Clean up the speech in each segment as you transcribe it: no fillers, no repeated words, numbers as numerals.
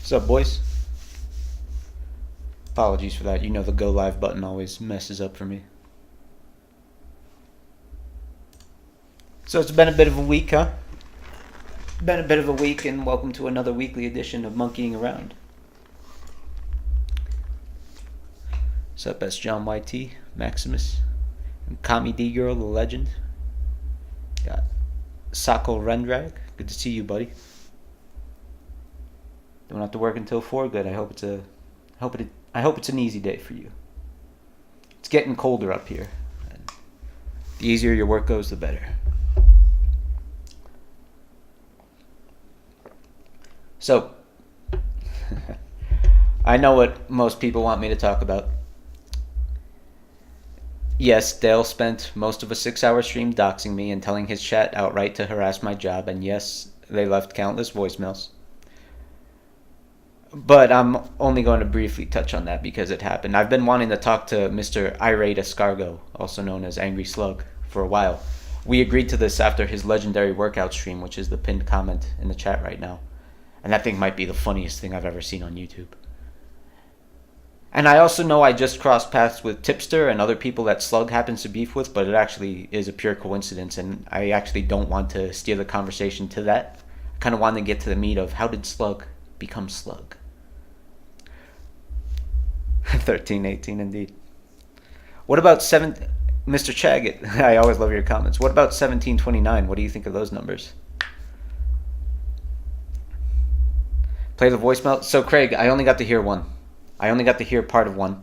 What's up, boys? Apologies for that. You know the go live button always messes up for me. So it's been a bit of a week, huh? Been a bit of a week, and welcome to another weekly edition of Monkeying Around. What's up, S. John YT, Maximus, and Kami D Girl, the legend. Got Sako Rendrag. Good to see you, buddy. Don't have to work until 4. Good. I hope it's an easy day for you. It's getting colder up here. And the easier your work goes, the better. So, I know what most people want me to talk about. Yes, Dale spent most of a 6-hour stream doxing me and telling his chat outright to harass my job, and yes, they left countless voicemails. But I'm only going to briefly touch on that because it happened. I've been wanting to talk to Mr. Irate Escargot, also known as Angry Slug, for a while. We agreed to this after his legendary workout stream, which is the pinned comment in the chat right now. And that thing might be the funniest thing I've ever seen on YouTube. And I also know I just crossed paths with Tipster and other people that Slug happens to beef with, but it actually is a pure coincidence, and I actually don't want to steer the conversation to that. I kind of want to get to the meat of how did Slug become Slug? 1318 indeed. What about Mr. Chaggett? I always love your comments. What about 1729? What do you think of those numbers? Play the voicemail. So Craig, I only got to hear one. I only got to hear part of one.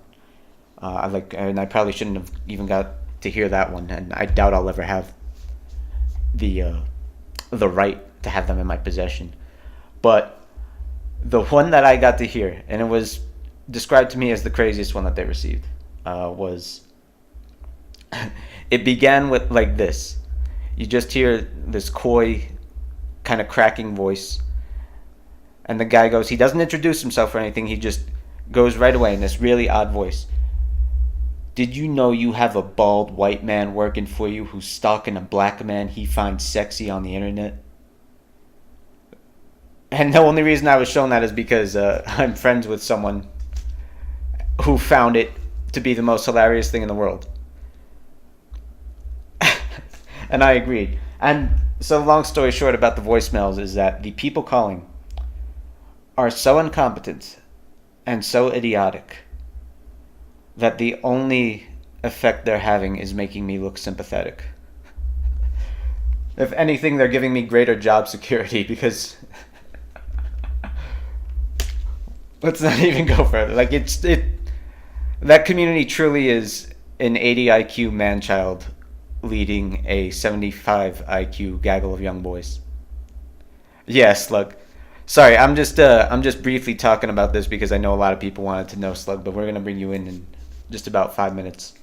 And I probably shouldn't have even got to hear that one, and I doubt I'll ever have the right to have them in my possession. But the one that I got to hear, and it was described to me as the craziest one that they received, was it began with like this. You just hear this coy, kind of cracking voice, and the guy goes, he doesn't introduce himself or anything, he just goes right away in this really odd voice. Did you know you have a bald white man working for you who's stalking a black man he finds sexy on the internet? And the only reason I was shown that is because I'm friends with someone who found it to be the most hilarious thing in the world. And I agreed. And so long story short about the voicemails is that the people calling are so incompetent and so idiotic that the only effect they're having is making me look sympathetic. If anything, they're giving me greater job security because let's not even go further. Like that community truly is an 80 IQ man-child leading a 75 IQ gaggle of young boys. Yeah, Slug. Sorry, I'm just briefly talking about this because I know a lot of people wanted to know Slug, but we're going to bring you in just about 5 minutes.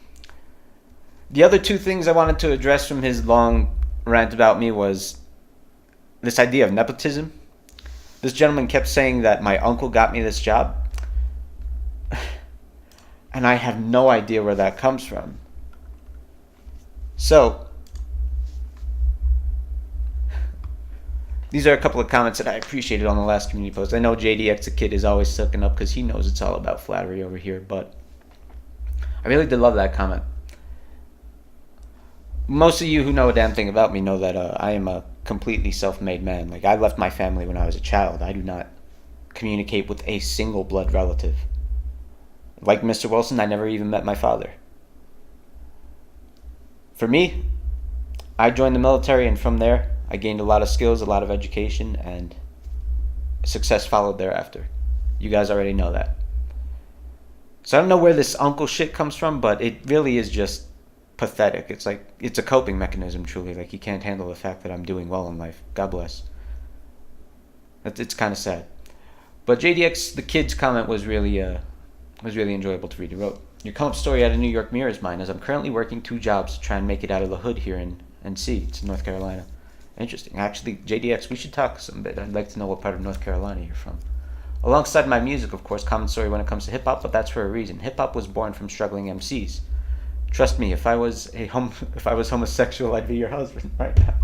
The other two things I wanted to address from his long rant about me was this idea of nepotism. This gentleman kept saying that my uncle got me this job, and I have no idea where that comes from. So, these are a couple of comments that I appreciated on the last community post. I know JDX the Kid is always sucking up because he knows it's all about flattery over here, but I really did love that comment. Most of you who know a damn thing about me know that I am a completely self-made man. Like, I left my family when I was a child. I do not communicate with a single blood relative. Like Mr. Wilson, I never even met my father. For me, I joined the military, and from there, I gained a lot of skills, a lot of education, and success followed thereafter. You guys already know that. So I don't know where this uncle shit comes from, but it really is just pathetic. It's like, it's a coping mechanism, truly. Like, you can't handle the fact that I'm doing well in life. God bless. It's kind of sad. But JDX, the Kid's comment was really enjoyable to read. He wrote, your come up story out of New York mirrors mine, as I'm currently working 2 jobs to try and make it out of the hood here in NC. It's in North Carolina. Interesting. Actually, JDX, we should talk some bit. I'd like to know what part of North Carolina you're from. Alongside my music, of course, common story when it comes to hip-hop, but that's for a reason. Hip-hop was born from struggling MCs. Trust me, if I was homosexual, I'd be your husband right now.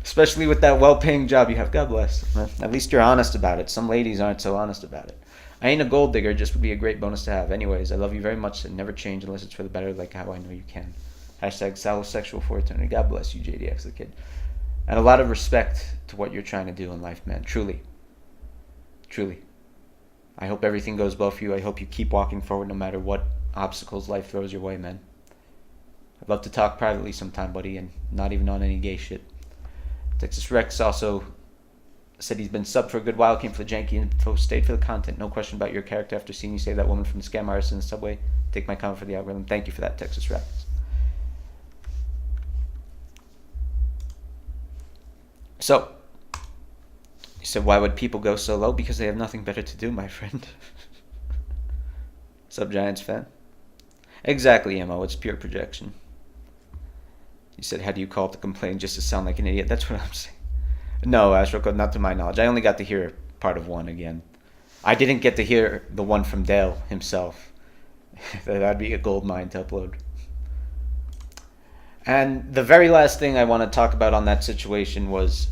Especially with that well-paying job you have. God bless. Man. At least you're honest about it. Some ladies aren't so honest about it. I ain't a gold digger, just would be a great bonus to have. Anyways, I love you very much and never change unless it's for the better, like how I know you can. Hashtag Sallow sexual for eternity. God bless you, JDX the kid. And a lot of respect to what you're trying to do in life, man. Truly. Truly. I hope everything goes well for you. I hope you keep walking forward no matter what obstacles life throws your way, man. I'd love to talk privately sometime, buddy, and not even on any gay shit. Texas Rex also said he's been subbed for a good while, came for the janky info, stayed for the content. No question about your character after seeing you save that woman from the scam artist in the subway. Take my comment for the algorithm. Thank you for that, Texas Rex. So, he said, why would people go so low? Because they have nothing better to do, my friend. Sub Giants fan? Exactly, Emo. It's pure projection. He said, how do you call up to complain just to sound like an idiot? That's what I'm saying. No, AstroCode, not to my knowledge. I only got to hear part of one again. I didn't get to hear the one from Dale himself. That'd be a gold mine to upload. And the very last thing I want to talk about on that situation was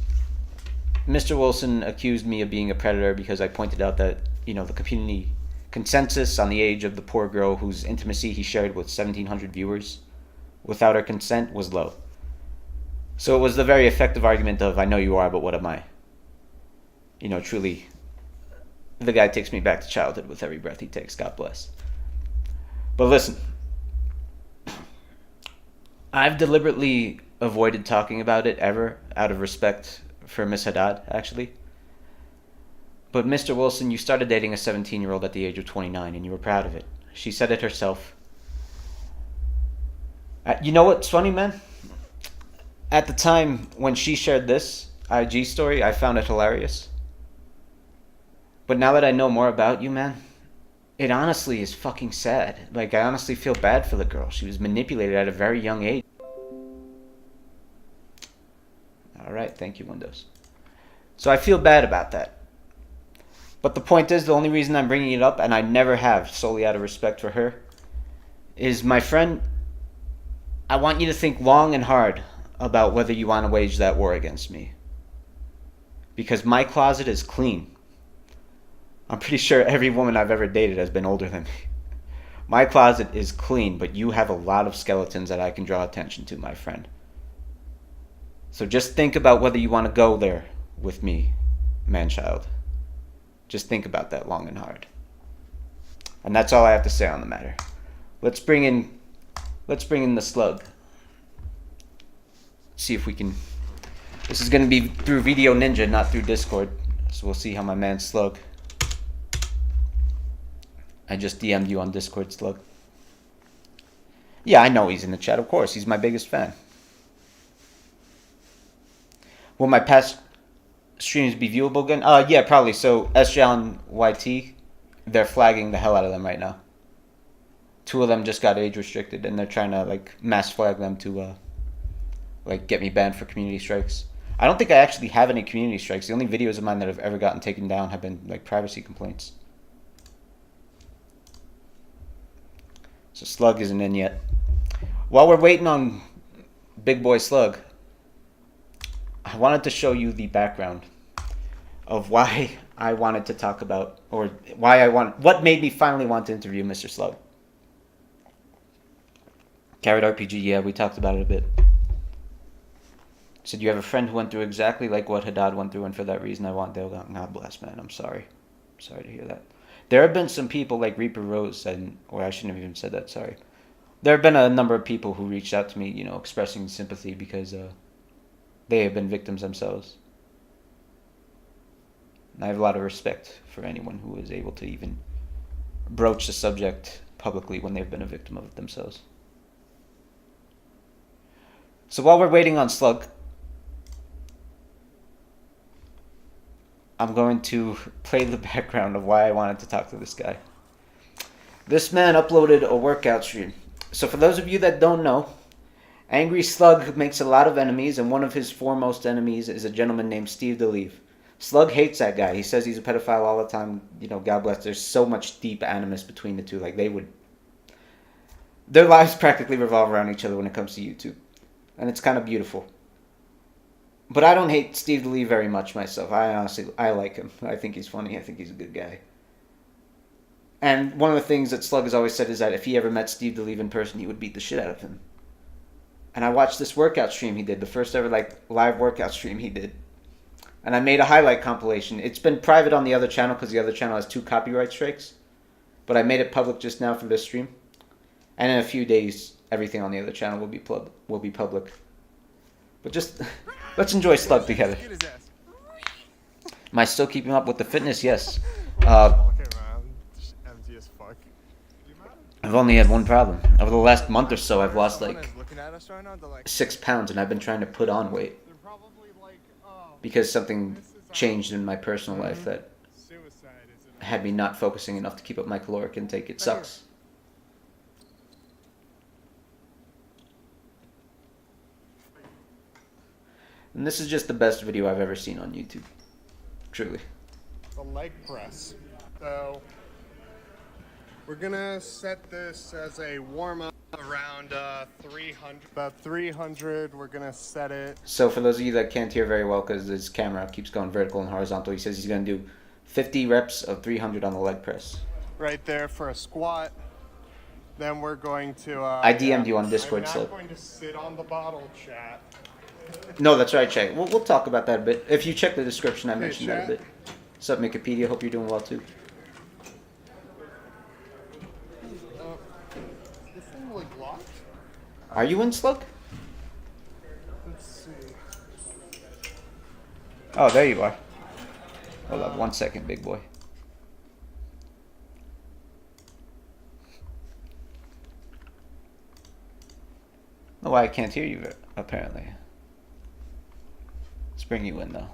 Mr. Wilson accused me of being a predator because I pointed out that, the community consensus on the age of the poor girl whose intimacy he shared with 1,700 viewers without her consent was low. So it was the very effective argument of, I know you are, but what am I? Truly, the guy takes me back to childhood with every breath he takes. God bless. But listen, I've deliberately avoided talking about it ever out of respect for Miss Haddad, actually. But Mr. Wilson, you started dating a 17-year-old at the age of 29, and you were proud of it. She said it herself. You know what's funny, man? At the time when she shared this IG story, I found it hilarious. But now that I know more about you, man, it honestly is fucking sad. Like, I honestly feel bad for the girl. She was manipulated at a very young age. Alright, thank you, Windows. So I feel bad about that. But the point is, the only reason I'm bringing it up, and I never have, solely out of respect for her, is, my friend, I want you to think long and hard about whether you want to wage that war against me. Because my closet is clean. I'm pretty sure every woman I've ever dated has been older than me. My closet is clean, but you have a lot of skeletons that I can draw attention to, my friend. So just think about whether you want to go there with me, man-child. Just think about that long and hard. And that's all I have to say on the matter. Let's bring in the slug. See if we can... This is going to be through Video Ninja, not through Discord. So we'll see how my man Slug... I just DM'd you on Discord, Slug. Yeah, I know he's in the chat, of course. He's my biggest fan. Will my past streams be viewable again? Yeah, probably. So, SJ YT, they're flagging the hell out of them right now. 2 of them just got age restricted, and they're trying to, mass flag them to, get me banned for community strikes. I don't think I actually have any community strikes. The only videos of mine that have ever gotten taken down have been, privacy complaints. So Slug isn't in yet. While we're waiting on Big Boy Slug, I wanted to show you the background of why I wanted to talk about, or what made me finally want to interview Mr. Slug. Carrot RPG, yeah, we talked about it a bit. Said you have a friend who went through exactly like what Haddad went through, and for that reason I want Dale gone. God bless, man. I'm sorry. I'm sorry to hear that. There have been some people like Reaper Rose, or I shouldn't have even said that, sorry. There have been a number of people who reached out to me, expressing sympathy because they have been victims themselves. And I have a lot of respect for anyone who is able to even broach the subject publicly when they've been a victim of it themselves. So while we're waiting on Slug, I'm going to play the background of why I wanted to talk to this guy. This man uploaded a workout stream. So for those of you that don't know, Angry Slug makes a lot of enemies, and one of his foremost enemies is a gentleman named Steve Delive. Slug hates that guy. He says he's a pedophile all the time. God bless. There's so much deep animus between the two. Their lives practically revolve around each other when it comes to YouTube. And it's kind of beautiful. But I don't hate Steve Delive very much myself. I like him. I think he's funny. I think he's a good guy. And one of the things that Slug has always said is that if he ever met Steve Delive in person, he would beat the shit out of him. And I watched this workout stream he did, the first ever like live workout stream he did. And I made a highlight compilation. It's been private on the other channel because the other channel has 2 copyright strikes. But I made it public just now for this stream. And in a few days, everything on the other channel will be public. But just let's enjoy Slug together. Am I still keeping up with the fitness? Yes. I've only had one problem. Over the last month or so, I've lost like 6 pounds, and I've been trying to put on weight because something changed in my personal life that had me not focusing enough to keep up my caloric intake. It sucks. And this is just the best video I've ever seen on YouTube. Truly. The leg press. So we're gonna set this as a warm-up around 300. About 300, we're gonna set it. So for those of you that can't hear very well because his camera keeps going vertical and horizontal, he says he's gonna do 50 reps of 300 on the leg press. Right there for a squat. Then we're going to... I DM'd you on Discord, so... I'm not going to sit on the bottle, chat. No, that's right, Chat. We'll talk about that a bit. If you check the description, I mentioned that a bit. What's up, Wikipedia? Hope you're doing well, too. This thing like locked? Are you in, Slug? Let's see. Oh, there you are. Hold up 1 second, big boy. Oh, I can't hear you, apparently. Let's bring you in, though.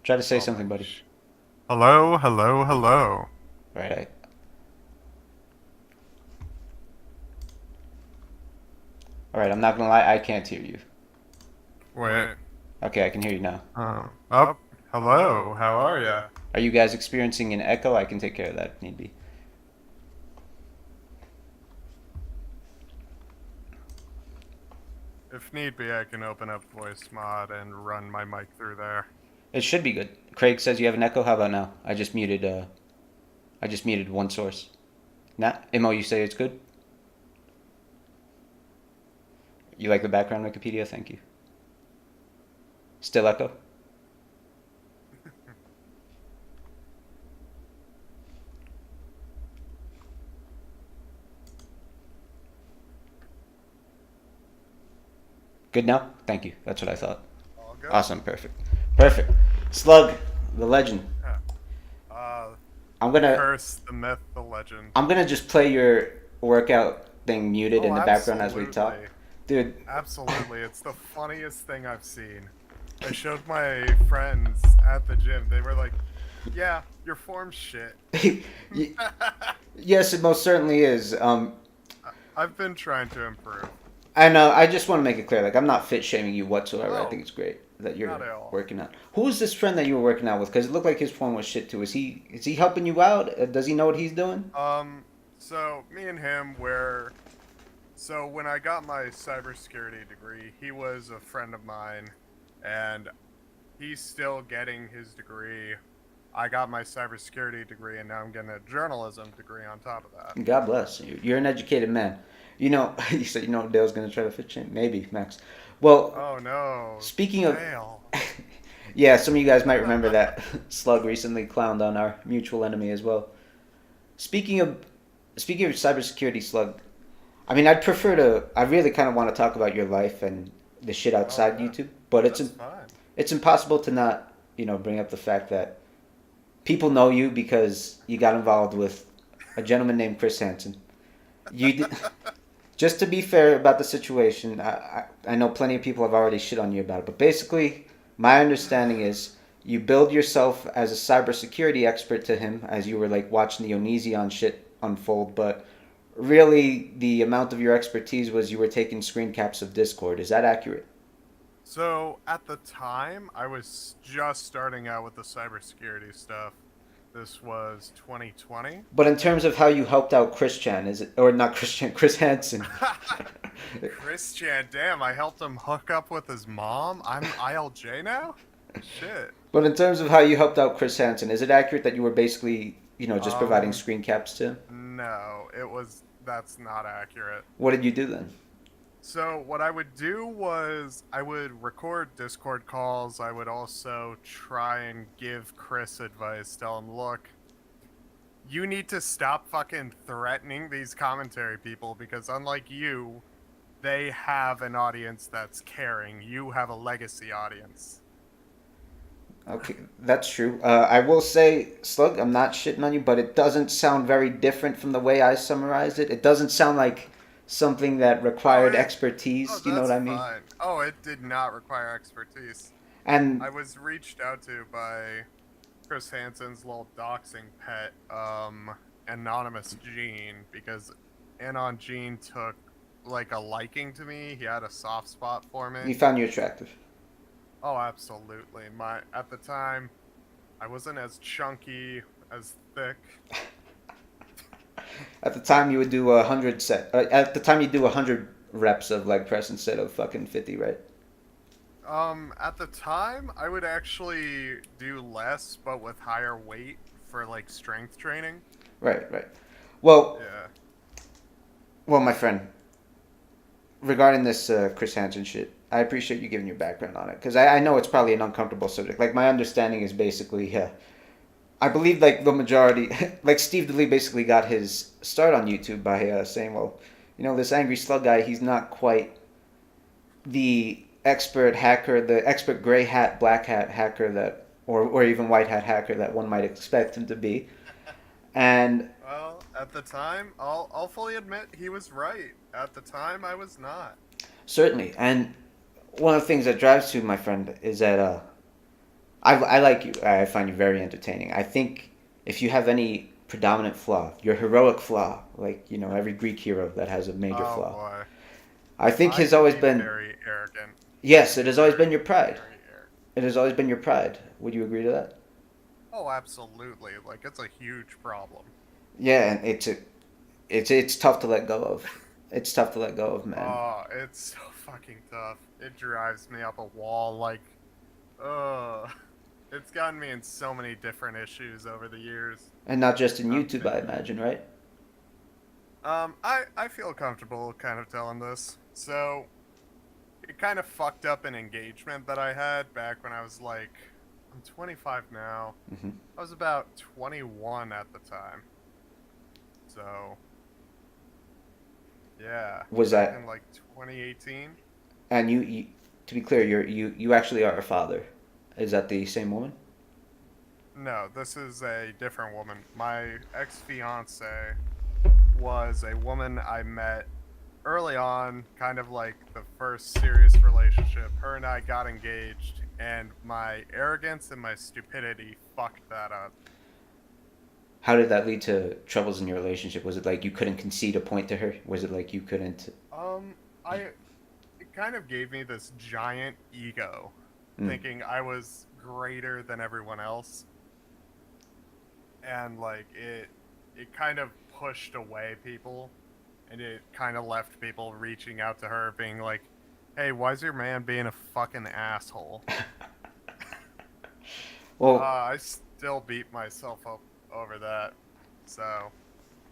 Try to say something, buddy. Hello, hello, hello. Right. Alright, I'm not gonna lie, I can't hear you. Wait. Okay, I can hear you now. Hello, how are ya? Are you guys experiencing an echo? I can take care of that if need be. If need be, I can open up voice mod and run my mic through there. It should be good. Craig says you have an echo. How about now? I just muted one source. Nah, Imo, you say it's good? You like the background, Wikipedia? Thank you. Still echo? Good now? Thank you. That's what I thought. All good. Awesome. Perfect. Perfect. Slug, the legend. I'm gonna curse the myth, the legend. I'm gonna just play your workout thing muted in the background as we talk. Dude. Absolutely. It's the funniest thing I've seen. I showed my friends at the gym. They were like, yeah, your form's shit. Yes, it most certainly is. I've been trying to improve. I know. I just want to make it clear. Like, I'm not fit shaming you whatsoever. No, I think it's great that you're not at all. working out. Who was this friend that you were working out with? Because it looked like his form was shit too. Is he helping you out? Does he know what he's doing? So me and him were... So when I got my cybersecurity degree, he was a friend of mine, and he's still getting his degree. I got my cybersecurity degree, and now I'm getting a journalism degree on top of that. God bless you. You're an educated man. You know, you said you know Dale's gonna try to fit shame. Maybe, Max. Well, oh no. Speaking of, Dale. Yeah, some of you guys might remember that Slug recently clowned on our mutual enemy as well. Speaking of cybersecurity, Slug, I mean, I really kind of want to talk about your life and the shit outside YouTube, but it's impossible to not, bring up the fact that people know you because you got involved with a gentleman named Chris Hansen. Just to be fair about the situation, I know plenty of people have already shit on you about it, but basically, my understanding is you billed yourself as a cybersecurity expert to him as you were like watching the Onision shit unfold, but really the amount of your expertise was you were taking screen caps of Discord. Is that accurate? So at the time, I was just starting out with the cybersecurity stuff. This was 2020. But in terms of how you helped out Chris Chan, is it or not Chris Chan, Chris Hansen? Christian, damn, I helped him hook up with his mom. I'm ILJ now? Shit. But in terms of how you helped out Chris Hansen, is it accurate that you were basically, just providing Um, screen caps to him? no, that's not accurate. What did you do then? So what I would do was I would record Discord calls. I would also try and give Chris advice. Tell him, look, you need to stop fucking threatening these commentary people because unlike you, they have an audience that's caring. You have a legacy audience. Okay, that's true. I will say, Slug, I'm not shitting on you, but it doesn't sound very different from the way I summarized it. It doesn't sound like something that Oh, required expertise. You know what that's I mean? fine. Oh, it did not require expertise. And I was reached out to by Chris Hansen's little doxing pet, Anonymous Gene, because Anon Gene took like a liking to me. He had a soft spot for he me. found you attractive. Oh, absolutely. At the time, I wasn't as chunky, as thick. At the time, you would do 100 set. At the time, you do 100 reps of leg press instead of fucking 50, right? At the time, I would actually do less, but with higher weight for like strength training. Right, right. Well, Yeah. well, my friend, regarding this Chris Hansen shit, I appreciate you giving your background on it because I know it's probably an uncomfortable subject. Like my understanding is basically, I believe like the majority, like Steve Delive basically got his start on YouTube by saying, well, this Angry Slug guy, he's not quite the expert hacker, the expert gray hat, black hat hacker that, or even white hat hacker that one might expect him to be. And Well, at the time, I'll fully admit he was right. At the time, I was not. certainly, and one of the things that drives you, my friend, is that I like you. I find you very entertaining. I think if you have any predominant flaw, your heroic flaw, like every Greek hero that has a major Oh flaw, boy, I think I has can always be been. very arrogant. Yes, it has always been your Very pride. arrogant. It has always been your pride. Would you agree to that? Oh, absolutely. Like it's a huge problem. Yeah, and it's tough to let go of. It's tough to let go of, man. Oh, it's so fucking tough. It drives me up a wall. Like, ugh. It's gotten me in so many different issues over the years. And not just in Um, YouTube, I imagine, right? I feel comfortable kind of telling this. So, it kind of fucked up an engagement that I had back when I was like, I'm 25 now. Hmm. I was about 21 at the time. So, yeah, Was back that? in like 2018. And to be clear, you actually are a father. Is that the same woman? No, this is a different woman. My ex-fiance was a woman I met early on, kind of like the first serious relationship. Her and I got engaged, and my arrogance and my stupidity fucked that up. How did that lead to troubles in your relationship? Was it like you couldn't concede a point to her? Was it like you couldn't? Um, I it kind of gave me this giant ego, Mm. thinking I was greater than everyone else, and like it kind of pushed away people, and it kind of left people reaching out to her, being like, "Hey, why's your man being a fucking asshole?" Well, I still beat myself up over that. So,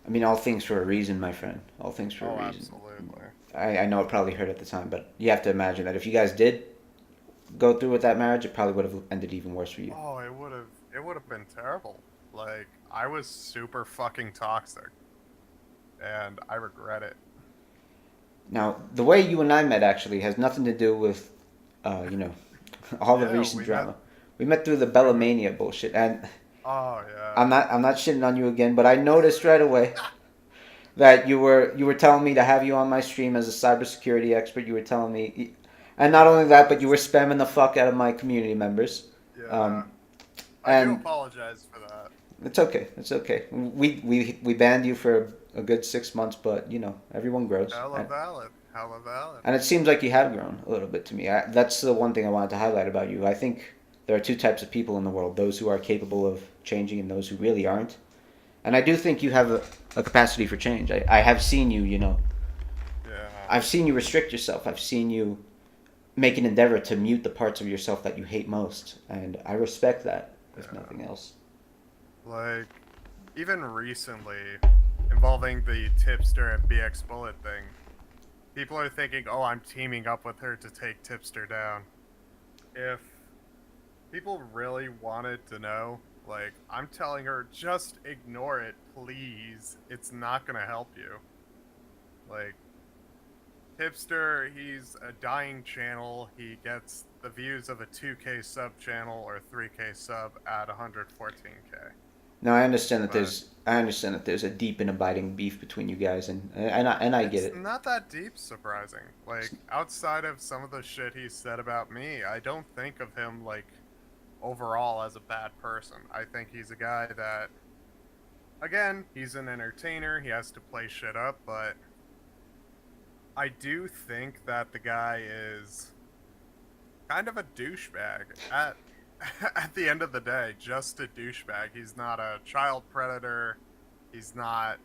I mean, all things for a reason, my friend. All things for oh, a reason. absolutely. I know it probably hurt at the time, but you have to imagine that if you guys did go through with that marriage, it probably would have ended even worse for you. Oh, it would have been terrible. Like I was super fucking toxic, and I regret it. Now, the way you and I met actually has nothing to do with, all the Yeah, recent we met. drama. We met through the We met. Bellamania bullshit, and Oh yeah. I'm not shitting on you again, but I noticed right away that you were telling me to have you on my stream as a cybersecurity expert. You were telling me, and not only that, but you were spamming the fuck out of my community members. Yeah. Um, I do and apologize for that. it's okay. It's okay. We banned you for a good 6 months, but everyone grows. Hella valid. hella valid. And it seems like you have grown a little bit to me. That's the one thing I wanted to highlight about you. I think there are two types of people in the world: those who are capable of changing and those who really aren't. And I do think you have a capacity for change. I have seen you, Yeah. I've seen you restrict yourself. I've seen you make an endeavor to mute the parts of yourself that you hate most. And I respect that, if nothing else. Like, even recently, involving the Tipster and BX Bullet thing, people are thinking, oh, I'm teaming up with her to take Tipster down. If people really wanted to know, like, I'm telling her, just ignore it, please. It's not gonna help you. Like, Tipster, he's a dying channel. He gets the views of a 2K sub channel or 3K sub at 114K. Now I understand that there's a deep and abiding beef between you guys, and I get it. It's not that deep, surprising. Like, outside of some of the shit he said about me, I don't think of him, like, overall as a bad person. I think he's a guy that, again, he's an entertainer. He has to play shit up, but I do think that the guy is kind of a douchebag at at the end of the day, just a douchebag. He's not a child predator. He's not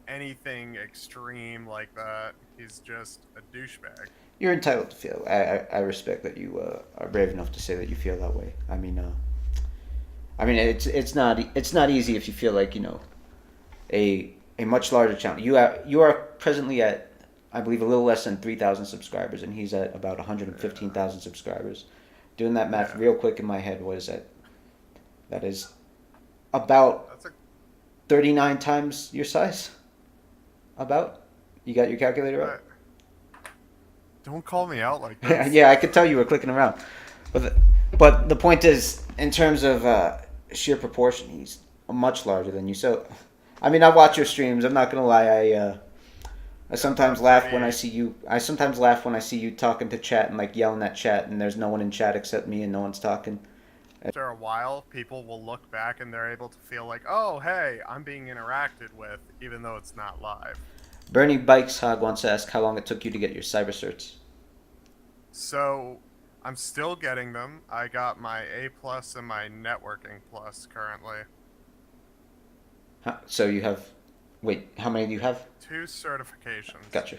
anything extreme like that. He's just a douchebag. You're entitled to feel. I respect that you are brave enough to say that you feel that way. I mean, it's not easy if you feel like a much larger channel. You are presently at, I believe, a little less than 3,000 subscribers, and he's at about 115,000 subscribers. Doing that math real quick in my head, that is about 39 times your size. About? You got your calculator right? Don't call me out like that. Yeah, I could tell you were clicking around. But the point is, in terms of sheer proportion, he's much larger than you. So, I mean, I watch your streams. I'm not gonna lie. I sometimes laugh when I see you. I sometimes laugh when I see you talking to chat and like yelling at chat, and there's no one in chat except me, and no one's talking. After a while, people will look back and they're able to feel like, oh, hey, I'm being interacted with, even though it's not live. Bernie Bikes Hog wants to ask how long it took you to get your cyber certs. So, I'm still getting them. I got my A+ and my networking plus currently. So you have... Wait, how many do you have? 2 certifications. Gotcha.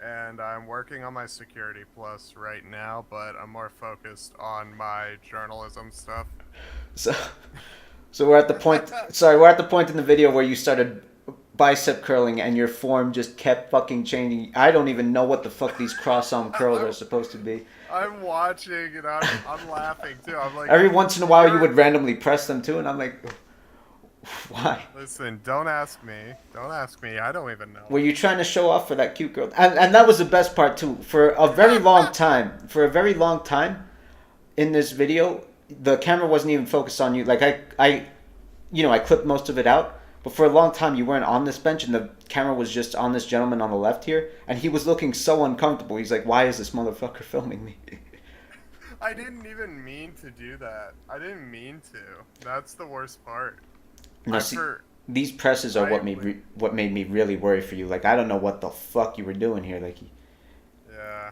And I'm working on my security plus right now, but I'm more focused on my journalism stuff. So we're at the point... Sorry, we're at the point in the video where you started bicep curling and your form just kept fucking changing. I don't even know what the fuck these cross-arm curls are supposed to be. I'm watching and I'm laughing too. I'm like... Every once in a while you would randomly press them too, and I'm like... Why? Listen, don't ask me. I don't even know. Were you trying to show off for that cute girl? And that was the best part too. For a very long time, in this video, the camera wasn't even focused on you. Like I clipped most of it out. But for a long time, you weren't on this bench, and the camera was just on this gentleman on the left here, and he was looking so uncomfortable. He's like, "Why is this motherfucker filming me?" I didn't even mean to do that. I didn't mean to. That's the worst part. Now, see, these presses are what made me really worry for you. Like, I don't know what the fuck you were doing here. Like, yeah,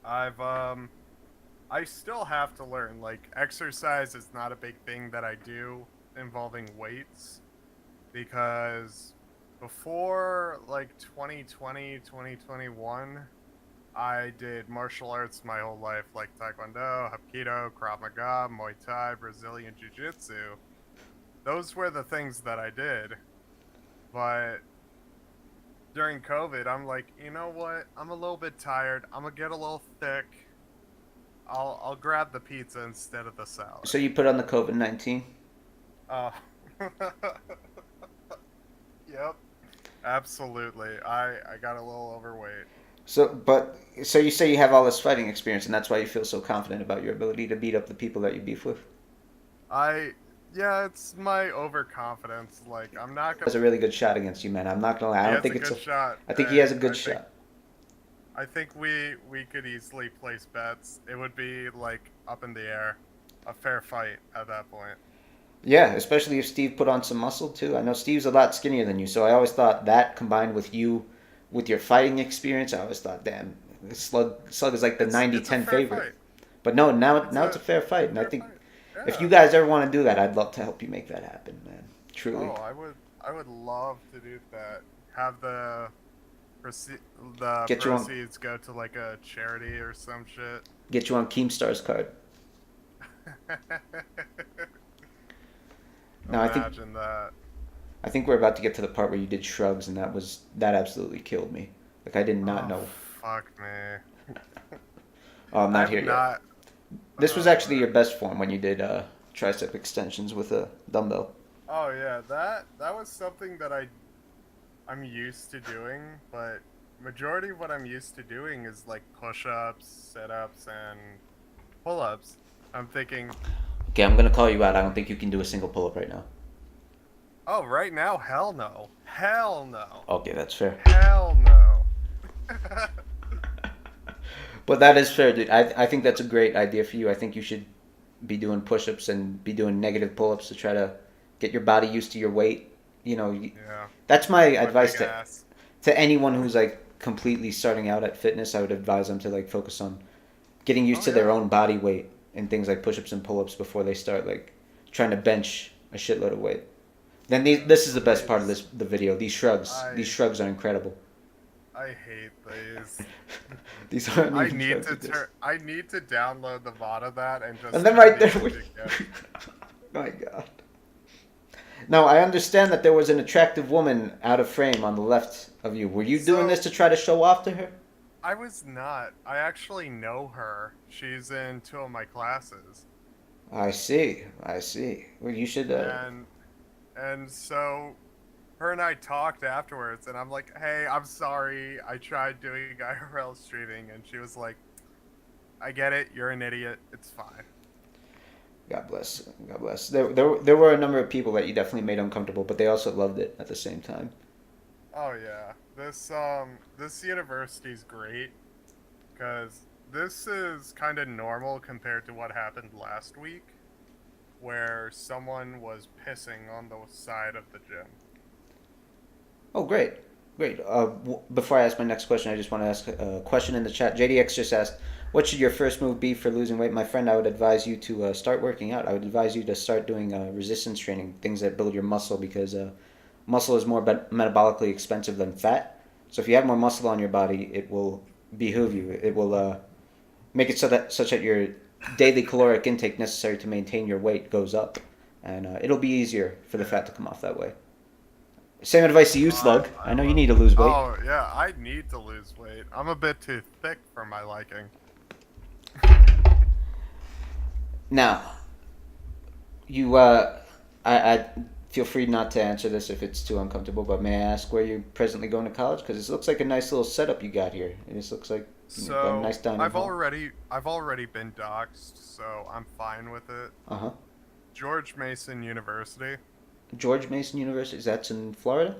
I still have to learn. Like, exercise is not a big thing that I do involving weights, because before like 2020, 2021, I did martial arts my whole life, like Taekwondo, Hapkido, Krav Maga, Muay Thai, Brazilian Jiu-Jitsu. Those were the things that I did, but during COVID, I'm like, you know what? I'm a little bit tired. I'm gonna get a little thick. I'll grab the pizza instead of the salad. So you put on the COVID-19? Yep, absolutely. I got a little overweight. So you say you have all this fighting experience, and that's why you feel so confident about your ability to beat up the people that you beef with? Yeah, it's my overconfidence. Like, I'm not gonna... He has a really good shot against you, man. I'm not gonna lie. I don't think it's a shot. I think he has a good shot. I think we could easily place bets. It would be like up in the air, a fair fight at that point. Yeah, especially if Steve put on some muscle too. I know Steve's a lot skinnier than you, so I always thought that combined with you with your fighting experience, I always thought, damn, Slug is like the It's a 90-10 fair favorite. fight. But no, It's now it's a fair a fight, and I fair think fight. if you Yeah. guys ever want to do that, I'd love to help you make that happen, man. Truly. Oh, I would love to do that. Have the Get you on proceeds go to like a charity or some shit. get you on Keemstar's card. Now Imagine that. I think we're about to get to the part where you did shrugs, and that absolutely killed me. Like I did not Oh, know. fuck me. Oh, I'm not I'm here yet. not. This was Oh, actually your best form when you did tricep extensions with a dumbbell. oh yeah, that was something that I'm used to doing, but majority of what I'm used to doing is like push-ups, sit-ups, and pull-ups. I'm thinking, Okay, I'm gonna call you out. I don't think you can do a single pull-up right now. oh, right now, hell no, hell no, Okay, that's fair. hell no. But that is fair, dude. I think that's a great idea for you. I think you should be doing push-ups and be doing negative pull-ups to try to get your body used to your weight. You know, Yeah, that's my my advice big ass. to anyone who's like completely starting out at fitness. I would advise them to like focus on getting used Oh to their yeah, own body weight and things like push-ups and pull-ups before they start like trying to bench a shitload of weight. Then this is the best part of the video. These I shrugs are incredible. I hate these. These aren't I even need shrugs. to they're just- I need to download the VOD of that and just And then turn right there, these we- into GIFs. my God. Now I understand that there was an attractive woman out of frame on the left of you. Were you doing this to try to show off to her? I was not. I actually know her. She's in two of my classes. I see. I see. Well, you should. And so her and I talked afterwards and I'm like, "Hey, I'm sorry. I tried doing IRL streaming." And she was like, "I get it. You're an idiot. It's fine." God bless. God bless. There were a number of people that you definitely made uncomfortable, but they also loved it at the same time. Oh yeah. This university's great cuz this is kind of normal compared to what happened last week where someone was pissing on the side of the gym. Oh, great. Great. Before I ask my next question, I just want to ask a question in the chat. JDX just asked, what should your first move be for losing weight? My friend, I would advise you to start working out. I would advise you to start doing resistance training, things that build your muscle, because muscle is more metabolically expensive than fat. So if you have more muscle on your body, it will behoove you. It will make it such that your daily caloric intake necessary to maintain your weight goes up, and it'll be easier for the fat to come off that way. Same advice to you, Slug. I know you need to lose weight. Oh yeah, I need to lose weight. I'm a bit too thick for my liking. Now, you, I feel free not to answer this if it's too uncomfortable, but may I ask where you're presently going to college? Because this looks like a nice little setup you got here. And this looks like a nice dining I've hall. already been doxxed, so I'm fine with it. Uh-huh. George Mason University, George Mason University, that's in Florida?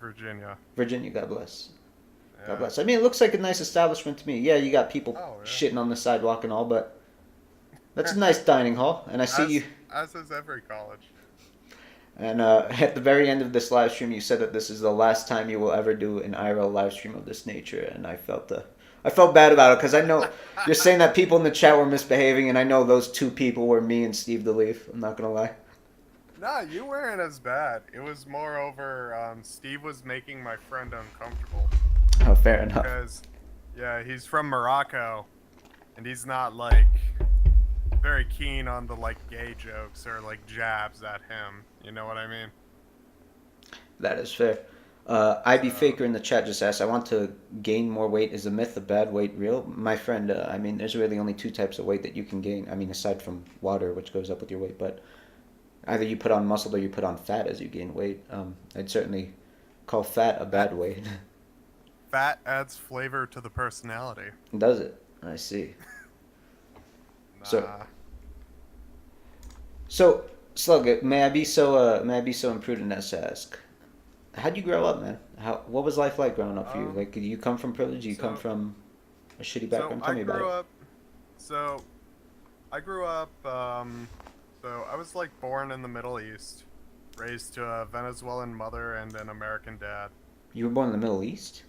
Virginia. Virginia, God bless. God Yeah. bless. I mean, it looks like a nice establishment to me. Yeah, you got people Oh, yeah. shitting on the sidewalk and all, but that's a nice dining hall. And I see you. As is every college. And at the very end of this live stream, you said that this is the last time you will ever do an IRL live stream of this nature, and I felt bad about it because I know you're saying that people in the chat were misbehaving, and I know those two people were me and Steve Delive. I'm not gonna lie. Nah, you weren't as bad. It was moreover, Steve was making my friend uncomfortable. Oh, fair enough. Because, yeah, he's from Morocco, and he's not, like, very keen on the, like, gay jokes or, like, jabs at him. You know what I mean? That is fair. IB Faker in the chat just asked, I want to gain more weight. Is the myth of bad weight real? My friend, I mean, there's really only two types of weight that you can gain. I mean, aside from water, which goes up with your weight, but either you put on muscle or you put on fat as you gain weight. I'd certainly call fat a bad weight. Fat adds flavor to the personality. Does it? I see. Nah. So, Slug, may I be so imprudent as to ask, how'd you grow up, man? What was life like growing up for you? Like, did you come from privilege? Did you come from a shitty background? Tell me about it. So, I grew up, so I was, like, born in the Middle East, raised to a Venezuelan mother and an American dad. You were born in the Middle East?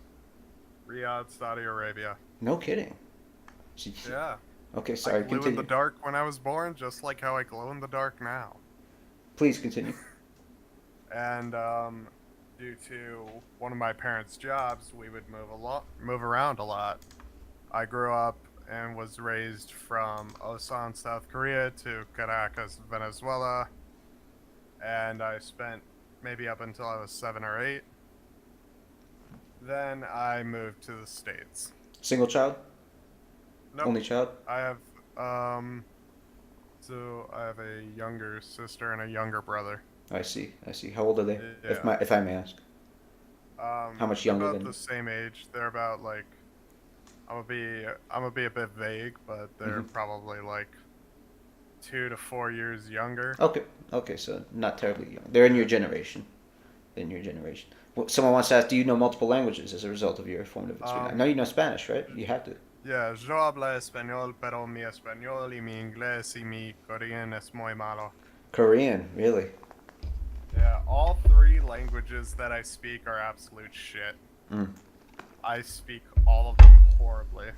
Riyadh, Saudi Arabia. No kidding. Yeah. Okay, I sorry, glue in the continue. dark when I was born, just like how I glow in the dark now. Please continue. And due to one of my parents' jobs, we would move around a lot. I grew up and was raised from Osan, South Korea to Caracas, Venezuela, and I spent maybe up until I was 7 or 8. Then I moved to the States. Single child? Nope. Only child? I have so I have a younger sister and a younger brother. I see. I see. How old are they? Yeah. If I may ask. How much They're younger about than? the same age. They're about like I'm gonna be a bit vague, but they're probably like 2 to 4 years younger. Okay. Okay, so not terribly young. They're in your generation. In your generation. Well, someone wants to ask, do you know multiple languages as a result of your formative experience? I know you know Spanish, right? You have to. Yeah, yo hablo español, pero mi español y mi inglés y mi coreano es muy malo. Korean, really? Yeah, all 3 languages that I speak are absolute shit. Mm. I speak all of them horribly.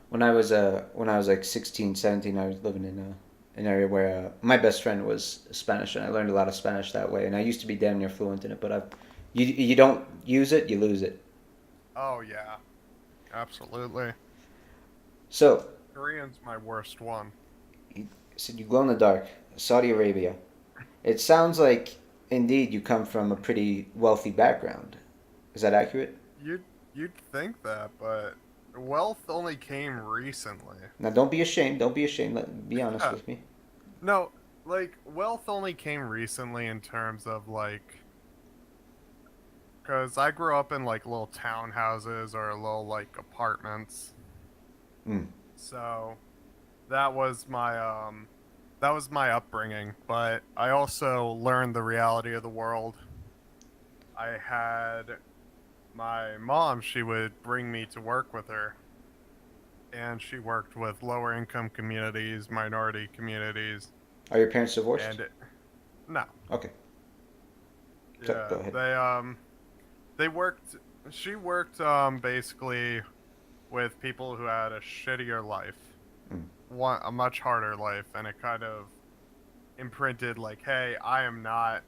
When I was like 16, 17, I was living in an area where my best friend was Spanish, and I learned a lot of Spanish that way. And I used to be damn near fluent in it, but you don't use it, you lose it. Oh yeah, absolutely. So, Korean's my worst one. you said you glow in the dark, Saudi Arabia. It sounds like indeed you come from a pretty wealthy background. Is that accurate? You'd think that, but wealth only came recently. Now, don't be ashamed. Don't be ashamed. Be honest with me. No, like wealth only came recently in terms of like, because I grew up in like little townhouses or little like apartments. Mm. So that was my upbringing, but I also learned the reality of the world. I had my mom, she would bring me to work with her, and she worked with lower income communities, minority communities, Are your parents divorced? and no. Okay. Yeah, Go ahead. they worked she worked basically with people who had a shittier life, Mm. a much harder life, and it kind of imprinted like, hey, I am not.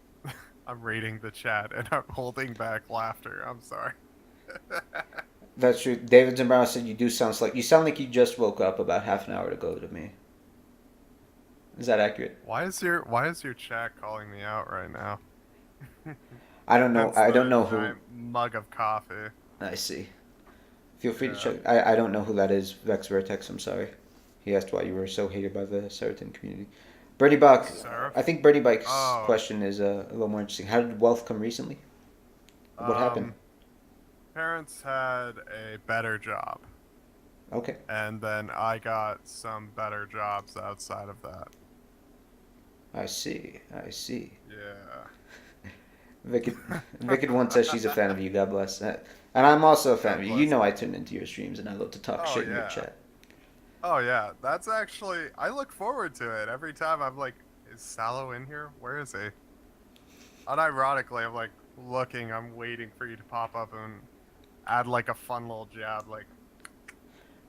I'm reading the chat and I'm holding back laughter. I'm sorry. That's true. David Zambrano said you sound like you just woke up about half an hour ago to me. Is that accurate? Why is your chat calling me out right now? I don't know. Hence I don't the know who. giant mug of coffee. I see. Feel free to Yeah. check. I don't know who that is. Vex Vertex. I'm sorry. He asked why you were so hated by the Seritan community. Bernie Bach. Seraph? I think Bernie Bach's Oh. question is a little more interesting. How did wealth come recently? What happened? Parents had a better job, Okay. and then I got some better jobs outside of that. I see. I see. Yeah. Wicked one says she's a fan of you. God bless. And I'm also a fan God of you. bless. You know I tune into your streams and I love to talk Oh, shit in your yeah. chat. Oh yeah, that's actually, I look forward to it every time. I'm like, is Sallow in here? Where is he? Unironically, I'm like looking. I'm waiting for you to pop up and add like a fun little jab. Like,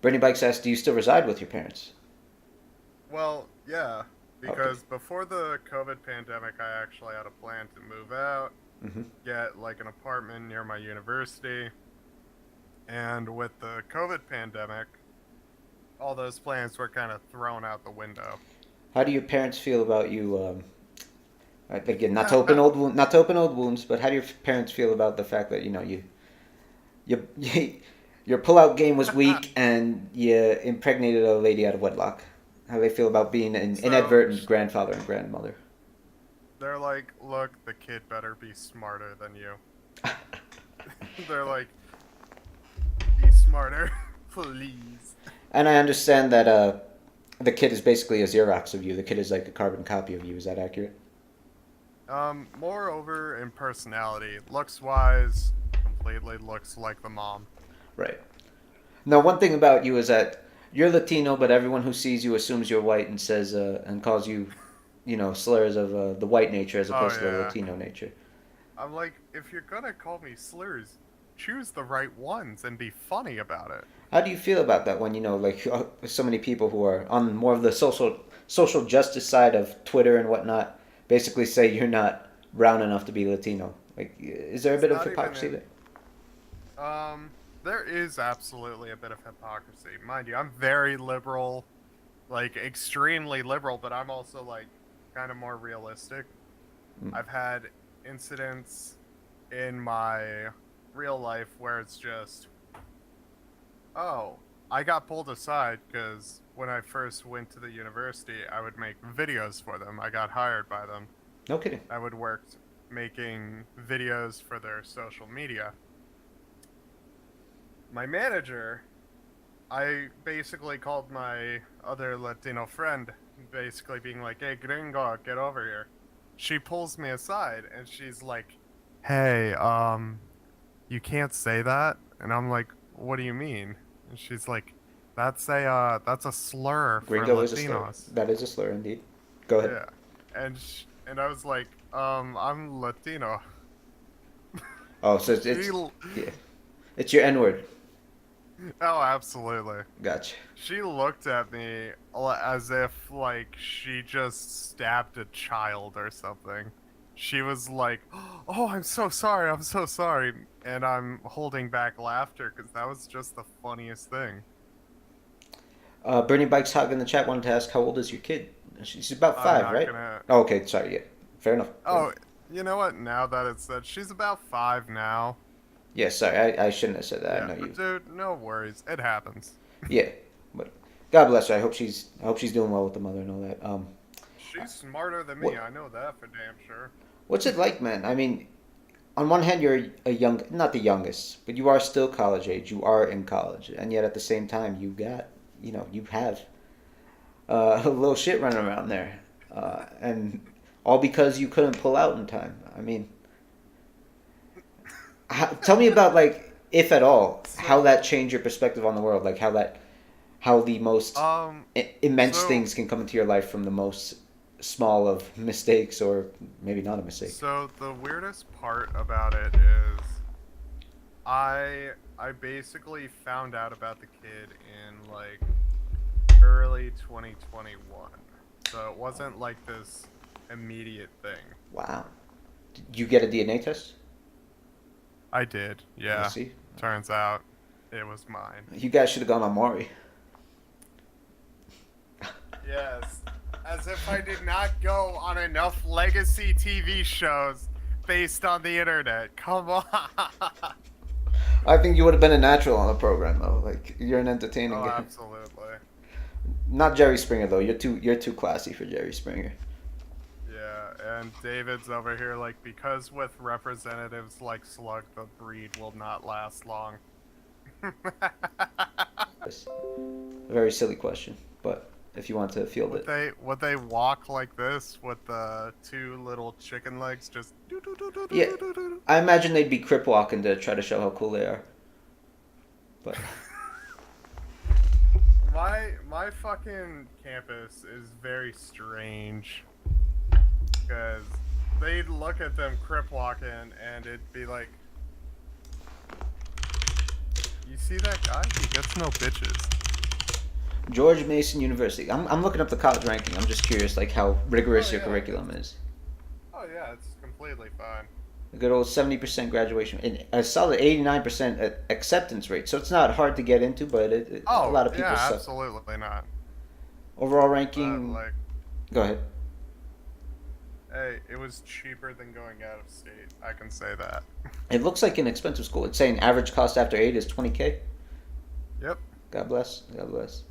Bernie Bikes asks, do you still reside with your parents? well, yeah, because before the COVID pandemic, I actually had a plan to move out, Mm-hmm. get like an apartment near my university, and with the COVID pandemic, all those plans were kind of thrown out the window. How do your parents feel about you? Again, not to open old wounds, but how do your parents feel about the fact that you your pullout game was weak and you impregnated a lady out of wedlock? How do they feel about being an inadvertent grandfather and grandmother? They're like, look, the kid better be smarter than you. They're like, be smarter, please. And I understand that the kid is basically a Xerox of you. The kid is like a carbon copy of you. Is that accurate? Moreover, in personality, looks-wise, completely looks like the mom. Right. Now, one thing about you is that you're Latino, but everyone who sees you assumes you're white and says and calls you, slurs of the white nature as opposed to the yeah. Latino nature. I'm like, if you're gonna call me slurs, choose the right ones and be funny about it. How do you feel about that when like so many people who are on more of the social justice side of Twitter and whatnot basically say you're not brown enough to be Latino? Like, is there a It's bit of not even hypocrisy in. there? There is absolutely a bit of hypocrisy, mind you. I'm very liberal, like extremely liberal, but I'm also like kind of more realistic. Mm. I've had incidents in my real life where it's just, oh, I got pulled aside because when I first went to the university, I would make videos for them. I got hired by them. No kidding. I would work making videos for their social media. My manager, I basically called my other Latino friend, basically being like, hey, gringo, get over here. She pulls me aside and she's like, hey, you can't say that. And I'm like, what do you mean? And she's like, that's a slur for Gringo is a slur. Latinos. That is a slur indeed. Go ahead. Yeah. And I was like, I'm Latino. Oh, so She, yeah, it's your N word. oh, absolutely. Gotcha. She looked at me as if like she just stabbed a child or something. She was like, "Oh, I'm so sorry. I'm so sorry." And I'm holding back laughter because that was just the funniest thing. Bernie Bikes Hog in the chat wanted to ask how old is your kid? She's about I'm 5, not right? gonna. Oh, okay, sorry. Yeah, fair enough. Fair Oh, enough. you know what? Now that it's said, she's about 5 now. Yeah, sorry. I shouldn't have said that. I Yeah, know but you. dude, no worries. It happens. Yeah, but God bless her. I hope she's doing well with the mother and all that. She's smarter than me. What I know that for damn sure. what's it like, man? I mean, on one hand, you're a young, not the youngest, but you are still college age. You are in college, and yet at the same time, you have a little shit running around there, and all because you couldn't pull out in time. I mean, tell me about like, if at all, how So, that changed your perspective on the world. Like how the most um, immense so things can come into your life from the most small of mistakes, or maybe not a mistake. So the weirdest part about it is I basically found out about the kid in like early 2021. So it wasn't like this immediate thing. Wow. Did you get a DNA test? I did. I Yeah. see. Turns out it was mine. You guys should have gone on Maury. Yes. As if I did not go on enough legacy TV shows based on the internet. Come on. I think you would have been a natural on the program though. Like, you're an entertaining Oh, guy. absolutely. Not Jerry Springer though. You're too classy for Jerry Springer. Yeah, and David's over here like, because with representatives like Slug, the breed will not last long. It's a very silly question, but if you want to field it. Would they walk like this with the two little chicken legs just do do do do Yeah, do do do? I imagine they'd be crip walking to try to show how cool they are. But My fucking campus is very strange because they'd look at them crip walking and it'd be like, you see that guy? He gets no bitches. George Mason University. I'm looking up the college ranking. I'm just curious, like how rigorous Oh your yeah. curriculum is. Oh yeah, it's completely fine. A good old 70% graduation and a solid 89% acceptance rate. So it's not hard to get into, but a Oh lot of people yeah, suck. absolutely not. Overall But ranking. like, Go ahead. hey, it was cheaper than going out of state. I can say that. It looks like an expensive school. It's saying average cost after 8 is 20K. Yep. God bless. God bless.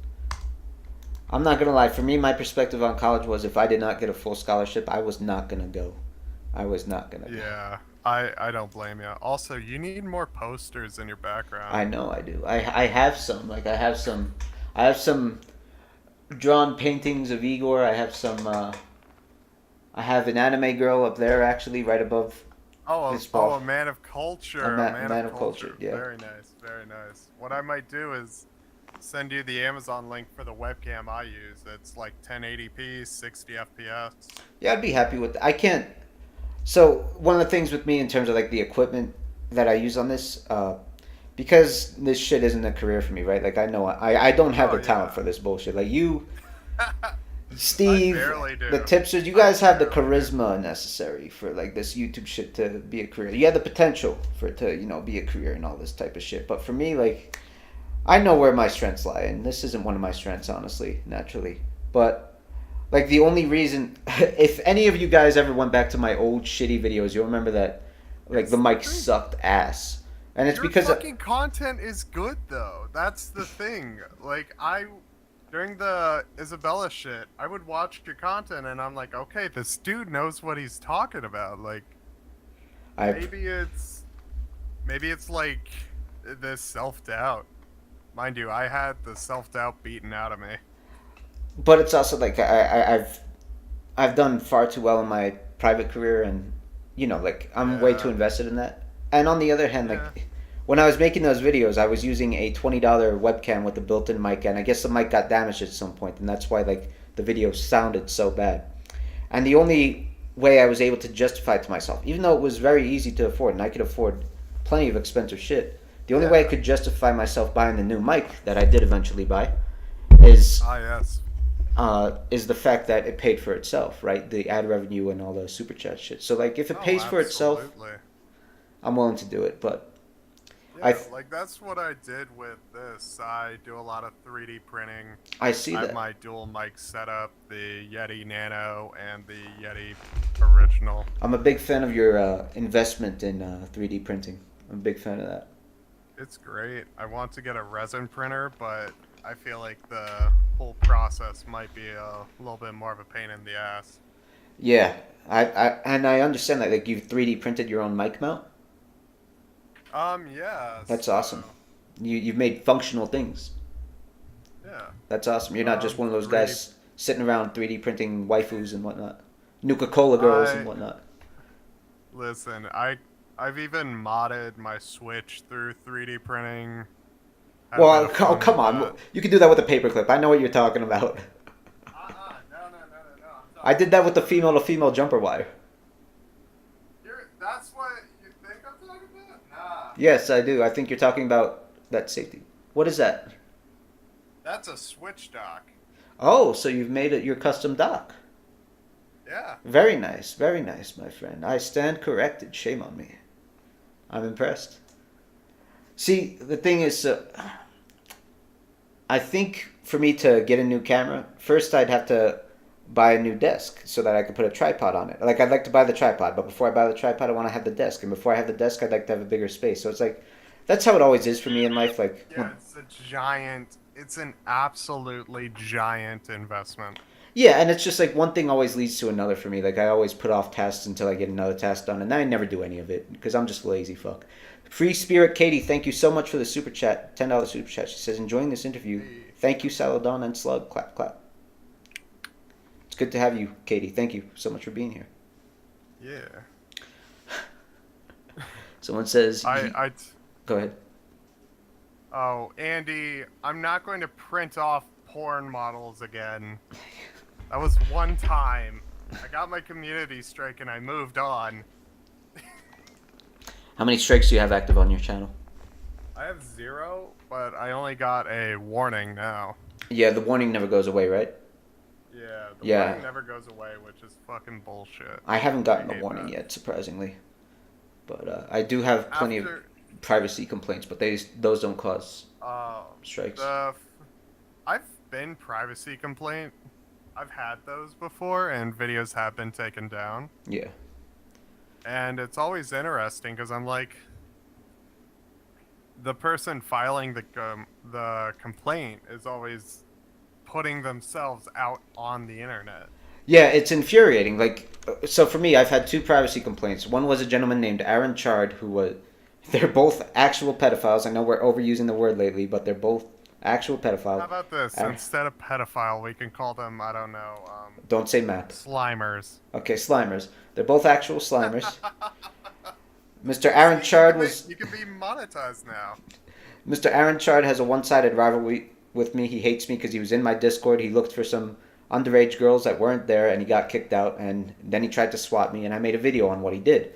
I'm not gonna lie. For me, my perspective on college was if I did not get a full scholarship, I was not gonna go. I was not gonna go. Yeah. I don't blame you. Also, you need more posters in your background. I know I do. I have some. Like I have some drawn paintings of Igor. I have some. I have an anime girl up there actually, right above this A ball. man of culture. A A man man of of culture. culture. Yeah. Very nice. Very nice. What I might do is send you the Amazon link for the webcam I use. It's like 1080p, 60 FPS. Yeah, I'd be happy with that. I can't. So one of the things with me in terms of like the equipment that I use on this, because this shit isn't a career for me, right? Like I know I don't have Oh the talent yeah. for this bullshit. Like you, I Steve, barely do. the tipsters, you I guys have the barely do. charisma necessary for like this YouTube shit to be a career. You have the potential for it to, be a career and all this type of shit. But for me, like, I know where my strengths lie, and this isn't one of my strengths, honestly, naturally. But like the only reason, if any of you guys ever went back to my old shitty videos, you'll remember that like It's the the mic thing. sucked ass, and it's Your because fucking content is good though. That's the thing. Like during the Isabella shit, I would watch your content and I'm like, okay, this dude knows what he's talking about. Like I. maybe it's like this self-doubt. Mind you, I had the self-doubt beaten out of me. But it's also like I've done far too well in my private career, and like I'm way too Yeah. invested in that. And on the other hand, Yeah. like when I was making those videos, I was using a $20 webcam with a built-in mic, and I guess the mic got damaged at some point, and that's why like the video sounded so bad. And the only way I was able to justify it to myself, even though it was very easy to afford, and I could afford plenty of expensive shit, the only way I Yeah. could justify myself buying the new mic that I did eventually buy is Ah, yes. is the fact that it paid for itself, right? The ad revenue and all the super chat shit. So like, if it Oh, pays for itself, absolutely. I'm willing to do it. But I Yeah, like that's what I did with this. I do a lot of 3D printing. I see I have that. my dual mic setup, the Yeti Nano and the Yeti Original. I'm a big fan of your investment in 3D printing. I'm a big fan of that. It's great. I want to get a resin printer, but I feel like the whole process might be a little bit more of a pain in the ass. Yeah, I understand that. Like, you've 3D printed your own mic mount. Yeah, That's so awesome. You've made functional things. yeah. That's awesome. You're not just one of those 3D. guys sitting around 3D printing waifus and whatnot, Nuka Cola girls and I whatnot. listen. I've even modded my Switch through 3D printing. Had a bit Well, of oh, fun come with on. that. You can do that with a paperclip. I know what you're talking about. No. I'm I talking did that with the about female to female jumper wire. That's what you think I'm talking about? Nah. Yes, I do. I think you're talking about that safety. What is that? That's a Switch dock. Oh, so you've made it your custom dock. Yeah. Very nice, my friend. I stand corrected. Shame on me. I'm impressed. See, the thing is, I think for me to get a new camera, first I'd have to buy a new desk so that I could put a tripod on it. Like, I'd like to buy the tripod, but before I buy the tripod, I want to have the desk. And before I have the desk, I'd like to have a bigger space. So it's like, that's how it always is for me in life. Like, Yeah, it's an absolutely giant investment. yeah, and it's just like one thing always leads to another for me. Like, I always put off tasks until I get another task done, and then I never do any of it because I'm just a lazy fuck. Free Spirit Katie, thank you so much for the super chat, $10 super chat. She says, enjoying this interview. Hey. Thank you, Sallow and Slug. Clap, clap. It's good to have you, Katie. Thank you so much for being here. Yeah. Someone says, go ahead. Oh, Andy, I'm not going to print off porn models again. That was one time. I got my community strike and I moved on. How many strikes do you have active on your channel? I have 0, but I only got a warning now. Yeah, the warning never goes away, right? Yeah, the Yeah. warning never goes away, which is fucking bullshit. I haven't gotten I a hate warning that. yet, surprisingly. But I do have plenty of privacy complaints, but those don't cause strikes. I've been privacy complaint. I've had those before, and videos have been taken down. Yeah. And it's always interesting because I'm like, the person filing the complaint is always putting themselves out on the internet. Yeah, it's infuriating. Like, so for me, I've had two privacy complaints. One was a gentleman named Aaron Chard, who was... They're both actual pedophiles. I know we're overusing the word lately, but they're both actual pedophiles. How about this? Instead of pedophile, we can call them, I don't know, Don't say map. Slimers. Okay, Slimers. They're both actual Slimers. Mr. Aaron Chard was... You can be monetized now. Mr. Aaron Chard has a one-sided rivalry with me. He hates me because he was in my Discord. He looked for some underage girls that weren't there, and he got kicked out, and then he tried to swat me, and I made a video on what he did.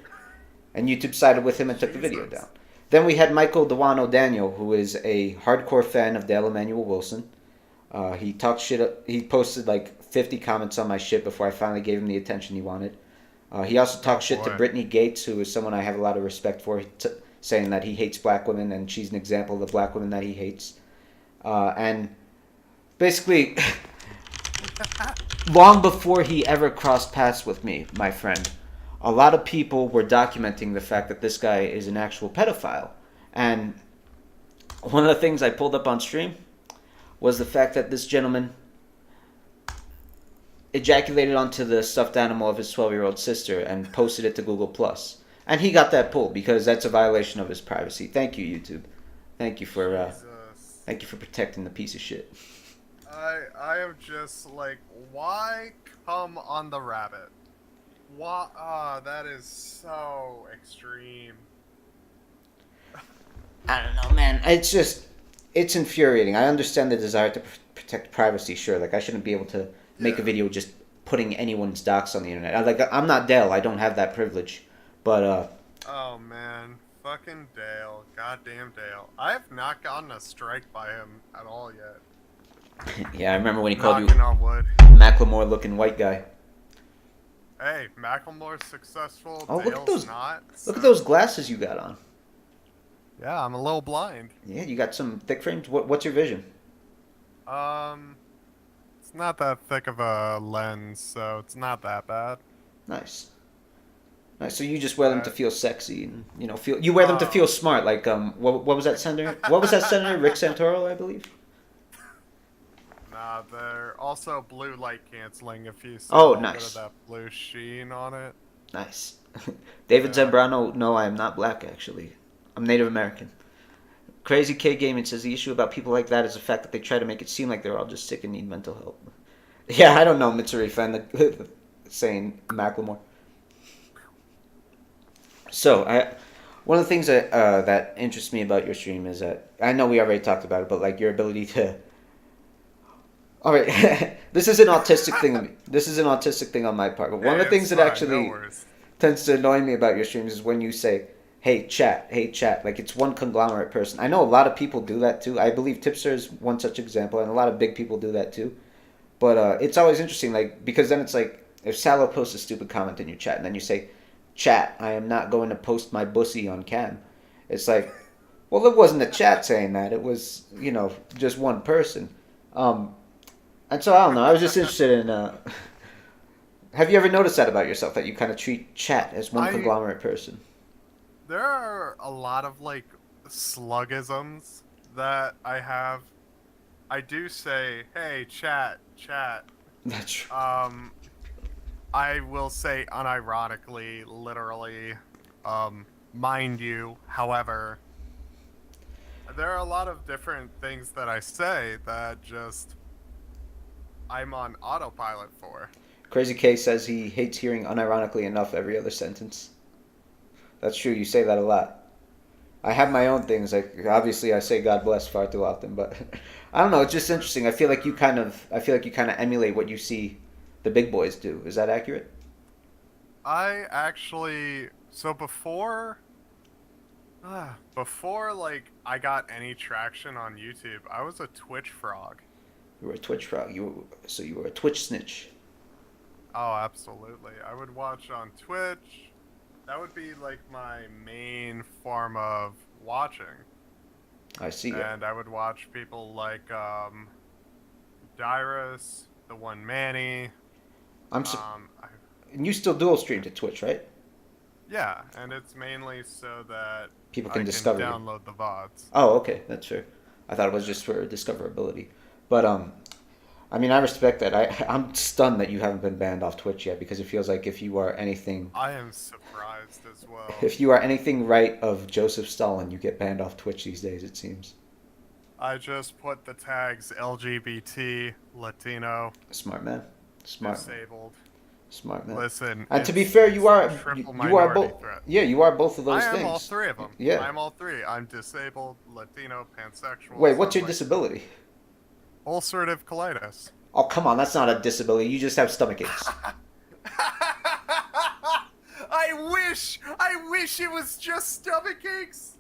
And YouTube sided with him and took the video down. Then we had Michael Dewano Daniel, who is a hardcore fan of Dale Emmanuel Wilson. He talked shit. He posted like 50 comments on my shit before I finally gave him the attention he wanted. He also talked shit to Brittany Gates, who is someone I have a lot of respect for, saying that he hates black women and she's an example of the black women that he hates. And basically, long before he ever crossed paths with me, my friend, a lot of people were documenting the fact that this guy is an actual pedophile. And one of the things I pulled up on stream was the fact that this gentleman ejaculated onto the stuffed animal of his 12-year-old sister and posted it to Google+. And he got that pulled because that's a violation of his privacy. Thank you, YouTube. Thank you for protecting the piece of shit. I am just like, why come on the rabbit? Why? That is so extreme. I don't know, man. It's infuriating. I understand the desire to protect privacy, sure. Like, I shouldn't be able to make a video just putting anyone's docs on the internet. I'm not Dale. I don't have that privilege. But, oh, man. Fucking Dale. Goddamn Dale. I have not gotten a strike by him at all yet. Yeah, I remember when he called you Macklemore-looking white guy. Hey, Macklemore's successful. Oh, Dale's not. Look at those glasses you got on. Yeah, I'm a little blind. Yeah, you got some thick frames. What's your vision? It's not that thick of a lens, so it's not that bad. Nice. So you just wear them to feel sexy, and you wear them to feel smart. Like what was that senator? What was that senator? Rick Santoro, I believe. Nah, they're also blue light canceling. If you see a bit nice. of that blue sheen on it. Nice. David Zambrano. No, I am not black. Actually, I'm Native American. Crazy K Gaming says the issue about people like that is the fact that they try to make it seem like they're all just sick and need mental help. Yeah, I don't know, Mitsuri fan saying Macklemore. So, one of the things that interests me about your stream is that, I know we already talked about it, but like your ability to... Alright, this is an autistic thing. This is an autistic thing on my part, but one of the things that actually tends to annoy me about your streams is when you say, hey chat, like it's one conglomerate person. I know a lot of people do that too. I believe Tipster is one such example, and a lot of big people do that too. But it's always interesting, like, because then it's like, if Sallow posts a stupid comment in your chat, and then you say, chat, I am not going to post my bussy on cam. It's like, well, it wasn't a chat saying that. It was, just one person. And so, I don't know. I was just interested in... have you ever noticed that about yourself, that you kind of treat chat as one conglomerate person? There are a lot of, like, slugisms that I have. I do say, hey, chat. That's true. I will say unironically, literally, mind you, however, there are a lot of different things that I say that just I'm on autopilot for. Crazy K says he hates hearing unironically enough every other sentence. That's true, you say that a lot. I have my own things, like, obviously I say God bless far too often, but I don't know, it's just interesting. I feel like you kind of emulate what you see the big boys do. Is that accurate? I actually, so before like I got any traction on YouTube, I was a Twitch frog. You were a Twitch frog. So you were a Twitch snitch. Oh, absolutely. I would watch on Twitch. That would be like my main form of watching. I see. And I would watch people like Dyrus, the one Manny. And you still dual stream to Twitch, right? Yeah, and it's mainly so that people can download the VODs. Oh, okay, that's fair. I thought it was just for discoverability. But I mean, I respect that. I'm stunned that you haven't been banned off Twitch yet, because it feels like if you are anything... I am surprised as well. If you are anything right of Joseph Stalin, you get banned off Twitch these days, it seems. I just put the tags LGBT, Latino... Smart man. Smart. Disabled. Smart man. Listen, and to be fair, you are both. Threat. Yeah, you are both of those things. I am all three of them. Yeah, I'm all three. I'm disabled, Latino, pansexual. Wait, what's your disability? Ulcerative colitis. Oh, come on, that's not a disability. You just have stomach aches. I wish it was just stomach aches.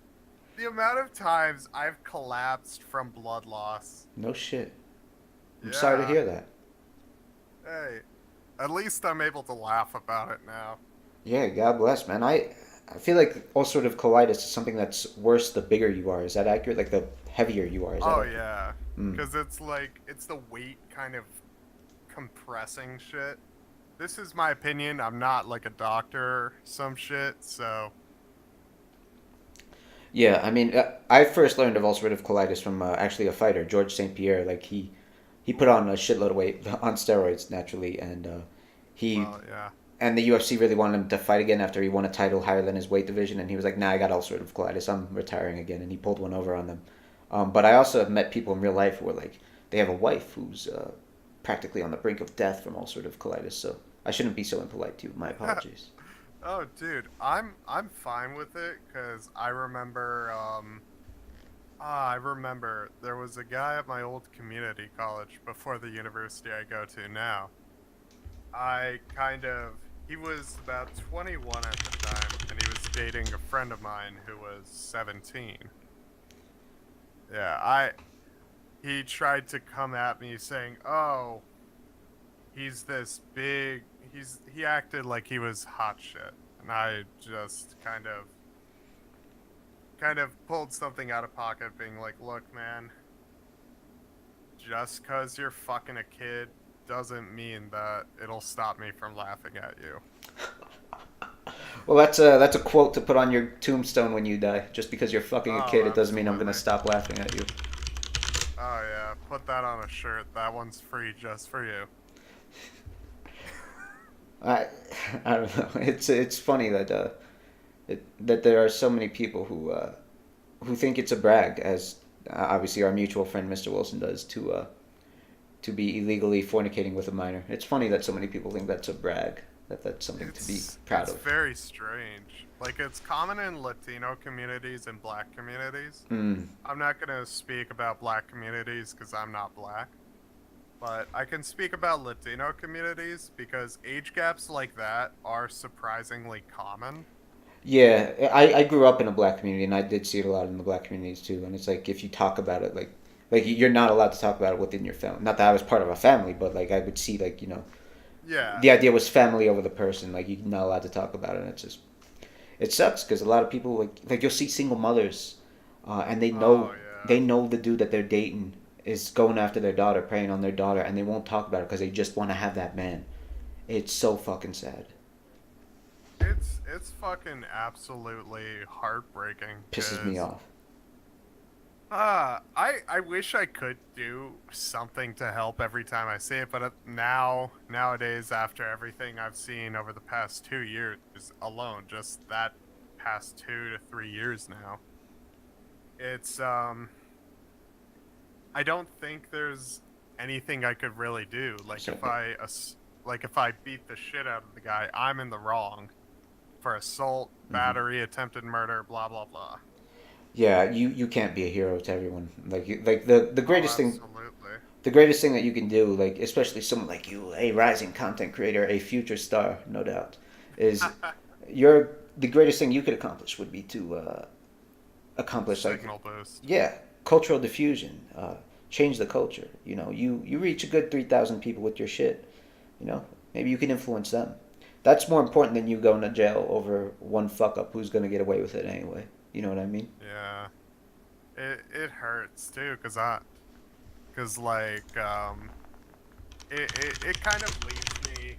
The amount of times I've collapsed from blood loss. No shit. I'm sorry to Yeah. hear that. Hey, at least I'm able to laugh about it now. Yeah, God bless, man. I feel like ulcerative colitis is something that's worse the bigger you are. Is that accurate? Like the heavier you are. Is that Oh accurate? yeah, Mm. because it's the weight kind of compressing shit. This is my opinion. I'm not like a doctor or some shit, so Yeah, I mean, I first learned of ulcerative colitis from actually a fighter, George St. Pierre. Like he put on a shitload of weight on steroids naturally, and he well, yeah. and the UFC really wanted him to fight again after he won a title higher than his weight division, and he was like, "Nah, I got ulcerative colitis. I'm retiring again," and he pulled one over on them. But I also have met people in real life who are like, they have a wife who's practically on the brink of death from ulcerative colitis. So I shouldn't be so impolite to you. My apologies. Oh, dude, I'm fine with it because I remember there was a guy at my old community college before the university I go to now. I kind of he was about 21 at the time, and he was dating a friend of mine who was 17. Yeah, he tried to come at me saying, "Oh, he's this big." He acted like he was hot shit, and I just kind of pulled something out of pocket, being like, "Look, man, just 'cause you're fucking a kid doesn't mean that it'll stop me from laughing at you." Well, that's a quote to put on your tombstone when you die. Just because you're fucking a Oh, kid, it doesn't mean I'm gonna absolutely. stop laughing at you. Oh yeah, put that on a shirt. That one's free just for you. I I don't know. It's funny that that there are so many people who think it's a brag, as obviously our mutual friend Mr. Wilson does, to be illegally fornicating with a minor. It's funny that so many people think that's a brag, that that's something to be proud It's of. very strange. Like it's common in Latino communities and black communities. Mm. I'm not going to speak about black communities cuz I'm not black, but I can speak about Latino communities because age gaps like that are surprisingly common. Yeah, I grew up in a black community, and I did see it a lot in the black communities too. And it's like if you talk about it, like you're not allowed to talk about it within your family. Not that I was part of a family, but like I would see like Yeah. the idea was family over the person. Like you're not allowed to talk about it. And it's just it sucks because a lot of people like you'll see single mothers, and Oh yeah. they know the dude that they're dating is going after their daughter, preying on their daughter, and they won't talk about it because they just want to have that man. It's so fucking sad. It's fucking absolutely heartbreaking Pisses me cuz off. I wish I could do something to help every time I see it, but nowadays, after everything I've seen over the past 2 years alone, just that past 2 to 3 years now, it's I don't think there's anything I could really do. Like So, if I beat the shit out of the guy, I'm in the wrong for assault, mhm. battery, attempted murder, blah blah blah. Yeah, you can't be a hero to everyone. Like Oh, absolutely. the greatest thing that you can do, like especially someone like you, a rising content creator, a future star, no doubt, is your the greatest thing you could accomplish would be to accomplish like Signal boost. yeah, cultural diffusion, change the culture. You reach a good 3,000 people with your shit. Maybe you can influence them. That's more important than you going to jail over one fuck up who's gonna get away with it anyway. You know what I mean? Yeah. It hurts too, cause like it kind of leaves me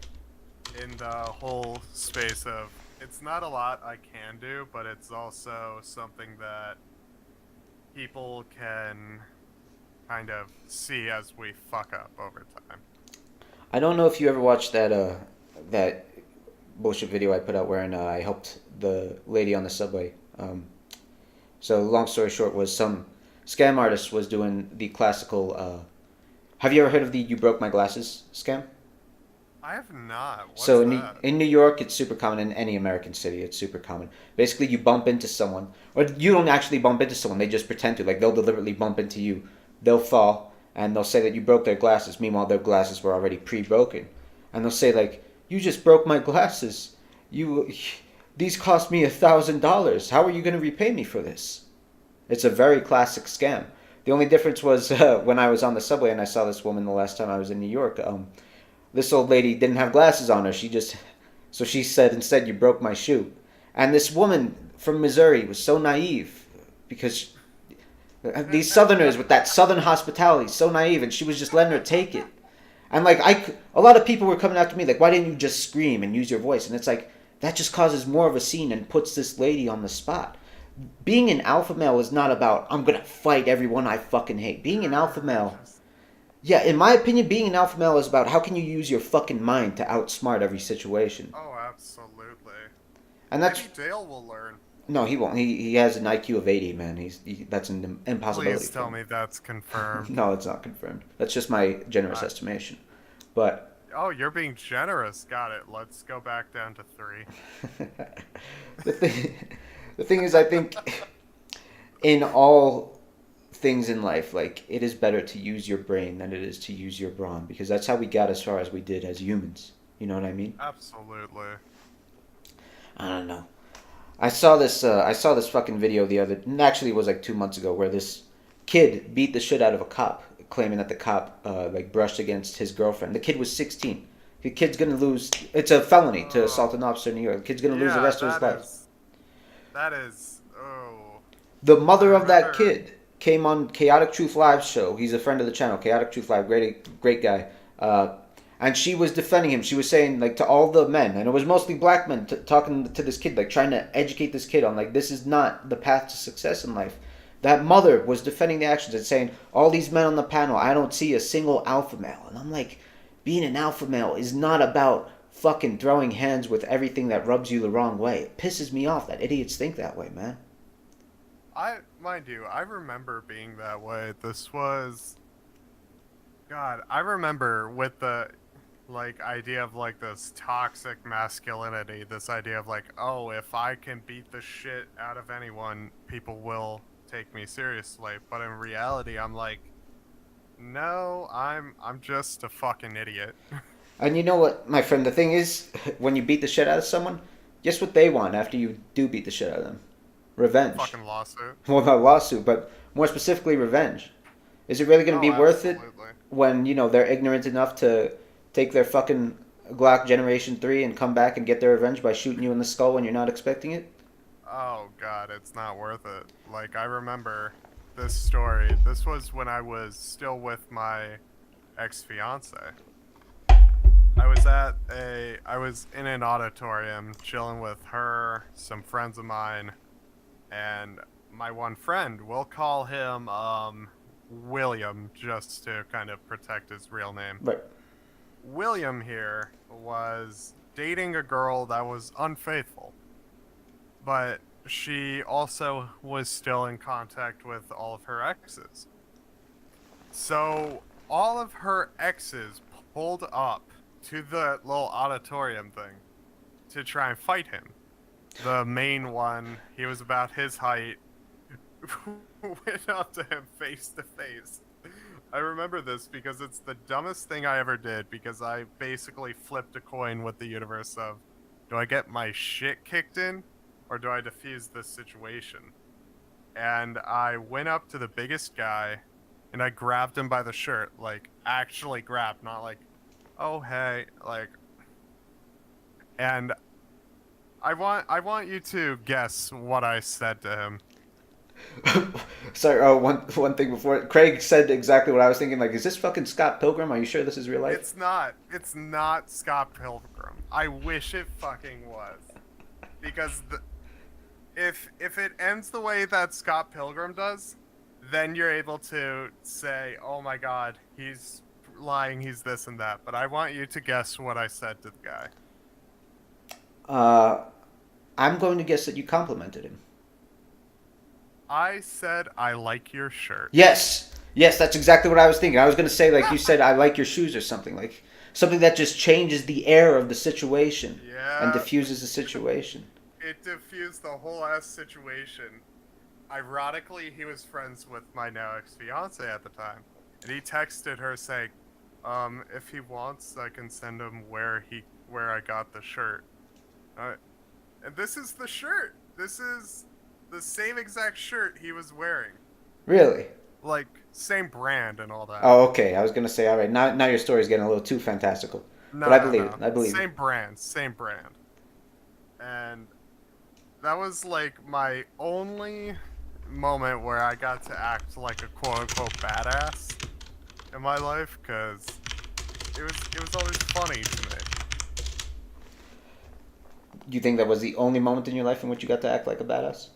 in the whole space of it's not a lot I can do, but it's also something that people can kind of see as we fuck up over time. I don't know if you ever watched that bullshit video I put out wherein I helped the lady on the subway. So long story short was some scam artist was doing the classical. Have you ever heard of the "you broke my glasses" scam? I have not. So What's that? In New York, it's super common. In any American city, it's super common. Basically, you bump into someone, or you don't actually bump into someone. They just pretend to. Like they'll deliberately bump into you. They'll fall, and they'll say that you broke their glasses. Meanwhile, their glasses were already pre-broken, and they'll say like, "You just broke my glasses. These cost me $1,000. How are you going to repay me for this?" It's a very classic scam. The only difference was when I was on the subway and I saw this woman the last time I was in New York. This old lady didn't have glasses on her. So she said instead, "You broke my shoe." And this woman from Missouri was so naive because these Southerners with that Southern hospitality, so naive, and she was just letting her take it. And like a lot of people were coming after me like, "Why didn't you just scream and use your voice?" And it's like that just causes more of a scene and puts this lady on the spot. Being an alpha male is not about I'm gonna fight everyone I fucking hate. Being an alpha male, yeah, in my opinion, being an alpha male is about how can you use your fucking mind to outsmart every situation. Oh, absolutely. And that's Maybe Dale will learn. no, he won't. He has an IQ of 80, man. That's an impossibility. Please tell me that's confirmed. No, it's not confirmed. That's just my generous estimation. But oh, you're being generous. Got it. Let's go back down to 3. the thing is, I think in all things in life, like, it is better to use your brain than it is to use your brawn, because that's how we got as far as we did as humans. You know what I mean? Absolutely. I don't know. I saw this fucking video actually it was like 2 months ago, where this kid beat the shit out of a cop, claiming that the cop like brushed against his girlfriend. The kid was 16. The kid's gonna lose. It's a felony to assault an officer in New York. The kid's gonna lose the rest of his life. That is. Oh. The mother of that kid came on Chaotic Truth Live's show. He's a friend of the channel, Chaotic Truth Live, great guy. And she was defending him. She was saying, like, to all the men, and it was mostly black men, talking to this kid, like, trying to educate this kid on, like, this is not the path to success in life. That mother was defending the actions and saying, all these men on the panel, I don't see a single alpha male. And I'm like, being an alpha male is not about fucking throwing hands with everything that rubs you the wrong way. It pisses me off that idiots think that way, man. Mind you, I remember being that way. This was... God, I remember with the... like, idea of, like, this toxic masculinity, this idea of, like, oh, if I can beat the shit out of anyone, people will take me seriously. But in reality, I'm like, no, I'm just a fucking idiot. And you know what, my friend, the thing is, when you beat the shit out of someone, guess what they want after you do beat the shit out of them? Revenge. Fucking lawsuit. Well, not lawsuit, but more specifically, revenge. Is it really going to be worth it when, you know, they're ignorant enough to take their fucking Glock Generation 3 and come back and get their revenge by shooting you in the skull when you're not expecting it? Oh, God, it's not worth it. Like, I remember this story. This was when I was still with my ex-fiance. I was in an auditorium chilling with her, some friends of mine, and my one friend. We'll call him, William, just to kind of protect his real name. Right. William here was dating a girl that was unfaithful, but she also was still in contact with all of her exes. So all of her exes pulled up to the little auditorium thing to try and fight him. The main one, he was about his height, went up to him face to face. I remember this because it's the dumbest thing I ever did, because I basically flipped a coin with the universe of, do I get my shit kicked in, or do I defuse this situation? And I went up to the biggest guy, and I grabbed him by the shirt, like, actually grabbed, not like, oh, hey, like, and I want you to guess what I said to him. Sorry, one thing before. Craig said exactly what I was thinking. Like, is this fucking Scott Pilgrim? Are you sure this is real life? It's not. It's not Scott Pilgrim. I wish it fucking was. Because if it ends the way that Scott Pilgrim does, then you're able to say, oh my god, he's lying, he's this and that. But I want you to guess what I said to the guy. I'm going to guess that you complimented him. I said, I like your shirt. Yes, that's exactly what I was thinking. I was going to say, like, you said, I like your shoes or something. Like, something that just changes the air of the situation. Yeah. And diffuses the situation. It diffused the whole ass situation. Ironically, he was friends with my now ex-fiance at the time. and he texted her saying, if he wants, I can send him where I got the shirt. And this is the shirt. This is the same exact shirt he was wearing. Really? Like, same brand and all that. Oh, okay. I was gonna say, all right. Now your story's getting a little too fantastical, but No, I no, believe it. no. I believe it. Same brand, same brand. And that was like my only moment where I got to act like a quote unquote badass in my life, because it was always funny to me. You think that was the only moment in your life in which you got to act like a badass?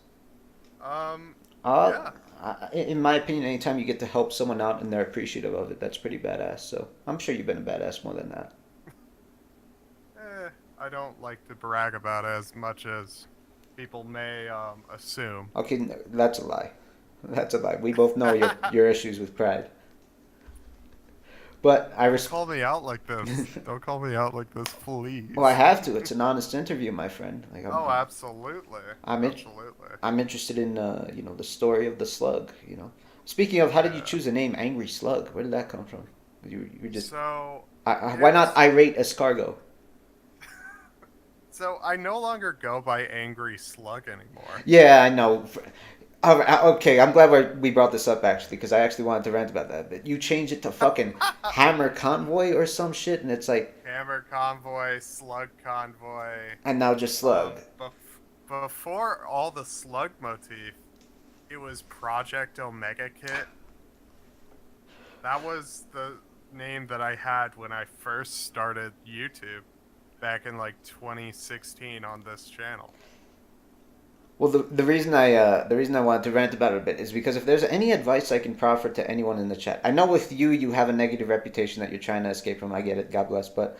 Um, Uh, yeah. in my opinion, anytime you get to help someone out and they're appreciative of it, that's pretty badass. So I'm sure you've been a badass more than that. I don't like to brag about it as much as people may assume. Okay, that's a lie. That's a lie. We both know your issues with pride. But I Don't res- call me out like this. Don't call me out like this, Well, I please. have to. It's an honest interview, my friend. Oh, absolutely. I'm, in, Absolutely. I'm interested in the story of the slug. Speaking of, how did you Yeah. choose the name Angry Slug? Where did that come from? You just So, why not it's irate escargot? so I no longer go by Angry Slug anymore. Yeah, I know. Okay, I'm glad we brought this up actually, because I actually wanted to rant about that. But you changed it to fucking Hammer Convoy or some shit, and it's like, Hammer Convoy, Slug Convoy. and now just Slug. Before all the slug motif, it was Project Omega Kit. That was the name that I had when I first started YouTube back in like 2016 on this channel. Well, the reason I wanted to rant about it a bit is because if there's any advice I can proffer to anyone in the chat, I know with you have a negative reputation that you're trying to escape from. I get it, God bless. But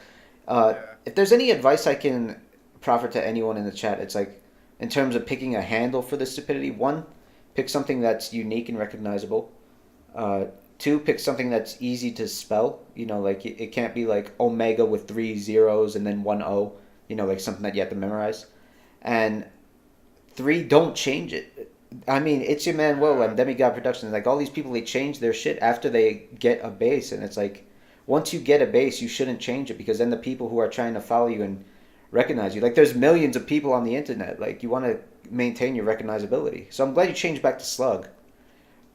Yeah. if there's any advice I can proffer to anyone in the chat, it's like in terms of picking a handle for the stupidity. One, pick something that's unique and recognizable. Uh, Two, pick something that's easy to spell. Like it can't be like Omega with three zeros and then one O. Like something that you have to memorize. And three, don't change it. I mean, it's your man Will Yeah. and Demigod Productions. Like all these people, they change their shit after they get a base, and it's like, once you get a base, you shouldn't change it because then the people who are trying to follow you and recognize you, like there's millions of people on the internet. Like you want to maintain your recognizability. So I'm glad you changed back to Slug.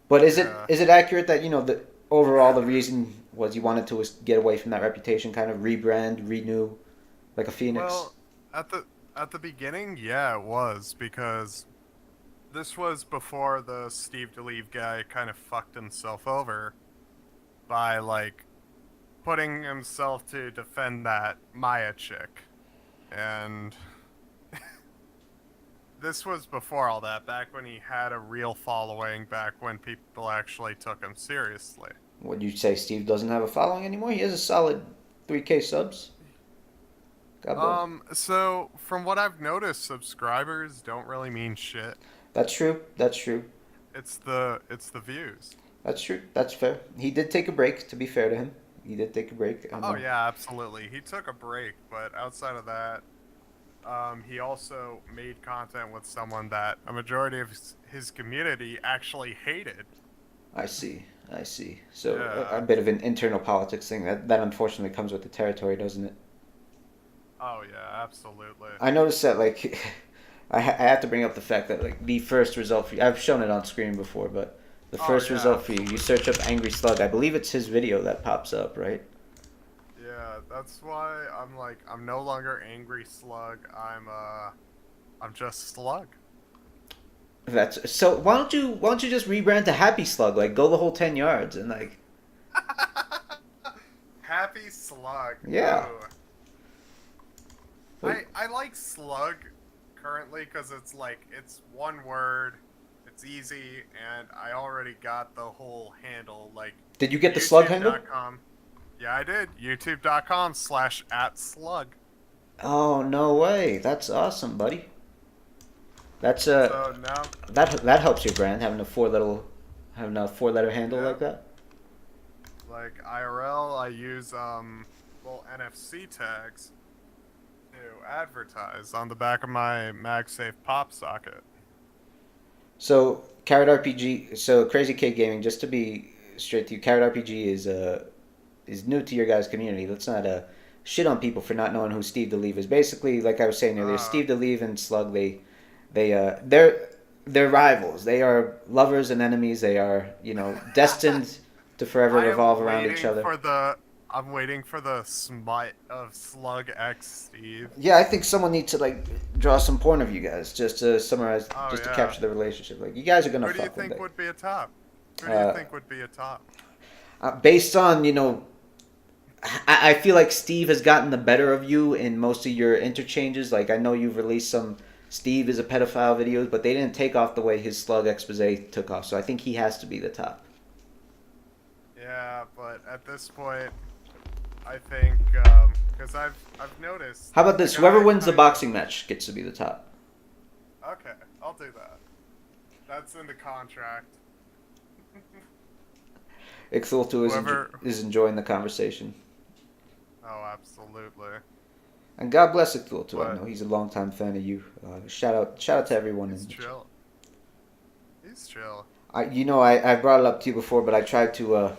But is it Yeah. is it accurate that the overall the reason was you wanted to get away from that reputation, kind of rebrand, renew, like a phoenix? Well, at the beginning, yeah, it was, because this was before the Steve Delive guy kind of fucked himself over by like putting himself to defend that Maya chick. And this was before all that, back when he had a real following, back when people actually took him seriously. Would you say Steve doesn't have a following anymore? He has a solid 3K subs. God bless. So from what I've noticed, subscribers don't really mean shit. That's true. That's true. It's the views. That's true. That's fair. He did take a break, to be fair to him. He did take a break. I Oh know. yeah, absolutely. He took a break, but outside of that, he also made content with someone that a majority of his community actually hated. I see. I see. So a Yeah. bit of an internal politics thing that unfortunately comes with the territory, doesn't it? Oh yeah, absolutely. I noticed that like I have to bring up the fact that like the first result for you, I've shown it on screen before, but the Oh first yeah, result for you, you absolutely. search up Angry Slug. I believe it's his video that pops up, right? Yeah, that's why I'm no longer Angry Slug. I'm just Slug. That's so. Why don't you just rebrand to Happy Slug? Like go the whole 10 yards and like Happy Slug. yeah. Ooh. Wait, I like Slug currently because it's one word, it's easy, and I already got the whole handle, like did you get the Slug handle? youtube.com. Yeah, I did. youtube.com/@slug. Oh no way! That's awesome, buddy. That's So now, that helps your brand having a four-letter handle yeah, like that. like IRL, I use well, NFC tags to advertise on the back of my MagSafe pop socket. So Carrot RPG, so Crazy K Gaming, just to be straight to you. Carrot RPG is new to your guys' community. Let's not shit on people for not knowing who Steve Delive is. Basically, like I was saying earlier, Steve Delive and Slug, they're rivals. They are lovers and enemies. They are, destined to forever revolve around each other. I'm waiting for the smite of Slug X Steve. Yeah, I think someone needs to like draw some porn of you guys just to summarize, to capture the relationship. Like you guys are gonna. Who do you think would be a top? Who do you think would be a top? Based on I feel like Steve has gotten the better of you in most of your interchanges. Like I know you've released some Steve is a pedophile videos, but they didn't take off the way his Slug expose took off. So I think he has to be the top. Yeah, but at this point, I think because I've noticed. How about this? Whoever wins the boxing match gets to be the top. Okay, I'll do that. That's in the contract. Ixultu is enjoying the conversation. Oh, absolutely. And God bless Ixultu. I know he's a longtime fan of you. Shout out to everyone. He's chill. He's chill. I brought it up to you before, but I tried to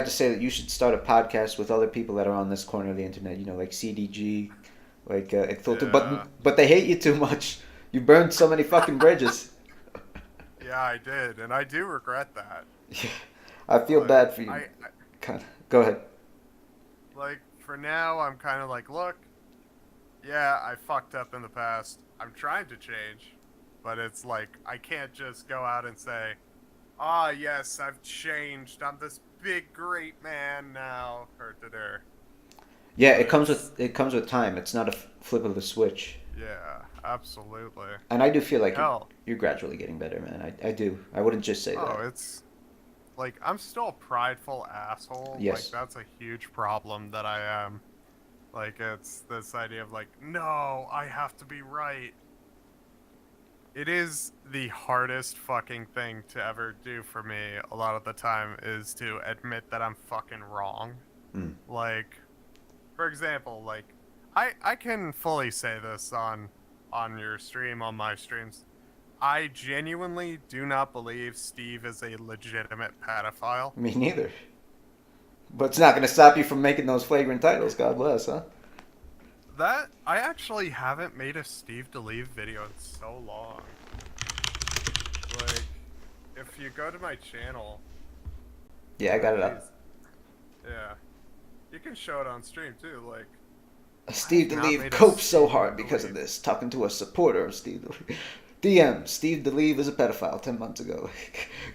say that you should start a podcast with other people that are on this corner of the internet. Like CDG, like Ixultu. Yeah. But they hate you too much. You burned so many fucking bridges. Yeah, I did, and I do regret that. Yeah. I feel bad for you. Go ahead. Like, for now, I'm kind of like, look, yeah, I fucked up in the past. I'm trying to change. But it's like, I can't just go out and say, yes, I've changed. I'm this big, great man now. Yeah, it comes with time. It's not a flip of the switch. Yeah, absolutely. And I do feel like you're gradually getting better, man. I do. I wouldn't just say that. Oh, it's... Like, I'm still a prideful asshole. Yes. Like, that's a huge problem that I am. Like, it's this idea of, like, no, I have to be right. It is the hardest fucking thing to ever do for me a lot of the time is to admit that I'm fucking wrong. Mm. Like, for example, like, I can fully say this on your stream, on my streams. I genuinely do not believe Steve is a legitimate pedophile. Me neither. But it's not going to stop you from making those flagrant titles. God bless, huh? That I actually haven't made a Steve Delive video in so long. Like, if you go to my channel... Yeah, I got it up. Yeah. You can show it on stream, too, like... Steve Delive copes so hard because of this. Talking to a supporter of Steve Delive. DM, Steve Delive is a pedophile 10 months ago.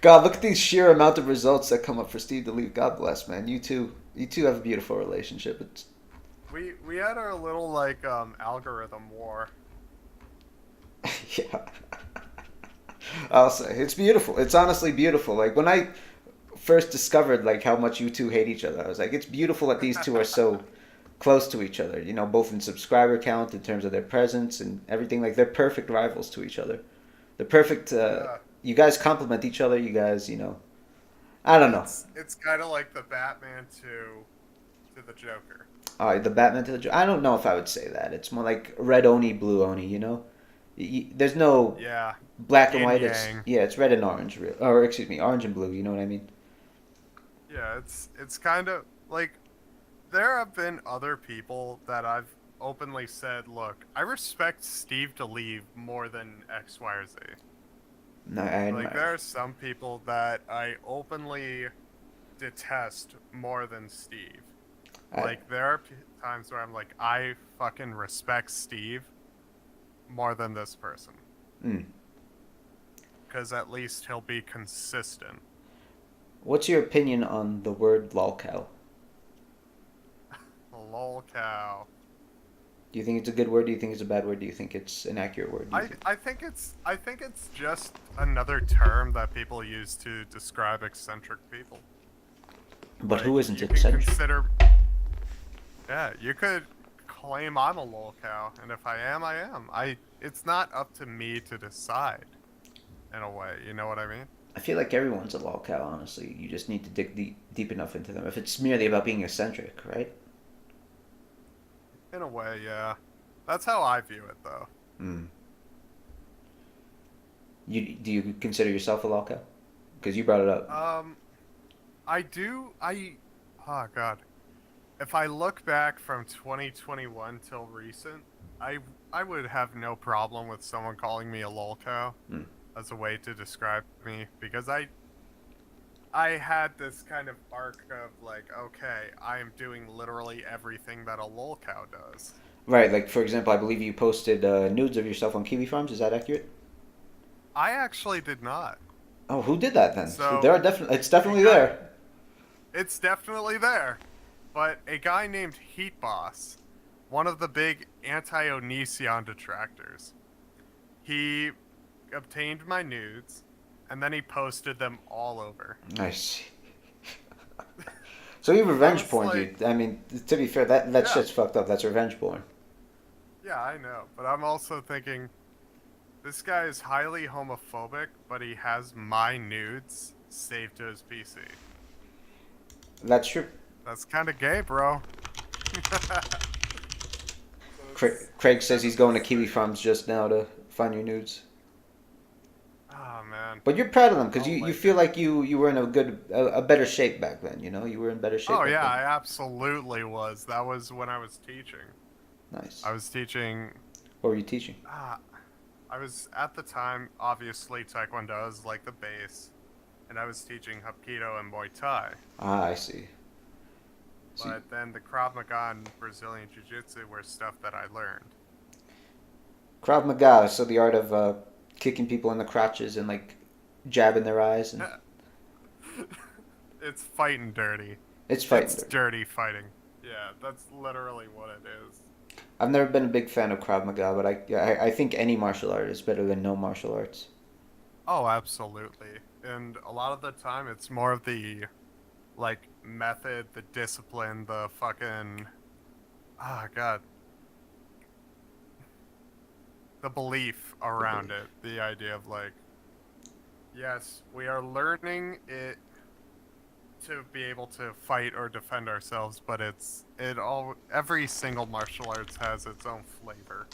God, look at these sheer amount of results that come up for Steve Delive. God bless, man. You two have a beautiful relationship. We had our little, like, algorithm war. Yeah. I'll say. It's beautiful. It's honestly beautiful. Like, when I first discovered, like, how much you two hate each other, I was like, it's beautiful that these two are so close to each other, both in subscriber count, in terms of their presence and everything. Like, they're perfect rivals to each other. They're perfect. You guys complement each other. You guys, I don't know. It's kind of like the Batman to the Joker. The Batman to the Joker. I don't know if I would say that. It's more like red Oni, blue Oni. There's no black and white. It's red and orange, or excuse me, orange and blue. You know what I mean? Yeah, it's kind of like. There have been other people that I've openly said, look, I respect Steve Delive more than X, Y, or Z. No, there are some people that I openly detest more than Steve. There are times where I'm like, I fucking respect Steve more than this person. Because at least he'll be consistent. What's your opinion on the word lolcow? Lolcow. Do you think it's a good word? Do you think it's a bad word? Do you think it's an accurate word? I think it's just another term that people use to describe eccentric people. But who isn't eccentric? Yeah, you could claim I'm a lolcow, and if I am, I am. It's not up to me to decide. In a way, you know what I mean? I feel like everyone's a lolcow, honestly. You just need to dig deep enough into them. If it's merely about being eccentric, right? In a way, yeah. That's how I view it, though. Do you consider yourself a lolcow? Because you brought it up. Oh god. If I look back from 2021 till recent, I I would have no problem with someone calling me a lolcow Hmm. as a way to describe me because I had this kind of arc of like, okay, I am doing literally everything that a lolcow does. Right, like for example, I believe you posted nudes of yourself on Kiwi Farms. Is that accurate? I actually did not. Oh, who did that then? So there So are definitely, it's a definitely guy, there. it's definitely there, but a guy named Heat Boss, one of the big anti-Onision detractors, he obtained my nudes, and then he posted them all over. Nice. So you I revenge was porn, like, dude. I mean, to be fair, that yeah, shit's fucked up. That's revenge porn. yeah, I know, but I'm also thinking this guy is highly homophobic, but he has my nudes saved to his PC. That's true. That's kind of gay, bro. So Craig it's says kind he's of going to this Kiwi thing. Farms just now to find your nudes. Oh man, But you're proud of them because I'll you link feel it. like you were in a better shape back then. You know, you were in better shape Oh back yeah, then. I absolutely was. That was when I was teaching. Nice. I was teaching. What were you teaching? Ah, I was at the time obviously Taekwondo is like the base, and I was teaching Hapkido and Muay Thai. Ah, I see. See, But then the Krav Maga and Brazilian Jiu Jitsu were stuff that I learned. Krav Maga, so the art of kicking people in the crotches and like jabbing their eyes, and It's fighting dirty. it's fighting It's dirty. dirty fighting. Yeah, that's literally what it is. I've never been a big fan of Krav Maga, but I think any martial art is better than no martial arts. Oh, absolutely. And a lot of the time, it's more of the like method, the discipline, the fucking god, the belief The around belief. it. The idea of like, yes, we are learning it to be able to fight or defend ourselves, but it all every single martial arts has its own flavor.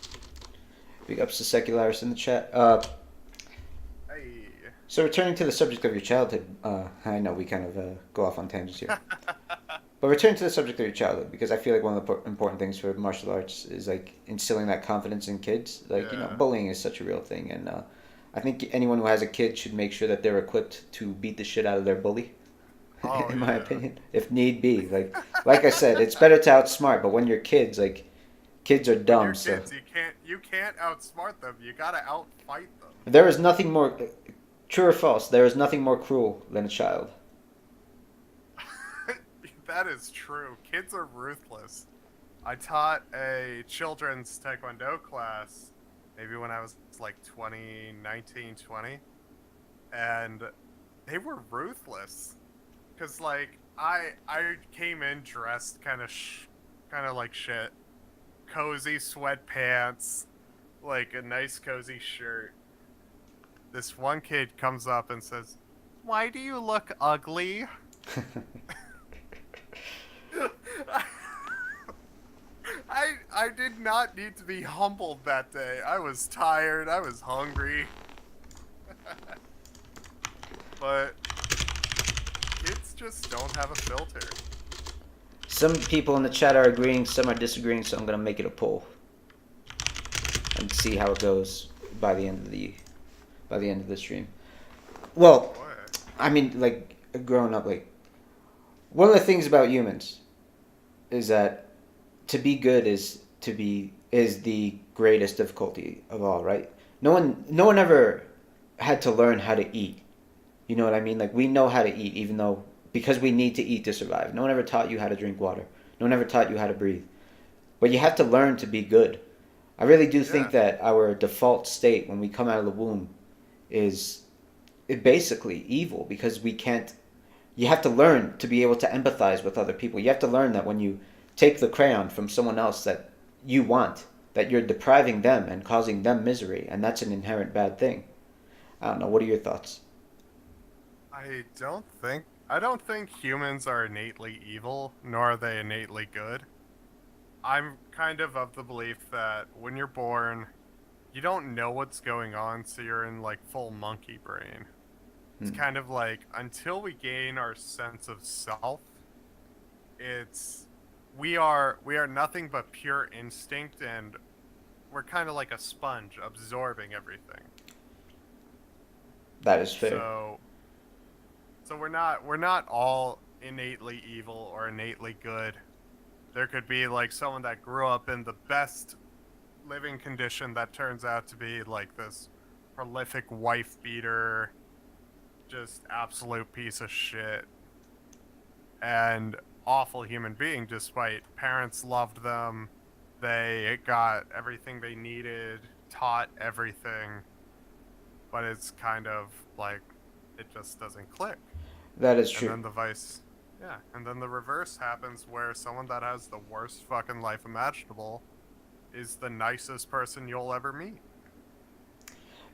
Big ups to Secularis in the chat. Hey. So returning to the subject of your childhood, I know we kind of go off on tangents here, but returning to the subject of your childhood because I feel like one of the important things for martial arts is like instilling that confidence in kids. Like Yeah. bullying is such a real thing, and I think anyone who has a kid should make sure that they're equipped to beat the shit out of their bully. Oh In my yeah. opinion, if need be, like I said, it's better to outsmart. But when you're kids, like kids are When you're dumb, so kids, you can't outsmart them. You gotta outfight them. there is nothing more true or false. There is nothing more cruel than a child. That is true. Kids are ruthless. I taught a children's taekwondo class maybe when I was like 2019, 20, and they were ruthless. Cuz like I came in dressed kind of like shit. Cozy sweatpants, like a nice cozy shirt. This one kid comes up and says, "Why do you look ugly?" I did not need to be humbled that day. I was tired. I was hungry. But kids just don't have a filter. Some people in the chat are agreeing, some are disagreeing. So I'm gonna make it a poll and see how it goes by the end of the stream. Oh Well, boy. I mean, like growing up, like one of the things about humans is that to be good is the greatest difficulty of all, right? No one ever had to learn how to eat. You know what I mean? Like we know how to eat even though because we need to eat to survive. No one ever taught you how to drink water. No one ever taught you how to breathe. But you have to learn to be good. I really do think Yeah. that our default state when we come out of the womb is basically evil because we can't you have to learn to be able to empathize with other people. You have to learn that when you take the crayon from someone else that you want, that you're depriving them and causing them misery, and that's an inherent bad thing. I don't know. What are your thoughts? I don't think humans are innately evil, nor are they innately good. I'm kind of the belief that when you're born, you don't know what's going on, so you're in like full monkey brain. It's Mm. kind of like until we gain our sense of self, it's we are nothing but pure instinct, and we're kind of like a sponge absorbing everything. That is fair. So we're not all innately evil or innately good. There could be like someone that grew up in the best living condition that turns out to be like this prolific wife beater, just absolute piece of shit, and awful human being despite parents loved them. They got everything they needed, taught everything, but it's kind of like it just doesn't click. That is And true. then the vice, yeah, and then the reverse happens where someone that has the worst fucking life imaginable is the nicest person you'll ever meet.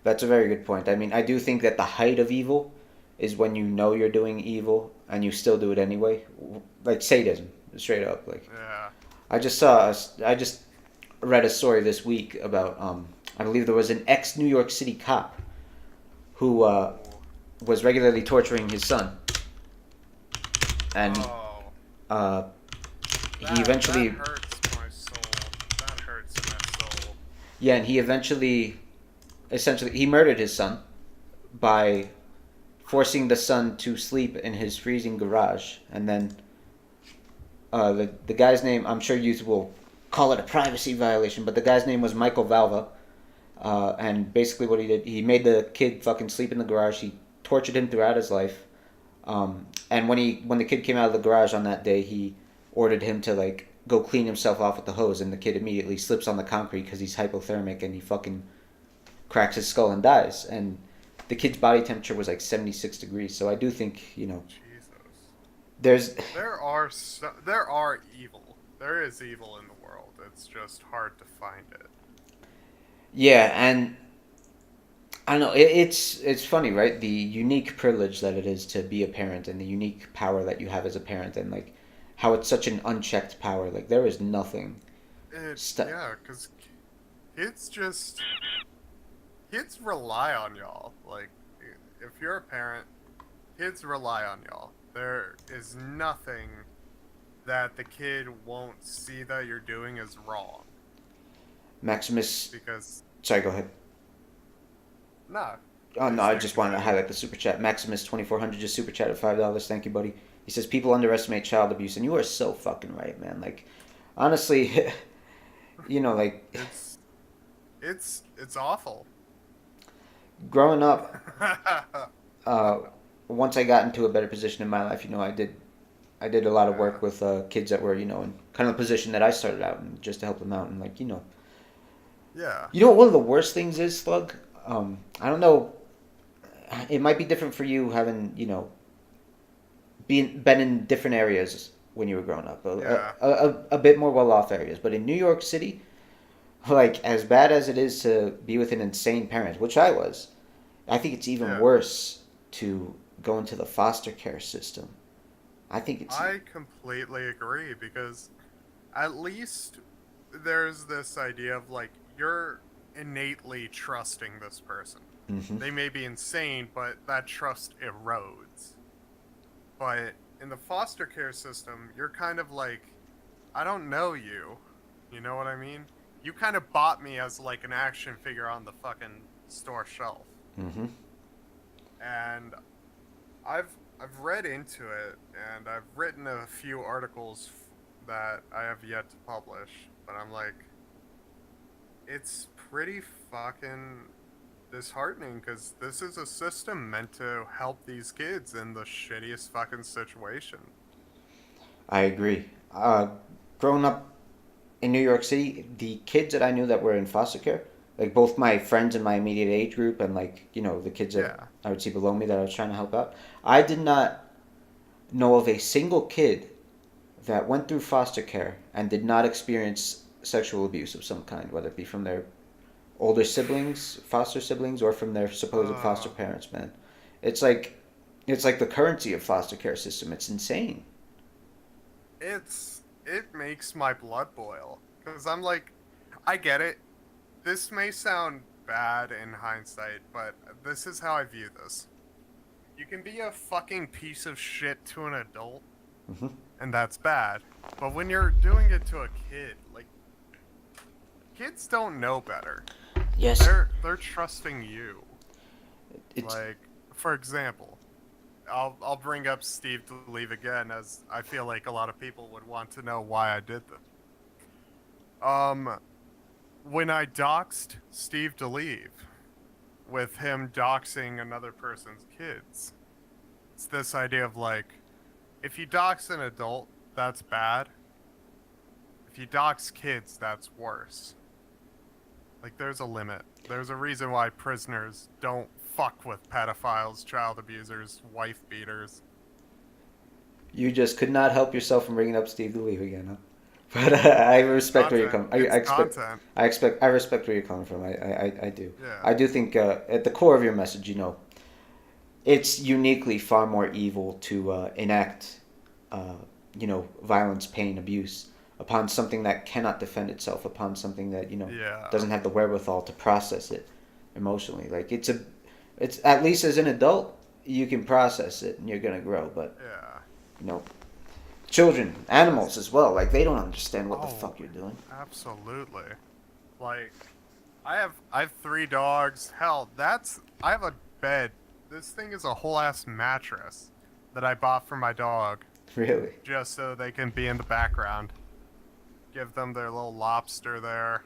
That's a very good point. I mean, I do think that the height of evil is when you know you're doing evil and you still do it anyway. Like sadism, straight up. Like Yeah. I just read a story this week about I believe there was an ex New York City cop who Ooh. was regularly torturing his son, and Oh, uh, he that eventually hurts my soul. That hurts my soul. yeah, and he eventually essentially he murdered his son by forcing the son to sleep in his freezing garage, and then the guy's name, I'm sure you will call it a privacy violation, but the guy's name was Michael Valva. And basically, what he did, he made the kid fucking sleep in the garage. He tortured him throughout his life. And when the kid came out of the garage on that day, he ordered him to like go clean himself off with the hose, and the kid immediately slips on the concrete because he's hypothermic, and he fucking cracks his skull and dies. And the kid's body temperature was like 76 degrees. So I do think Jesus. there's There are evil. There is evil in the world. It's just hard to find it. yeah, and I don't know. It's funny, right? The unique privilege that it is to be a parent, and the unique power that you have as a parent, and like how it's such an unchecked power. Like there is nothing. Yeah, because kids just kids rely on y'all. Like, if you're a parent, kids rely on y'all. There is nothing that the kid won't see that you're doing is wrong. Maximus. Because, Sorry, go ahead. nah, Oh no, please I do just wanted to continue. highlight the super chat. Maximus 2400 just super chatted $5. Thank you, buddy. He says people underestimate child abuse, and you are so fucking right, man. Like, honestly, like It's it's awful. growing up, uh, once I got into a better position in my life, I did a lot of Yeah, work with kids that were, in kind of the position that I started out in, just to help them out. And like, yeah. what one of the worst things is, Slug? I don't know. It might be different for you having, been in different areas when you were growing up, Yeah, a bit more well off areas. But in New York City, like as bad as it is to be with an insane parent, which I was, I think it's even yeah. worse to go into the foster care system. I think it's. I completely agree because at least there's this idea of like you're innately trusting this person. Mm-hmm. They may be insane, but that trust erodes. But in the foster care system, you're kind of like, I don't know you. You know what I mean? You kind of bought me as like an action figure on the fucking store shelf. Mm-hmm. And I've read into it, and I've written a few articles that I have yet to publish, but I'm like, it's pretty fucking disheartening because this is a system meant to help these kids in the shittiest fucking situation. I agree. Growing up in New York City, the kids that I knew that were in foster care, like both my friends in my immediate age group and like, the kids that Yeah, I would see below me that I was trying to help out, I did not know of a single kid that went through foster care and did not experience sexual abuse of some kind, whether it be from their older siblings, foster siblings, or from their supposed foster uh, parents, man. It's like it's like the currency of foster care system. It's insane. it makes my blood boil because I'm like, I get it. This may sound bad in hindsight, but this is how I view this. You can be a fucking piece of shit to an adult, Hmm. and that's bad. But when you're doing it to a kid, like, kids don't know better. Yes. They're trusting you. It's Like, for example, I'll bring up Steve Delive again, as I feel like a lot of people would want to know why I did this. When I doxed Steve Delive with him doxing another person's kids, it's this idea of like, if you dox an adult, that's bad. If you dox kids, that's worse. Like, there's a limit. There's a reason why prisoners don't fuck with pedophiles, child abusers, wife beaters. You just could not help yourself from bringing up Steve Delive again, huh? But I respect where you're Content. coming. I It's expect. content. I respect where you're coming from. I do. Yeah. I do think at the core of your message, it's uniquely far more evil to enact, violence, pain, abuse upon something that cannot defend itself, upon something that Yeah. doesn't have the wherewithal to process it emotionally. Like it's at least as an adult, you can process it and you're gonna grow. But Yeah. children, animals as well, like they don't understand what the fuck you're doing. Absolutely. Like, I have 3 dogs. Hell, I have a bed. This thing is a whole ass mattress that I bought for my dog Really. just so they can be in the background. Give them their little lobster there.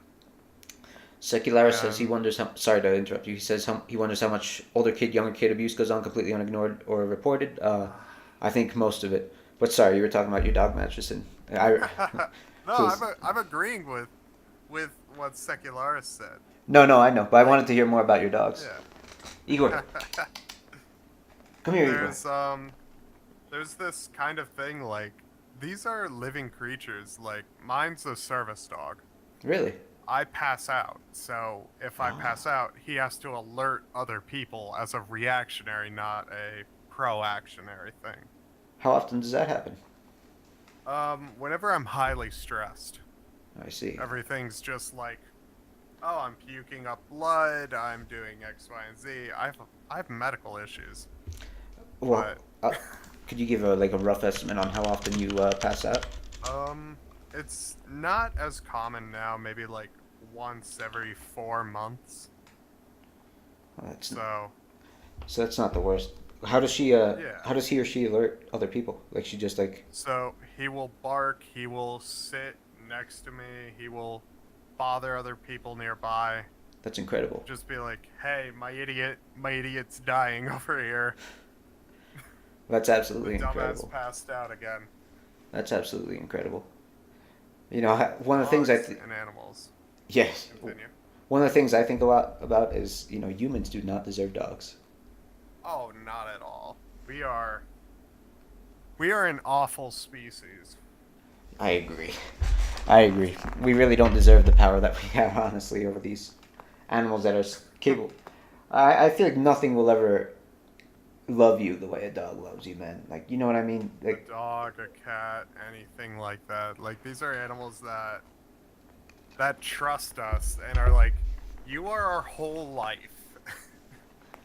Secularis says he wonders how. Sorry to interrupt you. He says he wonders how much older kid, younger kid abuse goes on completely unignored or reported. I think most of it. But sorry, you were talking about your dog mattress, and No, please. I'm agreeing with what Secularis said. No, I know, but I wanted to hear more about your dogs. Yeah. Igor, come here, Igor. There's this kind of thing, like, these are living creatures. Like, mine's a service dog. Really? I pass out, so if I pass out, he has to alert other people as a reactionary, not a proactionary thing. How often does that happen? Whenever I'm highly stressed, I see. everything's just like, oh, I'm puking up blood, I'm doing X, Y, and Z. I have medical issues. Well, could you give a rough estimate on how often you pass out? It's not as common now, maybe like once every 4 months. So that's not the worst. How does she? Yeah. How does he or she alert other people? Like she just like. So he will bark, he will sit next to me, he will bother other people nearby. That's incredible. Just be like, hey, my idiot's dying over here. That's absolutely The dumbass incredible. passed out again. That's absolutely incredible. One of the things and animals. Yes. Continue. One of the things I think a lot about is, humans do not deserve dogs. Oh, not at all. We are an awful species. I agree. We really don't deserve the power that we have, honestly, over these animals that are capable. I feel like nothing will ever love you the way a dog loves you, man. Like, you know what I mean? Like, A dog, a cat, anything like that. Like, these are animals that trust us and are like, you are our whole life.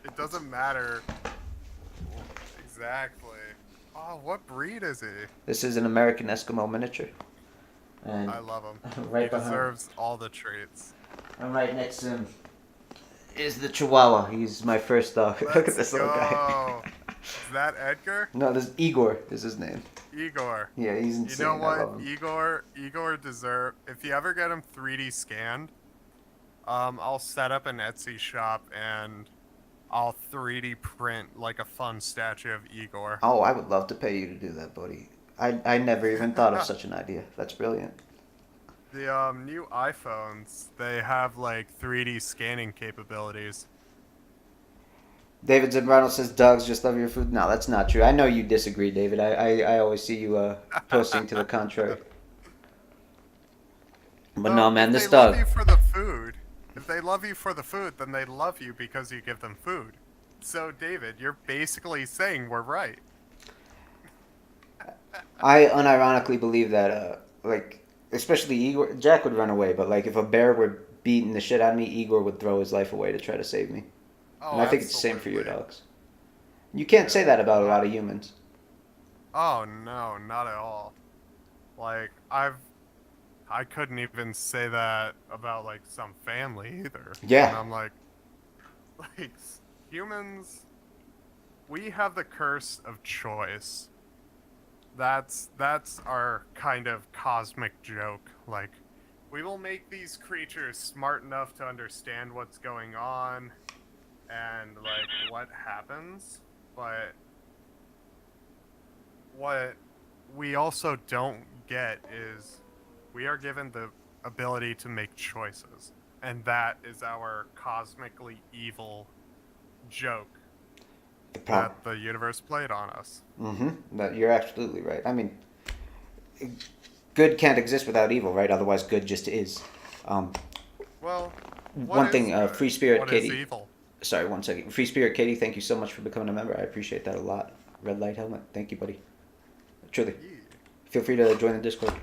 It doesn't matter. Exactly. Oh, what breed is he? this is an American Eskimo miniature. And I love him. right He behind, deserves all the traits. and right next to him is the Chihuahua. He's my first dog. Look at this little guy. Is that Edgar? No, this is Igor is his name. Igor. Yeah, he's insane. You know I love what? him. Igor deserve. If you ever get him 3D scanned, I'll set up an Etsy shop and I'll 3D print like a fun statue of Igor. Oh, I would love to pay you to do that, buddy. I never even thought of such an idea. That's brilliant. The new iPhones, they have like 3D scanning capabilities. David Zambrano says dogs just love your food. No, that's not true. I know you disagree, David. I always see you posting to the contrary. But no, man, this if they love dog. you for the food, if they love you for the food, then they love you because you give them food. So, David, you're basically saying we're right. I unironically believe that, especially Igor. Jack would run away, but if a bear were beating the shit out of me, Igor would throw his life away to try to save me. Oh, And I think it's the same for your absolutely. dogs. You can't say that about a lot of humans. Oh no, not at all. Like I couldn't even say that about like some family either. And Yeah. I'm like humans, we have the curse of choice. That's our kind of cosmic joke. Like we will make these creatures smart enough to understand what's going on and like what happens, but what we also don't get is we are given the ability to make choices, and that is our cosmically evil joke The problem. that the universe played on us. That you're absolutely right. I mean, good can't exist without evil, right? Otherwise, good just is. Um, Well, what One is thing, good? Free Spirit What is Katie. evil? Sorry, 1 second. Free Spirit Katie, thank you so much for becoming a member. I appreciate that a lot. Red Light Helmet, thank you, buddy. Truly. Yeah. Feel free to join the Discord.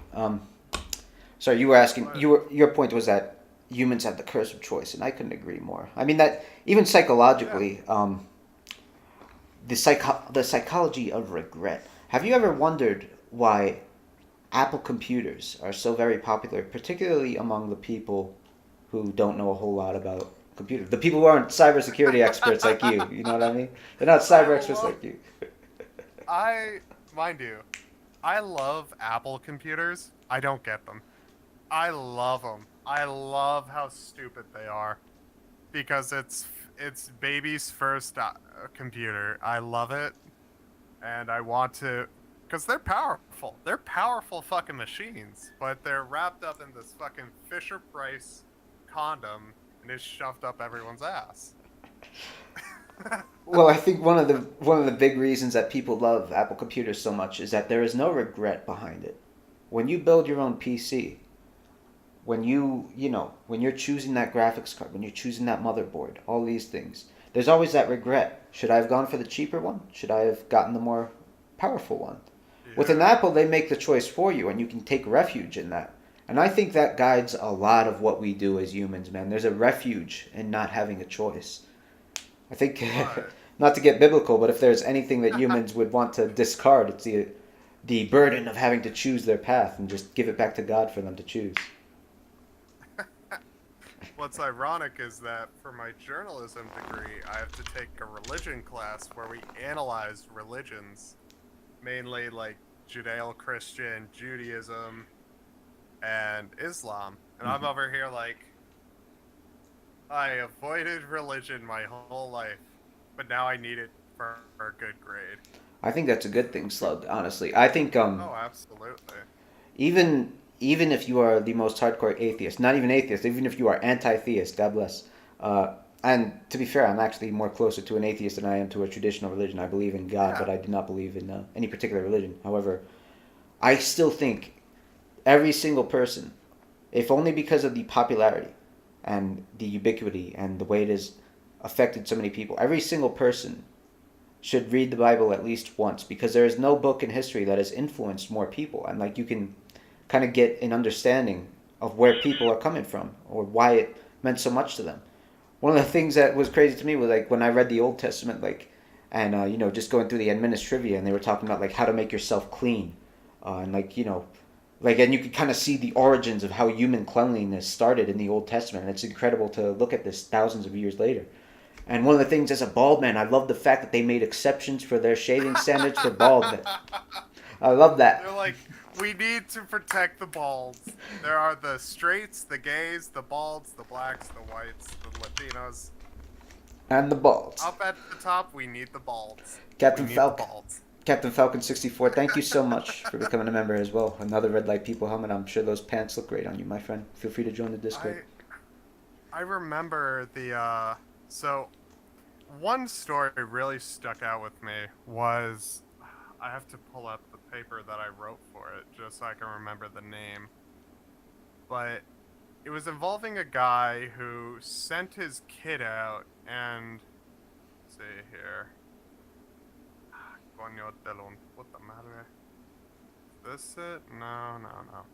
Sorry, you were asking. Your point was that humans have the curse of choice, and I couldn't agree more. I mean that even Yeah. psychologically, the psychology of regret. Have you ever wondered why Apple computers are so very popular, particularly among the people who don't know a whole lot about computers? The people who aren't cybersecurity experts like you. You know what I mean? They're not I cyber experts love like you. I mind you, I love Apple computers. I don't get them. I love them. I love how stupid they are because it's baby's first computer. I love it, and I want to, because they're powerful. They're powerful fucking machines, but they're wrapped up in this fucking Fisher Price condom and is shoved up everyone's ass. Well, I think one of the big reasons that people love Apple computers so much is that there is no regret behind it. When you build your own PC, when you're choosing that graphics card, when you're choosing that motherboard, all these things, there's always that regret. Should I have gone for the cheaper one? Should I have gotten the more powerful one? With an Yeah. Apple, they make the choice for you, and you can take refuge in that. And I think that guides a lot of what we do as humans, man. There's a refuge in not having a choice. I think, But not to get biblical, but if there's anything that humans would want to discard, it's the burden of having to choose their path and just give it back to God for them to choose. what's ironic is that for my journalism degree, I have to take a religion class where we analyze religions, mainly like Judeo-Christian, Judaism, and Islam. And I'm Mhm. over here like, I avoided religion my whole life, but now I need it for a good grade. I think that's a good thing, Slug. Honestly, I think Oh, absolutely. even if you are the most hardcore atheist, not even atheist, even if you are anti-theist, God bless. And to be fair, I'm actually more closer to an atheist than I am to a traditional religion. I believe in God, Yeah. but I do not believe in any particular religion. However, I still think every single person, if only because of the popularity and the ubiquity and the way it has affected so many people, every single person should read the Bible at least once because there is no book in history that has influenced more people. And like you can kind of get an understanding of where people are coming from or why it meant so much to them. One of the things that was crazy to me was like when I read the Old Testament, like, and just going through the administrivia, and they were talking about like how to make yourself clean, and like like, and you could kind of see the origins of how human cleanliness started in the Old Testament, and it's incredible to look at this thousands of years later. And one of the things as a bald man, I love the fact that they made exceptions for their shaving standards for bald men. I love that. They're like, we need to protect the balds. There are the straights, the gays, the balds, the blacks, the whites, the Latinos. And the balds. Up at the top, we need the balds. We Captain need the Falcon. balds. Captain Falcon 64, thank you so much for becoming a member as well. Another Red Light People helmet. I'm sure those pants look great on you, my friend. Feel free to join the Discord. I remember the so one story really stuck out with me was I have to pull up the paper that I wrote for it just so I can remember the name. But it was involving a guy who sent his kid out and let's see here. Coño de la puta madre. Is this it? No, no,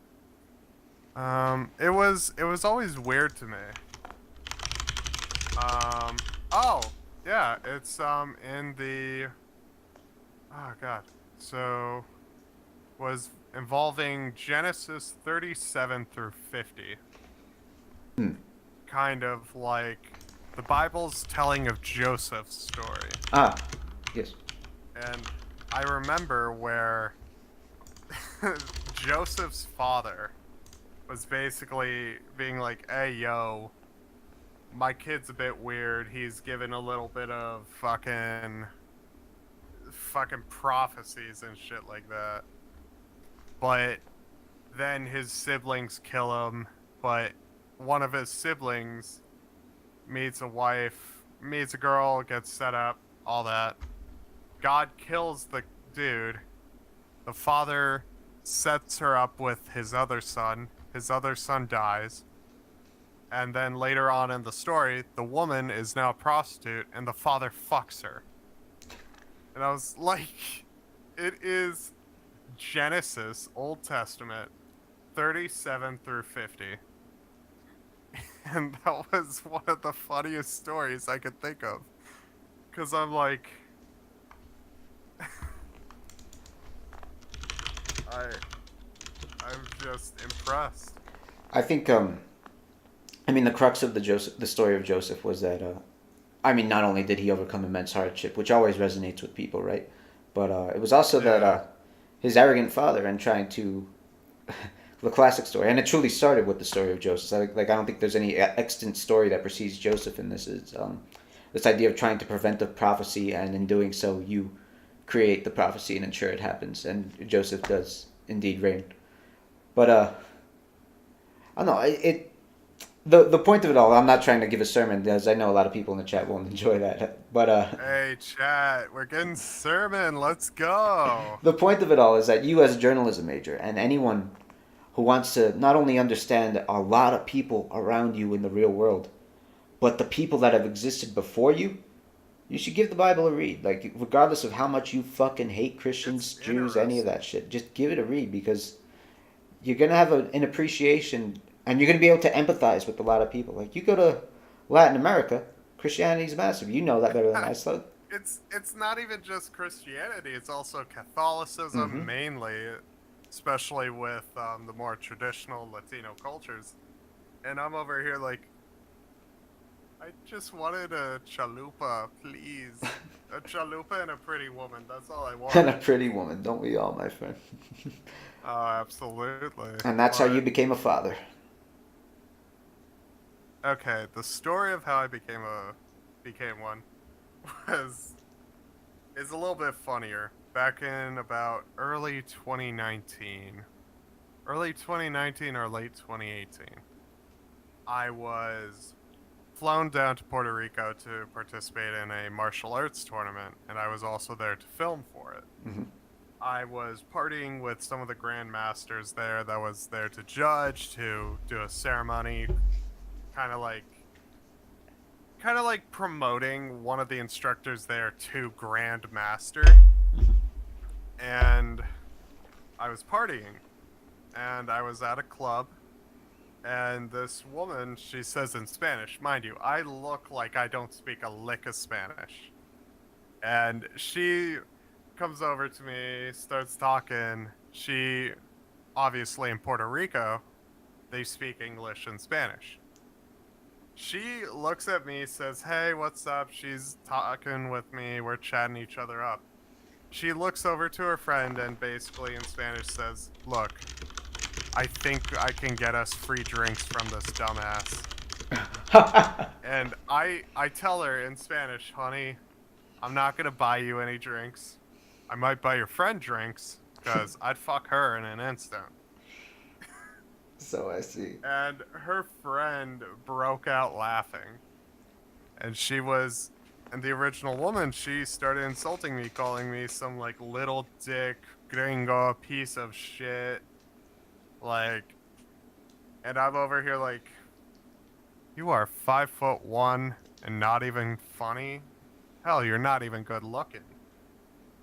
no. It was always weird to me. Um, oh, yeah, it's in the Oh god. So was involving Genesis 37 through 50. Hmm. Kind of like the Bible's telling of Joseph's story. Ah, yes. And I remember where Joseph's father was basically being like, "Hey, yo, my kid's a bit weird. He's given a little bit of fucking prophecies and shit like that." But then his siblings kill him, but one of his siblings meets a wife, meets a girl, gets set up, all that. God kills the dude. The father sets her up with his other son. His other son dies. And then later on in the story, the woman is now a prostitute and the father fucks her. And I was like, it is Genesis, Old Testament, 37 through 50. And that was one of the funniest stories I could think of. Because I'm like, I, I'm just impressed. I think I mean the crux of the story of Joseph was that I mean not only did he overcome immense hardship, which always resonates with people, right? But it was also that Yeah. his arrogant father and trying to the classic story, and it truly started with the story of Joseph. Like I don't think there's any extant story that precedes Joseph in this. Is this idea of trying to prevent a prophecy, and in doing so, you create the prophecy and ensure it happens. And Joseph does indeed reign. But I don't know. The point of it all. I'm not trying to give a sermon, as I know a lot of people in the chat won't enjoy that. But Hey, chat, we're getting sermon. Let's go. the point of it all is that you, as a journalism major, and anyone who wants to not only understand a lot of people around you in the real world, but the people that have existed before you, you should give the Bible a read. Like, regardless of how much you fucking hate Christians, It's Jews, any of interesting. that shit, just give it a read because you're gonna have an appreciation and you're gonna be able to empathize with a lot of people. Like, you go to Latin America, Christianity's massive. You know that better than I, Slug. It's not even just Christianity. It's also Catholicism Mm-hmm. mainly, especially with the more traditional Latino cultures. And I'm over here like, I just wanted a chalupa, please. A chalupa and a pretty woman. That's all I And a want. pretty woman, don't we all, my friend? Oh, absolutely. And that's how you But became a father. okay, the story of how I became one was is a little bit funnier. Back in about early 2019 or late 2018, I was flown down to Puerto Rico to participate in a martial arts tournament, and I was also there to film for it. Mm-hmm. I was partying with some of the grandmasters there that was there to judge, to do a ceremony, kind of like promoting one of the instructors there to grandmaster. And I was partying, and I was at a club, and this woman, she says in Spanish, mind you, I look like I don't speak a lick of Spanish. And she comes over to me, starts talking. She, obviously in Puerto Rico, they speak English and Spanish. She looks at me, says, "Hey, what's up?" She's talking with me, we're chatting each other up. She looks over to her friend and basically in Spanish says, "Look, I think I can get us free drinks from this dumbass." And I tell her in Spanish, "Honey, I'm not gonna buy you any drinks. I might buy your friend drinks, because I'd fuck her in an instant." So I see. And her friend broke out laughing. And and the original woman, she started insulting me, calling me some like little dick gringo piece of shit. Like, and I'm over here like, you are 5'1" and not even funny. Hell, you're not even good looking.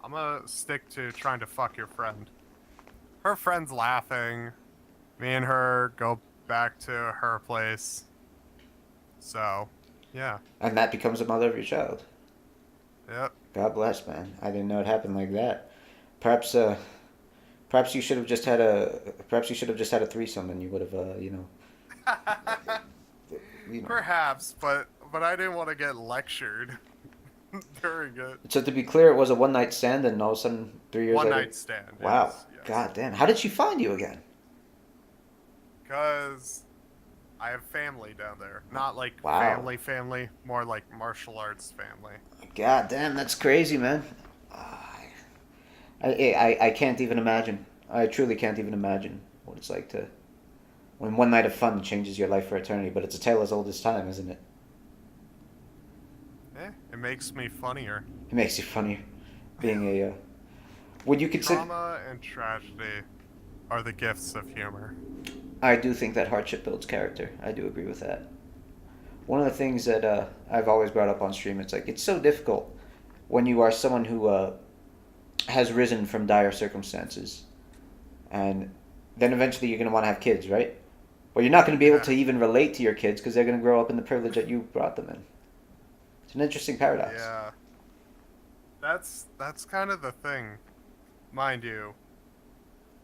I'm gonna stick to trying to fuck your friend. Her friend's laughing. Me and her go back to her place. So, yeah. And that becomes a mother of your child. Yep. God bless, man. I didn't know it happened like that. Perhaps, perhaps you should have just had a, perhaps you should have just had a threesome, and you would have, you know. Perhaps, but I didn't want to get lectured during it. So to be clear, it was a one night stand, and all of a sudden, 3 years One later. night stand. Wow. Yes. God damn. How did she find you again? Because I have family down there. Not like Wow. family, more like martial arts family. God damn, that's crazy, man. I can't even imagine. I truly can't even imagine what it's like to when one night of fun changes your life for eternity. But it's a tale as old as time, isn't it? It makes me funnier. It makes you funnier, being a. Would you consider? Trauma and tragedy are the gifts of humor. I do think that hardship builds character. I do agree with that. One of the things that I've always brought up on stream, it's like it's so difficult when you are someone who has risen from dire circumstances, and then eventually you're going to want to have kids, right? But you're not going to be able to even relate to your kids because they're going to grow up in the privilege that you brought them in. It's an interesting paradox. Yeah. That's kind of the thing. Mind you,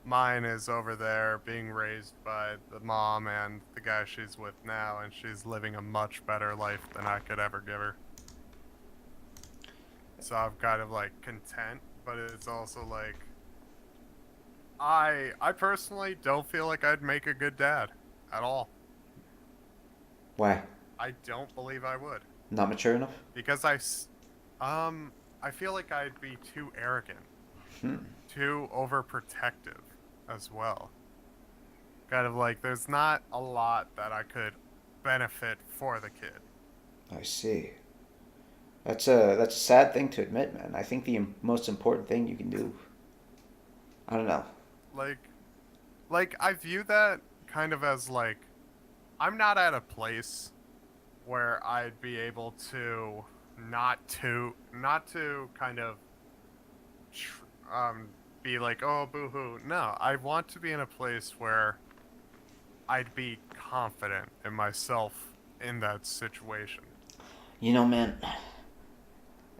mine is over there being raised by the mom and the guy she's with now, and she's living a much better life than I could ever give her. So I'm kind of like content, but it's also like I personally don't feel like I'd make a good dad at all. Why? I don't believe I would. Not mature enough? Because I feel like I'd be too arrogant, too overprotective as well. Kind of like there's not a lot that I could benefit for the kid. I see. That's a sad thing to admit, man. I think the most important thing you can do. I don't know. Like I view that kind of as like I'm not at a place where I'd be able to not to kind of be like, oh, boo-hoo. No, I want to be in a place where I'd be confident in myself in that situation. You know, man,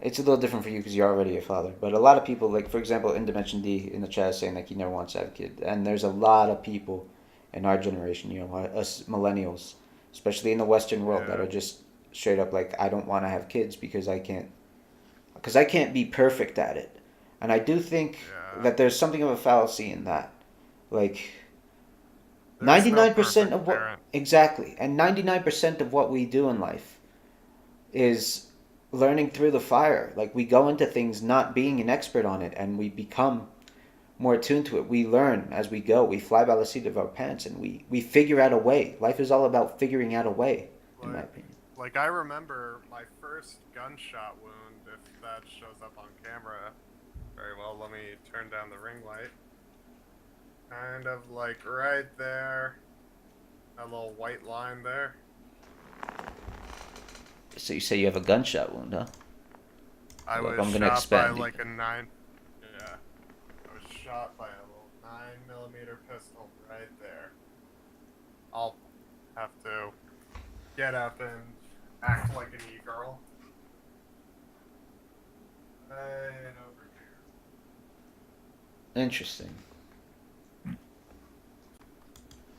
it's a little different for you because you're already a father. But a lot of people, like for example, in Dimension D in the chat is saying like he never wants to have a kid, and there's a lot of people in our generation, you know, us millennials, especially in the Western world, that are just straight up like I don't want to have kids because I can't be perfect at it, and I do think that there's something of a fallacy in that, like. 99% of what parent. exactly, and 99% of what we do in life is learning through the fire. Like we go into things not being an expert on it, and we become more attuned to it. We learn as we go. We fly by the seat of our pants, and we figure out a way. Life is all about figuring out a way, in my opinion. Like I remember my first gunshot wound. If that shows up on camera, very well. Let me turn down the ring light. Kind of like right there, that little white line there. So you say you have a gunshot wound, huh? I Look, was I'm gonna shot expand by like a 9. Yeah, I was shot by a little 9mm pistol right there. I'll have to get up and act like an e-girl. Right over here. Interesting.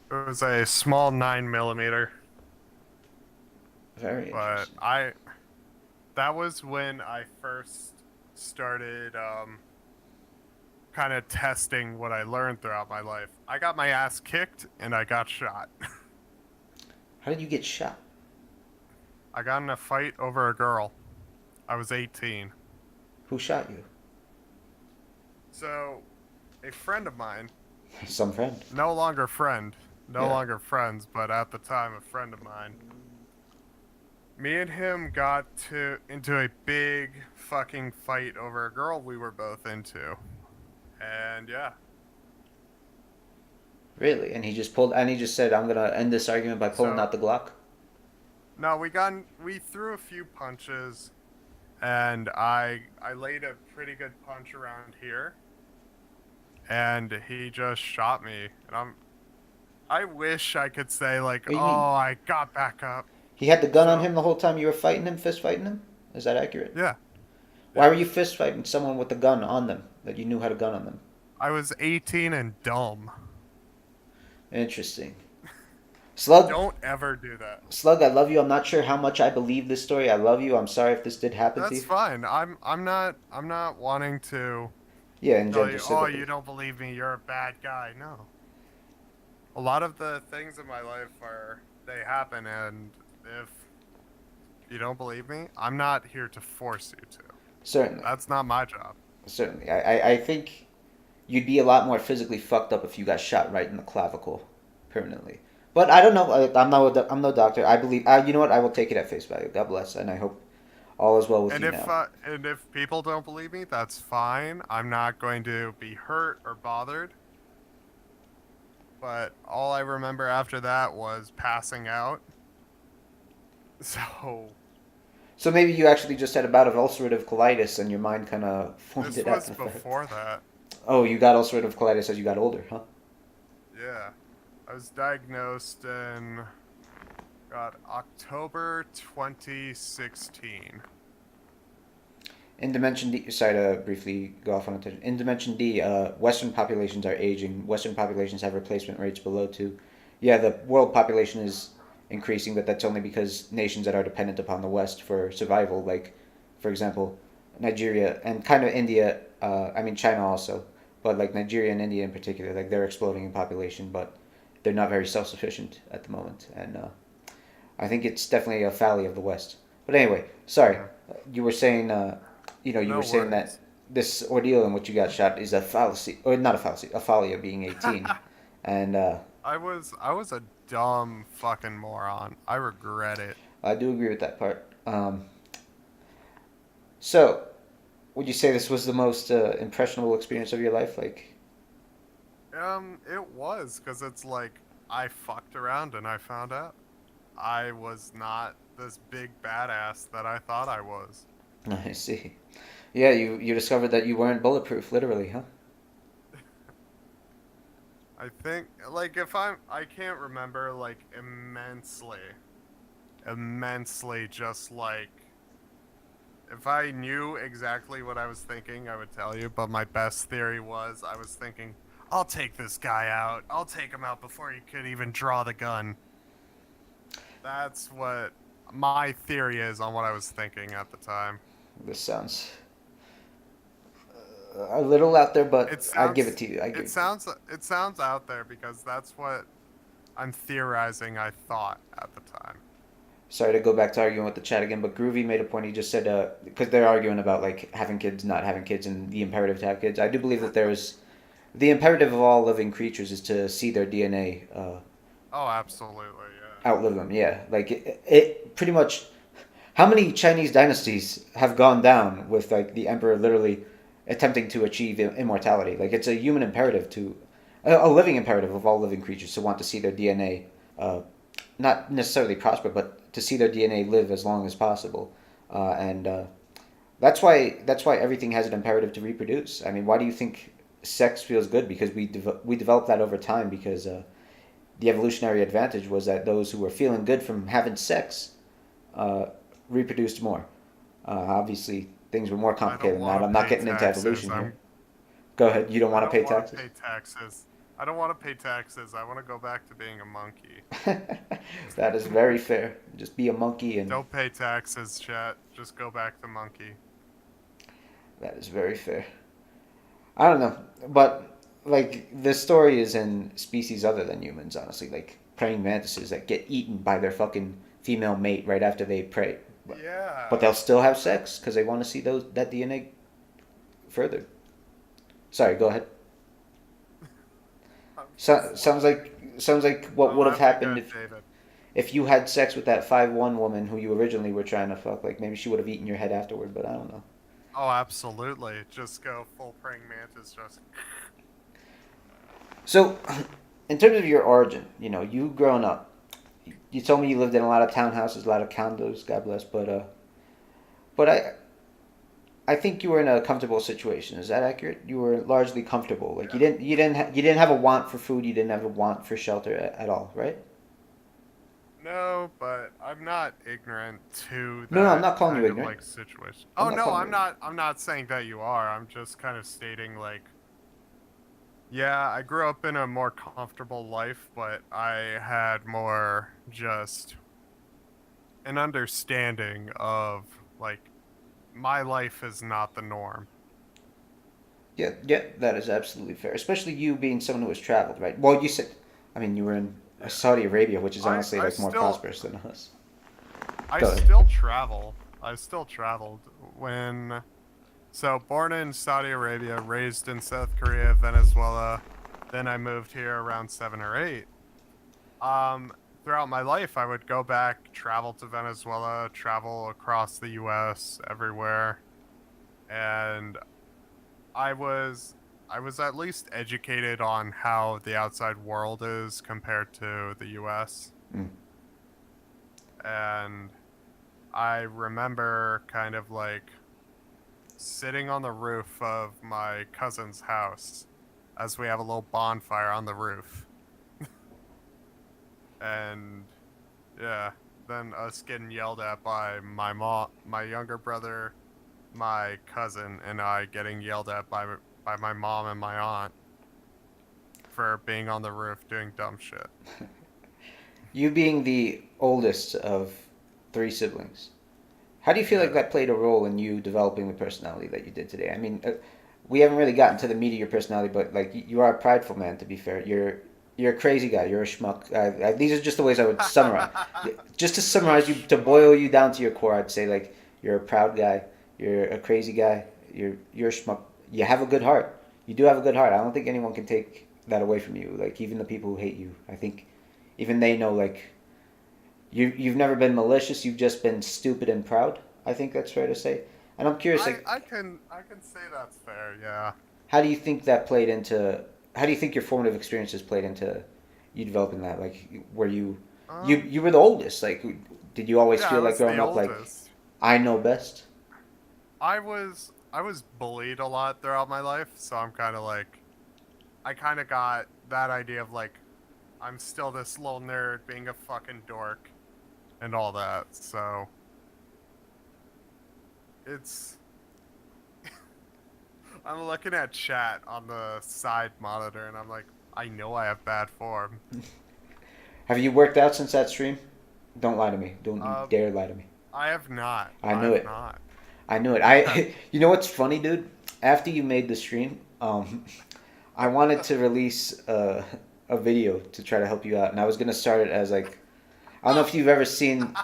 It was a small 9mm. Very But interesting. that was when I first started kind of testing what I learned throughout my life. I got my ass kicked and I got shot. How did you get shot? I got in a fight over a girl. I was 18. Who shot you? So, a friend of mine, Some friend. no longer friend, no Yeah. longer friends, but at the time a friend of mine. Me and him got into a big fucking fight over a girl we were both into. And yeah. Really? And he just said, I'm gonna end this argument by pulling out the Glock? No, we threw a few punches, and I laid a pretty good punch around here, and he just shot me, and I wish I could say like, What do you oh, mean? I got back up. He had the gun on So- him the whole time you were fighting him, fist fighting him? Is that accurate? Yeah. Why were you fist fighting someone with a gun on them that you knew had a gun on them? I was 18 and dumb. Interesting. Slug, Don't ever do that. Slug, I love you. I'm not sure how much I believe this story. I love you. I'm sorry if this did happen to That's you. fine. I'm not wanting to Yeah, tell engender you, oh, sympathy. you don't believe me, you're a bad guy. No. A lot of the things in my life they happen, and if you don't believe me, I'm not here to force you to. Certainly, That's not my job. certainly. I think you'd be a lot more physically fucked up if you got shot right in the clavicle permanently. But I don't know. I'm no doctor. I believe. You know what? I will take it at face value. God bless, and I hope all is well with you now. And if people don't believe me, that's fine. I'm not going to be hurt or bothered. But all I remember after that was passing out. So So maybe you actually just had a bout of ulcerative colitis, and your mind kind of formed this it was after the fact. before that. Oh, you got ulcerative colitis as you got older, huh? Yeah. I was diagnosed in October 2016. In Dimension D, sorry to briefly go off on a tangent. In Dimension D, Western populations are aging. Western populations have replacement rates below 2. Yeah, the world population is increasing, but that's only because nations that are dependent upon the West for survival, like, for example, Nigeria and kind of India, I mean China also, but like Nigeria and India in particular, like they're exploding in population, but they're not very self-sufficient at the moment. And I think it's definitely a folly of the West. But anyway, sorry, you were saying... you No were saying that worries. this ordeal in which you got shot is a fallacy, or not a fallacy, a folly of being 18. And I was a dumb fucking moron. I regret it. I do agree with that part. So, would you say this was the most impressionable experience of your life? Like, It was, because it's like, I fucked around and I found out. I was not this big badass that I thought I was. I see. Yeah, you discovered that you weren't bulletproof, literally, huh? I think, like, I can't remember, like, immensely, just like, if I knew exactly what I was thinking, I would tell you, but my best theory was, I was thinking, I'll take this guy out. I'll take him out before he could even draw the gun. That's what my theory is on what I was thinking at the time. This sounds a little out there, It but I give it sounds to you. I give it it to you. sounds it sounds out there because that's what I'm theorizing I thought at the time. Sorry to go back to arguing with the chat again, but Groovy made a point. He just said, because they're arguing about like having kids, not having kids, and the imperative to have kids. I do believe that there is the imperative of all living creatures is to see their DNA Oh, absolutely, yeah. outlive them. Yeah, like it pretty much. How many Chinese dynasties have gone down with like the emperor literally attempting to achieve immortality? Like it's a human imperative to a living imperative of all living creatures to want to see their DNA not necessarily prosper, but to see their DNA live as long as possible, and that's why everything has an imperative to reproduce. I mean, why do you think sex feels good? Because we developed that over time because the evolutionary advantage was that those who were feeling good from having sex uh, reproduced more. Obviously, things were more I don't complicated than want that. to I'm not pay getting into taxes. evolution here. Go ahead. You don't I want to don't pay want to taxes? pay taxes. I don't want to pay taxes. I want to go back to being a monkey. That is very fair. Just be a monkey, and Don't pay taxes, chat. Just go back to monkey. that is very fair. I don't know, but like the story is in species other than humans, honestly. Like praying mantises that get eaten by their fucking female mate right after they prey, but Yeah. they'll still have sex because they want to see that DNA further. Sorry, go ahead. I'm So, just sounds like what Oh, would have that'd be happened good, if David. you had sex with that 5'1" woman who you originally were trying to fuck. Like maybe she would have eaten your head afterward, but I don't know. Oh, absolutely. Just go full praying mantis. Just So, in terms of your origin, you growing up, you told me you lived in a lot of townhouses, a lot of condos. God bless, but I think you were in a comfortable situation. Is that accurate? You were largely comfortable. Like yeah. you didn't have a want for food. You didn't have a want for shelter at all, right? No, but I'm not ignorant to No, no, I'm that not calling you kind of ignorant. like situation. I'm Oh not no, calling you I'm ignorant. not. I'm not saying that you are. I'm just kind of stating like, yeah, I grew up in a more comfortable life, but I had more just an understanding of like my life is not the norm. Yeah, yeah, that is absolutely fair. Especially you being someone who has traveled, right? Well, you said, I mean, you were in Yeah. Saudi Arabia, which is I honestly I like more still prosperous than us. I Go ahead. still travel. I still traveled when so born in Saudi Arabia, raised in South Korea, Venezuela, then I moved here around 7 or 8. Um Throughout my life I would go back, travel to Venezuela, travel across the US, everywhere, and I was I was at least educated on how the outside world is compared to the US. Mm. And I remember kind of like sitting on the roof of my cousin's house as we have a little bonfire on the roof. And yeah, then us getting yelled at by my mom, my younger brother, my cousin, and I getting yelled at by my mom and my aunt for being on the roof doing dumb shit. You being the oldest of three siblings, how do you feel like Yeah. that played a role in you developing the personality that you did today? I mean, we haven't really gotten to the meat of your personality, but like you are a prideful man. To be fair, you're a crazy guy. You're a schmuck. These are just the ways I would summarize. Just to You're a summarize you, to boil you down to your core, I'd say like you're a proud guy. You're a crazy guy. You're a schmuck. You have a good heart. You do have a good heart. I don't think anyone can take that away from you. Like even the people who hate you, I think even they know like you've never been malicious. You've just been stupid and proud. I think that's fair to say. And I'm curious, like, I can say that's fair, yeah. how do you think that played into? How do you think your formative experiences played into you developing that? Like, were you were the oldest? Like, did you always Yeah, I feel like was growing the up like oldest. I know best? I was bullied a lot throughout my life, so I'm kind of like I kind of got that idea of like I'm still this little nerd being a fucking dork and all that. So it's I'm looking at chat on the side monitor and I'm like, I know I have bad form. Have you worked out since that stream? Don't lie to me. Don't you Uh, dare lie to me. I have not. I I knew have it. not. I knew it. You know what's funny, dude? After you made the stream, I wanted to release a video to try to help you out, and I was gonna start it as like, I don't know if you've ever seen,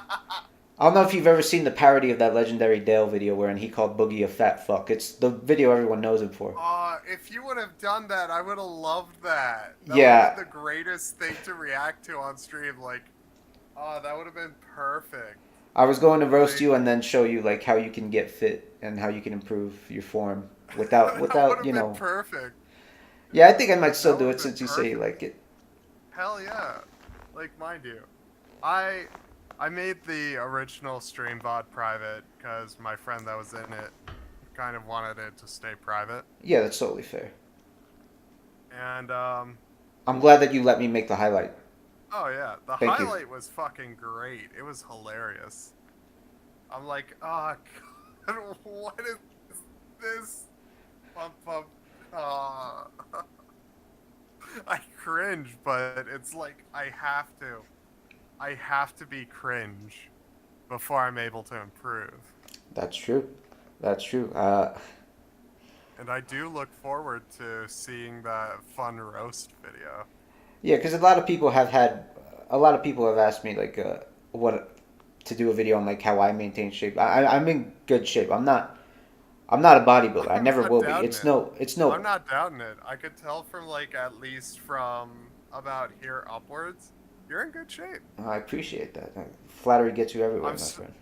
I don't know if you've ever seen the parody of that legendary Dale video wherein he called Boogie a fat fuck. It's the video everyone knows him for. If you would have done that, I would have loved that. That would have Yeah, been the greatest thing to react to on stream. Like, oh, that would have been perfect. I was going to roast Like, you and then show you like how you can get fit and how you can improve your form that would without have you been know. perfect. Yeah, I think I might still That would do have it been since you say you perfect. like it. Hell yeah. Like, mind you, I I made the original stream VOD private because my friend that was in it kind of wanted it to stay private. Yeah, that's totally fair. And I'm glad that you let me make the highlight. oh yeah, the Thank you. highlight was fucking great. It was hilarious. I'm like, oh god, what is this? Bump, bump. Uh, I cringe, but it's like I have to be cringe before I'm able to improve. That's true. That's true. And I do look forward to seeing that fun roast video. Yeah, because a lot of people have asked me like what to do a video on like how I maintain shape. I'm in good shape. I'm not a bodybuilder. I I'm never not will be. doubting it. It's I'm no. not doubting it. I could tell from like at least from about here upwards, you're in good shape. I appreciate that. Flattery gets you everywhere, I'm my s- friend.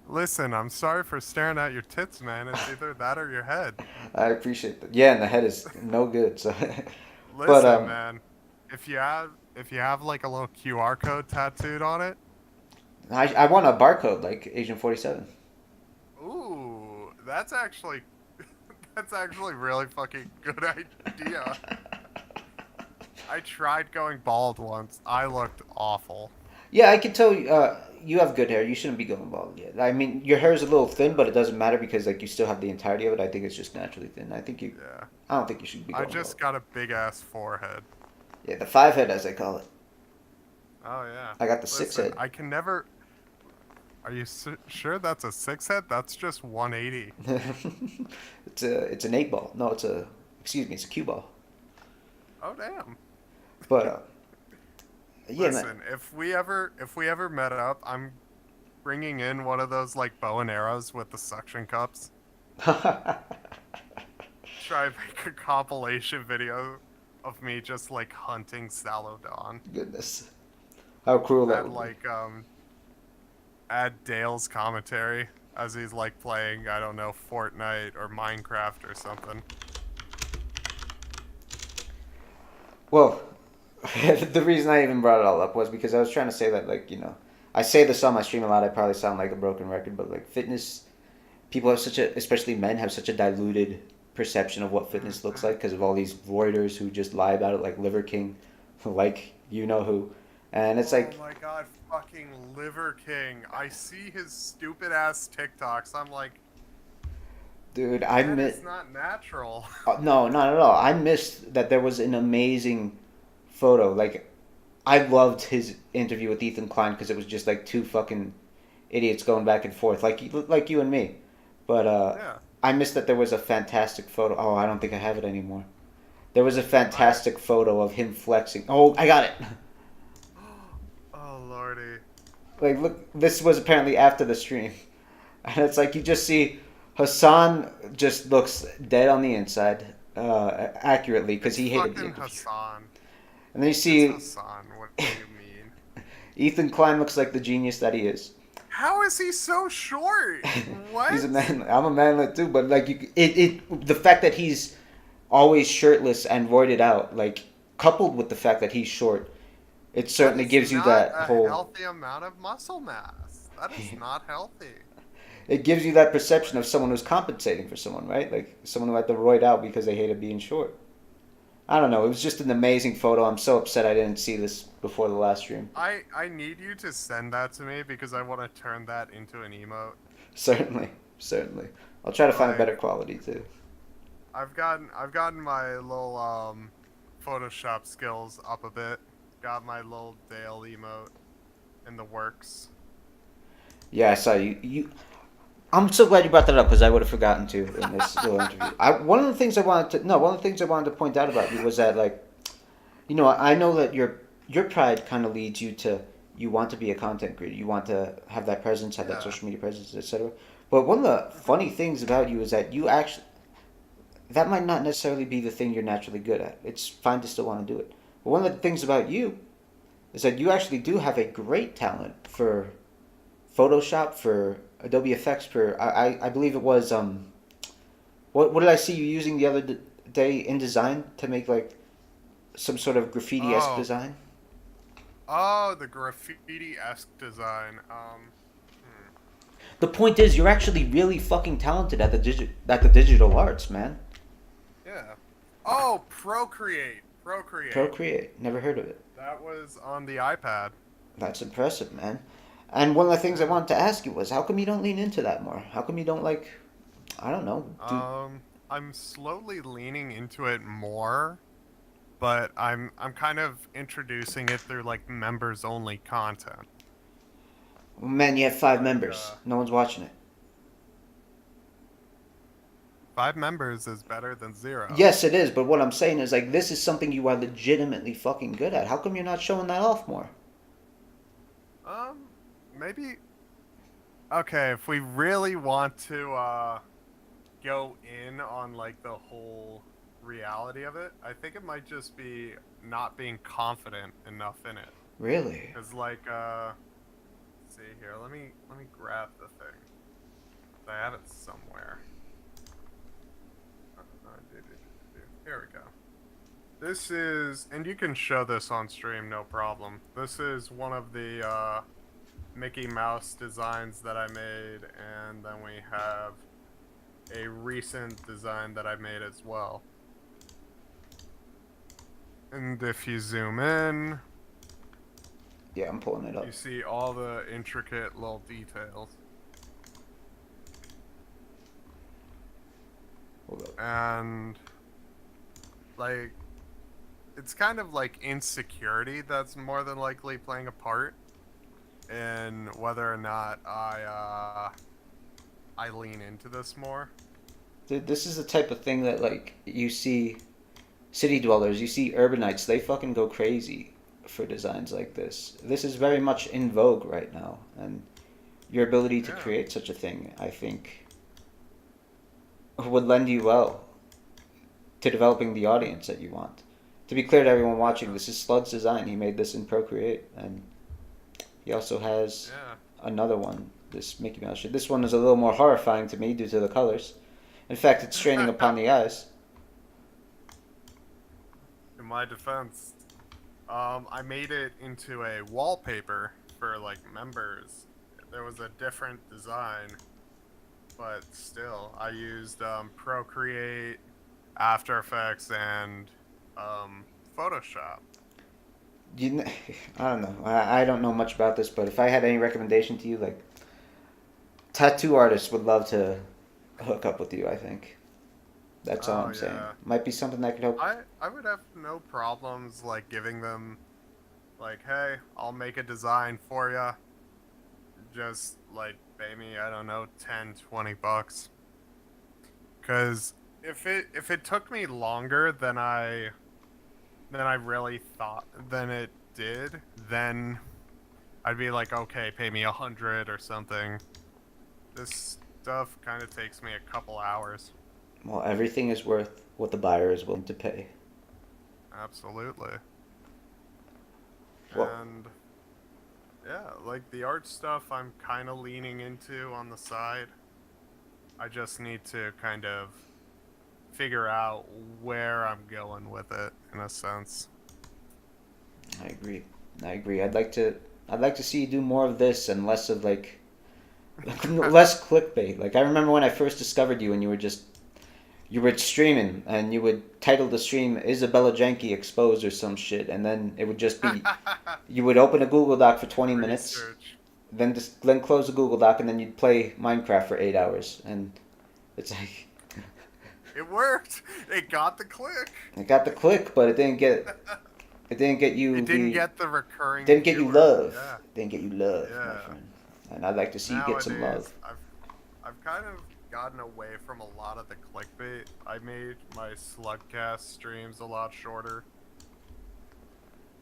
Listen, I'm sorry for staring at your tits, man. It's either that or your head. I appreciate that. Yeah, and the head is no good. So, but Listen, man. If you have like a little QR code tattooed on it, I want a barcode like Agent 47. ooh, that's actually really fucking good idea. I tried going bald once. I looked awful. Yeah, I can tell you. You have good hair. You shouldn't be going bald yet. I mean, your hair is a little thin, but it doesn't matter because like you still have the entirety of it. I think it's just naturally thin. I think you. Yeah. I don't think you should be I going just bald. got a big ass forehead. Yeah, the 5 head, as I call it. Oh yeah. I got the 6 Listen, head. I can never. Are you sure that's a 6 head? That's just 180. It's an 8 ball. No, excuse me, it's a cue ball. Oh damn. But yeah, Listen, if we ever met up, I'm bringing in one of those like bow and arrows with the suction cups. man. Try and make a compilation video of me just like hunting Sallow Dawn. Goodness, how cruel that Add would like add Dale's commentary as he's like playing, I don't know, Fortnite or Minecraft or something. Well, the reason I even brought it all up was because I was trying to say that, like, I say this on my stream a lot. I probably sound like a broken record, but like fitness, people have especially men, have such a diluted perception of what fitness looks like because of all these voiders who just lie about it, like Liver King, like you know who, and it's like, Oh my god, fucking Liver King. I see his stupid ass TikToks. I'm like, dude, it's not natural. No, not at all. I missed that there was an amazing photo. Like, I loved his interview with Ethan Klein because it was just like two fucking idiots going back and forth, like you and me. But Yeah. I missed that there was a fantastic photo. Oh, I don't think I have it anymore. There was a fantastic photo of him flexing. Oh, I got it. Oh lordy. Like, look, this was apparently after the stream, and it's like you just see Hassan just looks dead on the inside, accurately because he hated the Fucking interview. Hassan. And then you see It's Hassan. What do you mean? Ethan Klein looks like the genius that he is. How is he so short? What? He's a man. I'm a manlet too, but like the fact that he's always shirtless and voided out, like coupled with the fact that he's short, it certainly gives you that whole. Healthy amount of muscle mass. That is not healthy. It gives you that perception of someone who's compensating for someone, right? Like someone who had to roid out because they hated being short. I don't know. It was just an amazing photo. I'm so upset I didn't see this before the last stream. I need you to send that to me because I want to turn that into an emote. Certainly, certainly. I'll try to find a Like, better quality too. I've gotten my little Photoshop skills up a bit. Got my little Dale emote in the works. Yeah, I saw you. I'm so glad you brought that up because I would have forgotten to in this little interview. One of the things I wanted to point out about you was that, like, I know that your pride kind of leads you to, you want to be a content creator, you want to have that presence, have that social media presence, etc. But one of the funny things about you is that you actually, that might not necessarily be the thing you're naturally good at. It's fine to still want to do it. But one of the things about you is that you actually do have a great talent for Photoshop, for Adobe Effects, for I believe it was what did I see you using the other day, InDesign, to make like some sort of graffiti-esque design? Oh, the graffiti-esque design. The point is, you're actually really fucking talented at the digital arts, man. Yeah. Oh, Procreate. Procreate. Never heard of it. That was on the iPad. That's impressive, man. And one of the things I wanted to ask you was, how come you don't lean into that more? How come you don't, like, I don't know. I'm slowly leaning into it more, but I'm kind of introducing it through like members only content. Man, you have 5 members. No one's watching it. 5 members is better than 0. Yes, it is, but what I'm saying is, like, this is something you are legitimately fucking good at. How come you're not showing that off more? Maybe. Okay, if we really want to go in on like the whole reality of it, I think it might just be not being confident enough in it. Really? Cause like, let's see here. Let me grab the thing. I have it somewhere. Here we go. This is, and you can show this on stream, no problem. This is one of the Mickey Mouse designs that I made, and then we have a recent design that I made as well. And if you zoom in, Yeah, I'm pulling it up. You see all the intricate little details. Hold up. And, like, it's kind of like insecurity that's more than likely playing a part in whether or not I lean into this more. Dude, this is the type of thing that, like, you see city dwellers, you see urbanites, they fucking go crazy for designs like this. This is very much in vogue right now, and your ability to Yeah. create such a thing, I think, would lend you well to developing the audience that you want. To be clear to everyone watching, this is Slug's design. He made this in Procreate, and he also has Yeah. another one, this Mickey Mouse shit. This one is a little more horrifying to me due to the colors. In fact, it's straining upon the eyes. In my defense, I made it into a wallpaper for like members. There was a different design, but still, I used Procreate, After Effects, and Photoshop. You, I don't know. I don't know much about this, but if I had any recommendation to you, like, tattoo artists would love to hook up with you, I think. That's all Oh I'm saying. yeah, Might be something that could help. I would have no problems like giving them like, hey, I'll make a design for you. Just like pay me, I don't know, 10, $20. Cause if it took me longer than I really thought than it did, then I'd be like, okay, pay me 100 or something. This stuff kind of takes me a couple hours. Well, everything is worth what the buyer is willing to pay. Absolutely. Well, And yeah, like the art stuff I'm kind of leaning into on the side. I just need to kind of figure out where I'm going with it in a sense. I agree. I agree. I'd like to see you do more of this and less of like less clickbait. Like I remember when I first discovered you and you were streaming and you would title the stream Isabella Janky exposed or some shit, and then it would just be you would open a Google Doc for 20 minutes, Research. then close the Google Doc, and then you'd play Minecraft for 8 hours, and it's like It worked. It got the click. it got the click, but it didn't get you It didn't get the recurring. didn't get you viewer. love, Yeah. didn't get you love, my Yeah. friend, and I'd like to see you get some love. Nowadays, I've kind of gotten away from a lot of the clickbait. I made my Slugcast streams a lot shorter.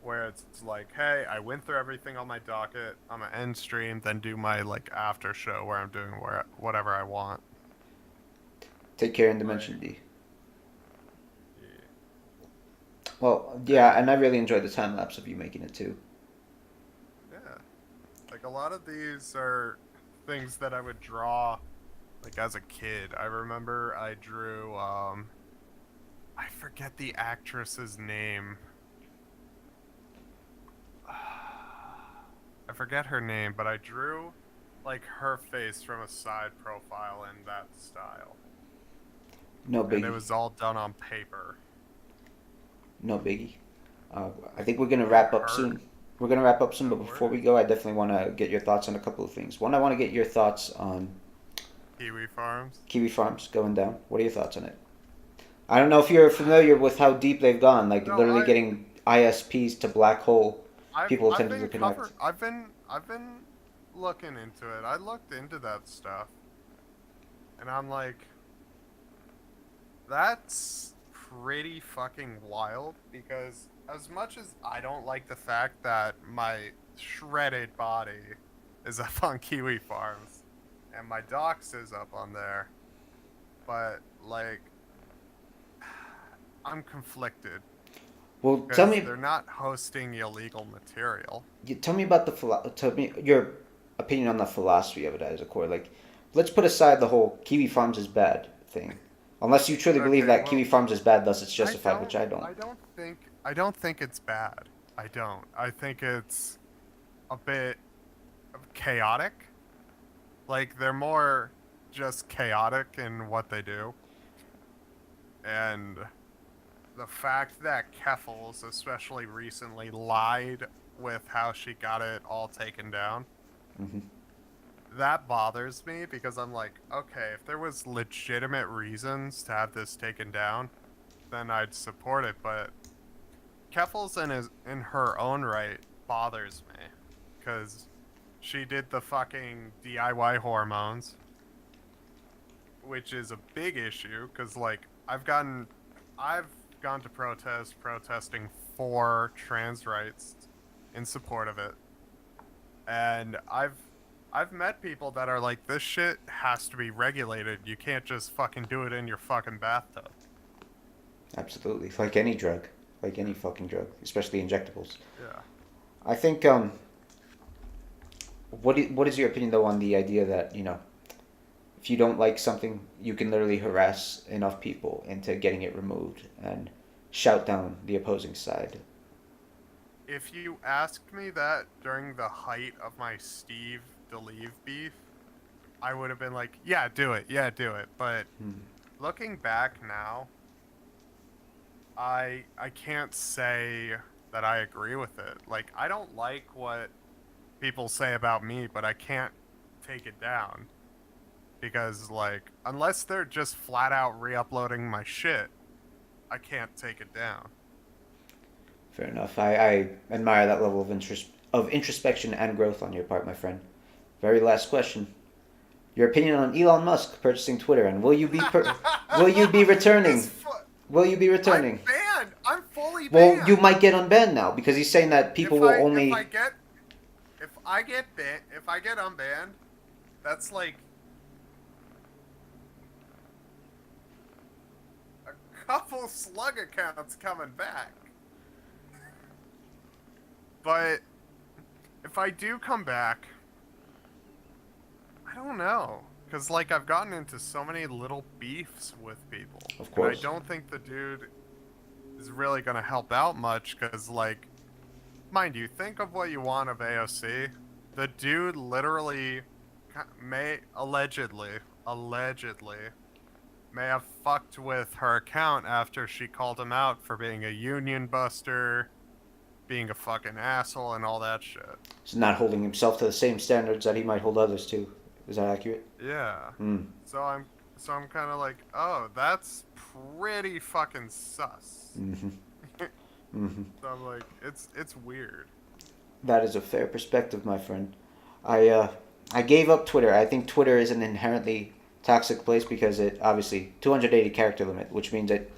Where it's like, hey, I went through everything on my docket. I'm gonna end stream, then do my like after show where I'm doing whatever I want. Take care in Like, Dimension D. yeah. Well, yeah, and I really enjoyed the time lapse of you making it too. Yeah. Like a lot of these are things that I would draw like as a kid. I remember I drew I forget the actress's name. I forget her name, but I drew like her face from a side profile in that style. No And it biggie. was all done on paper. No biggie. I think we're gonna wrap up Her. soon. We're gonna wrap up soon, No but before we worries. go, I definitely want to get your thoughts on a couple of things. One, I want to get your thoughts on Kiwi Farms. Kiwi Farms going down. What are your thoughts on it? I don't know if you're familiar with how deep they've gone, like No, literally getting ISPs to black hole people I've attempting to been connect. I've been looking into it. I looked into that stuff. And I'm like, that's pretty fucking wild because as much as I don't like the fact that my shredded body is up on Kiwi Farms and my docs is up on there, but like I'm conflicted Well, because they're not hosting illegal material. tell me about tell me your opinion on the philosophy of it as a core. Like, let's put aside the whole Kiwi Farms is bad thing, unless you truly believe Okay, that well, Kiwi Farms is bad, thus it's justified, which I don't. I don't think it's bad. I don't. I think it's a bit chaotic. Like they're more just chaotic in what they do. And the fact that Keffels, especially recently, lied with how she got it all taken down, Hmm. that bothers me because I'm like, okay, if there was legitimate reasons to have this taken down, then I'd support it. But Keffels in her own right bothers me because she did the fucking DIY hormones, which is a big issue because like I've gone to protesting for trans rights in support of it, and I've met people that are like, this shit has to be regulated. You can't just fucking do it in your fucking bathtub. Absolutely, like any drug, like any fucking drug, especially injectables. Yeah. I think what is your opinion though on the idea that if you don't like something, you can literally harass enough people into getting it removed and shout down the opposing side? If you asked me that during the height of my Steve Delive beef, I would have been like, yeah, do it. Yeah, do it. But Hmm. looking back now, I can't say that I agree with it. Like, I don't like what people say about me, but I can't take it down because like unless they're just flat out re-uploading my shit, I can't take it down. Fair enough. I admire that level of introspection and growth on your part, my friend. Very last question. Your opinion on Elon Musk purchasing Twitter, and will you be This returning? fu- Will you be I'm returning? banned. I'm fully Well, you banned. might get unbanned now because he's saying that people If will I if I only. get if I get banned, if I get unbanned, that's like a couple slug accounts coming back. But if I do come back, I don't know. Because, like, I've gotten into so many little beefs with people. Of And I course. don't think the dude is really going to help out much. Because, like, mind you, think of what you want of AOC. The dude literally allegedly, may have fucked with her account after she called him out for being a union buster, being a fucking asshole, and all that shit. He's not holding himself to the same standards that he might hold others to. Is that accurate? Yeah. Hmm. So I'm kind of like, oh, that's pretty fucking sus. Mm-hmm. Mm-hmm. So I'm like, it's weird. That is a fair perspective, my friend. I gave up Twitter. I think Twitter is an inherently toxic place because it obviously 280 character limit, which means it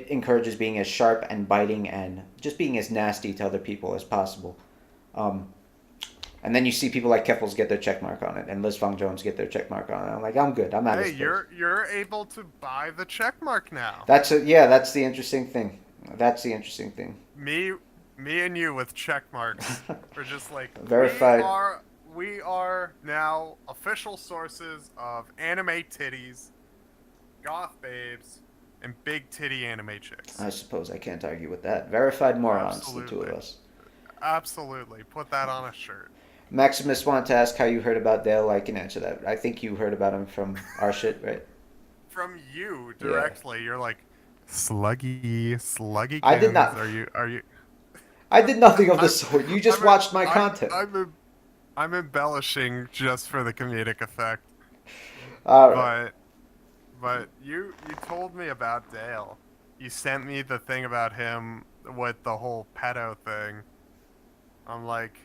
encourages being as sharp and biting and just being as nasty to other people as possible. Um, and then you see people like Keffels get their check mark on it, and Liz Fong Jones get their check mark on it. I'm like, I'm good. I'm out of Hey, this place. you're able to buy the check mark now. Yeah. That's the interesting thing. That's the interesting thing. Me me and you with check marks are just like Verified. we are now official sources of anime titties, goth babes, and big titty anime chicks. I suppose I can't argue with that. Verified morons, the two of Absolutely. us. Absolutely. Put that on a shirt. Maximus wanted to ask how you heard about Dale. I can answer that. I think you heard about him from our shit, right? From you Yeah. directly, you're like, sluggy I did Kins. not. Are you? I did nothing of the I'm, sort. You just watched my content. I'm embellishing just for the comedic effect. All right. But you told me about Dale. You sent me the thing about him with the whole pedo thing. I'm like,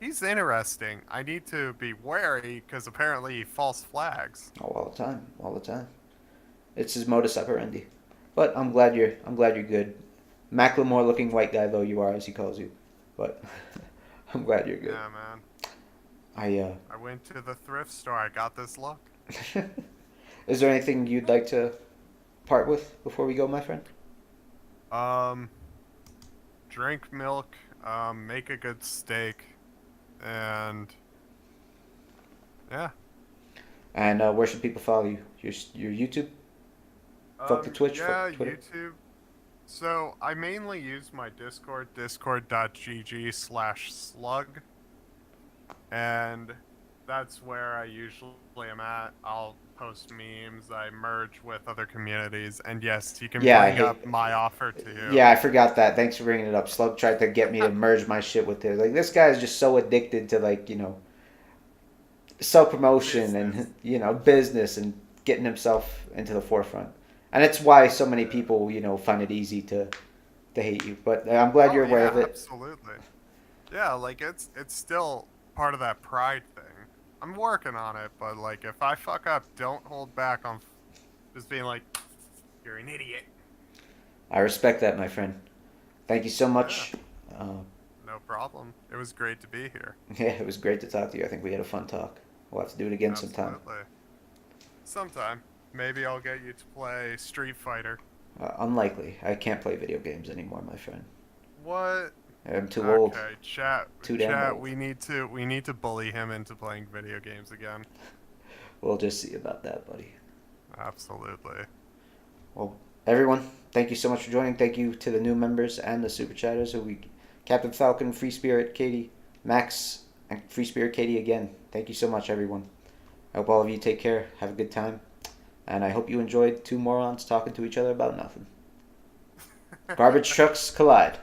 he's interesting. I need to be wary because apparently he false flags. Oh, all the time. All the time. It's his modus operandi. But I'm glad you're good. Macklemore looking white guy though you are, as he calls you. But I'm glad you're good. Yeah, man. I I went to the thrift store. I got this look. Is there anything you'd like to part with before we go, my friend? Um, drink milk, make a good steak, and yeah. And where should people follow you? Your YouTube? Fuck the Twitch. Yeah, Fuck Twitter. YouTube. So I mainly use my Discord, discord.gg/slug, and that's where I usually am at. I'll post memes. I merge with other communities, and yes, he can Yeah, bring up my offer to you. yeah, I forgot that. Thanks for bringing it up. Slug tried to get me to merge my shit with his. Like, this guy is just so addicted to, like, self promotion Business. and, business and getting himself into the forefront. And it's why so many Yeah. people, find it easy to hate you. But I'm glad Oh you're aware yeah, of it. absolutely. Yeah, like it's still part of that pride thing. I'm working on it, but like if I fuck up, don't hold back on just being like, you're an idiot. I respect that, my friend. Thank you so Yeah, much. Uh, no problem. It was great to be here. yeah, it was great to talk to you. I think we had a fun talk. We'll have to do it again sometime. Absolutely. Sometime. Maybe I'll get you to play Street Fighter. Unlikely. I can't play video games anymore, my friend. What? I'm too old. Okay, chat, Too damn chat. old. We need to bully him into playing video games again. We'll just see about that, buddy. Absolutely. Well, everyone, thank you so much for joining. Thank you to the new members and the super chatters Captain Falcon, Free Spirit, Katie, Max, and Free Spirit Katie again. Thank you so much, everyone. I hope all of you take care, have a good time, and I hope you enjoyed two morons talking to each other about nothing. Garbage trucks collide.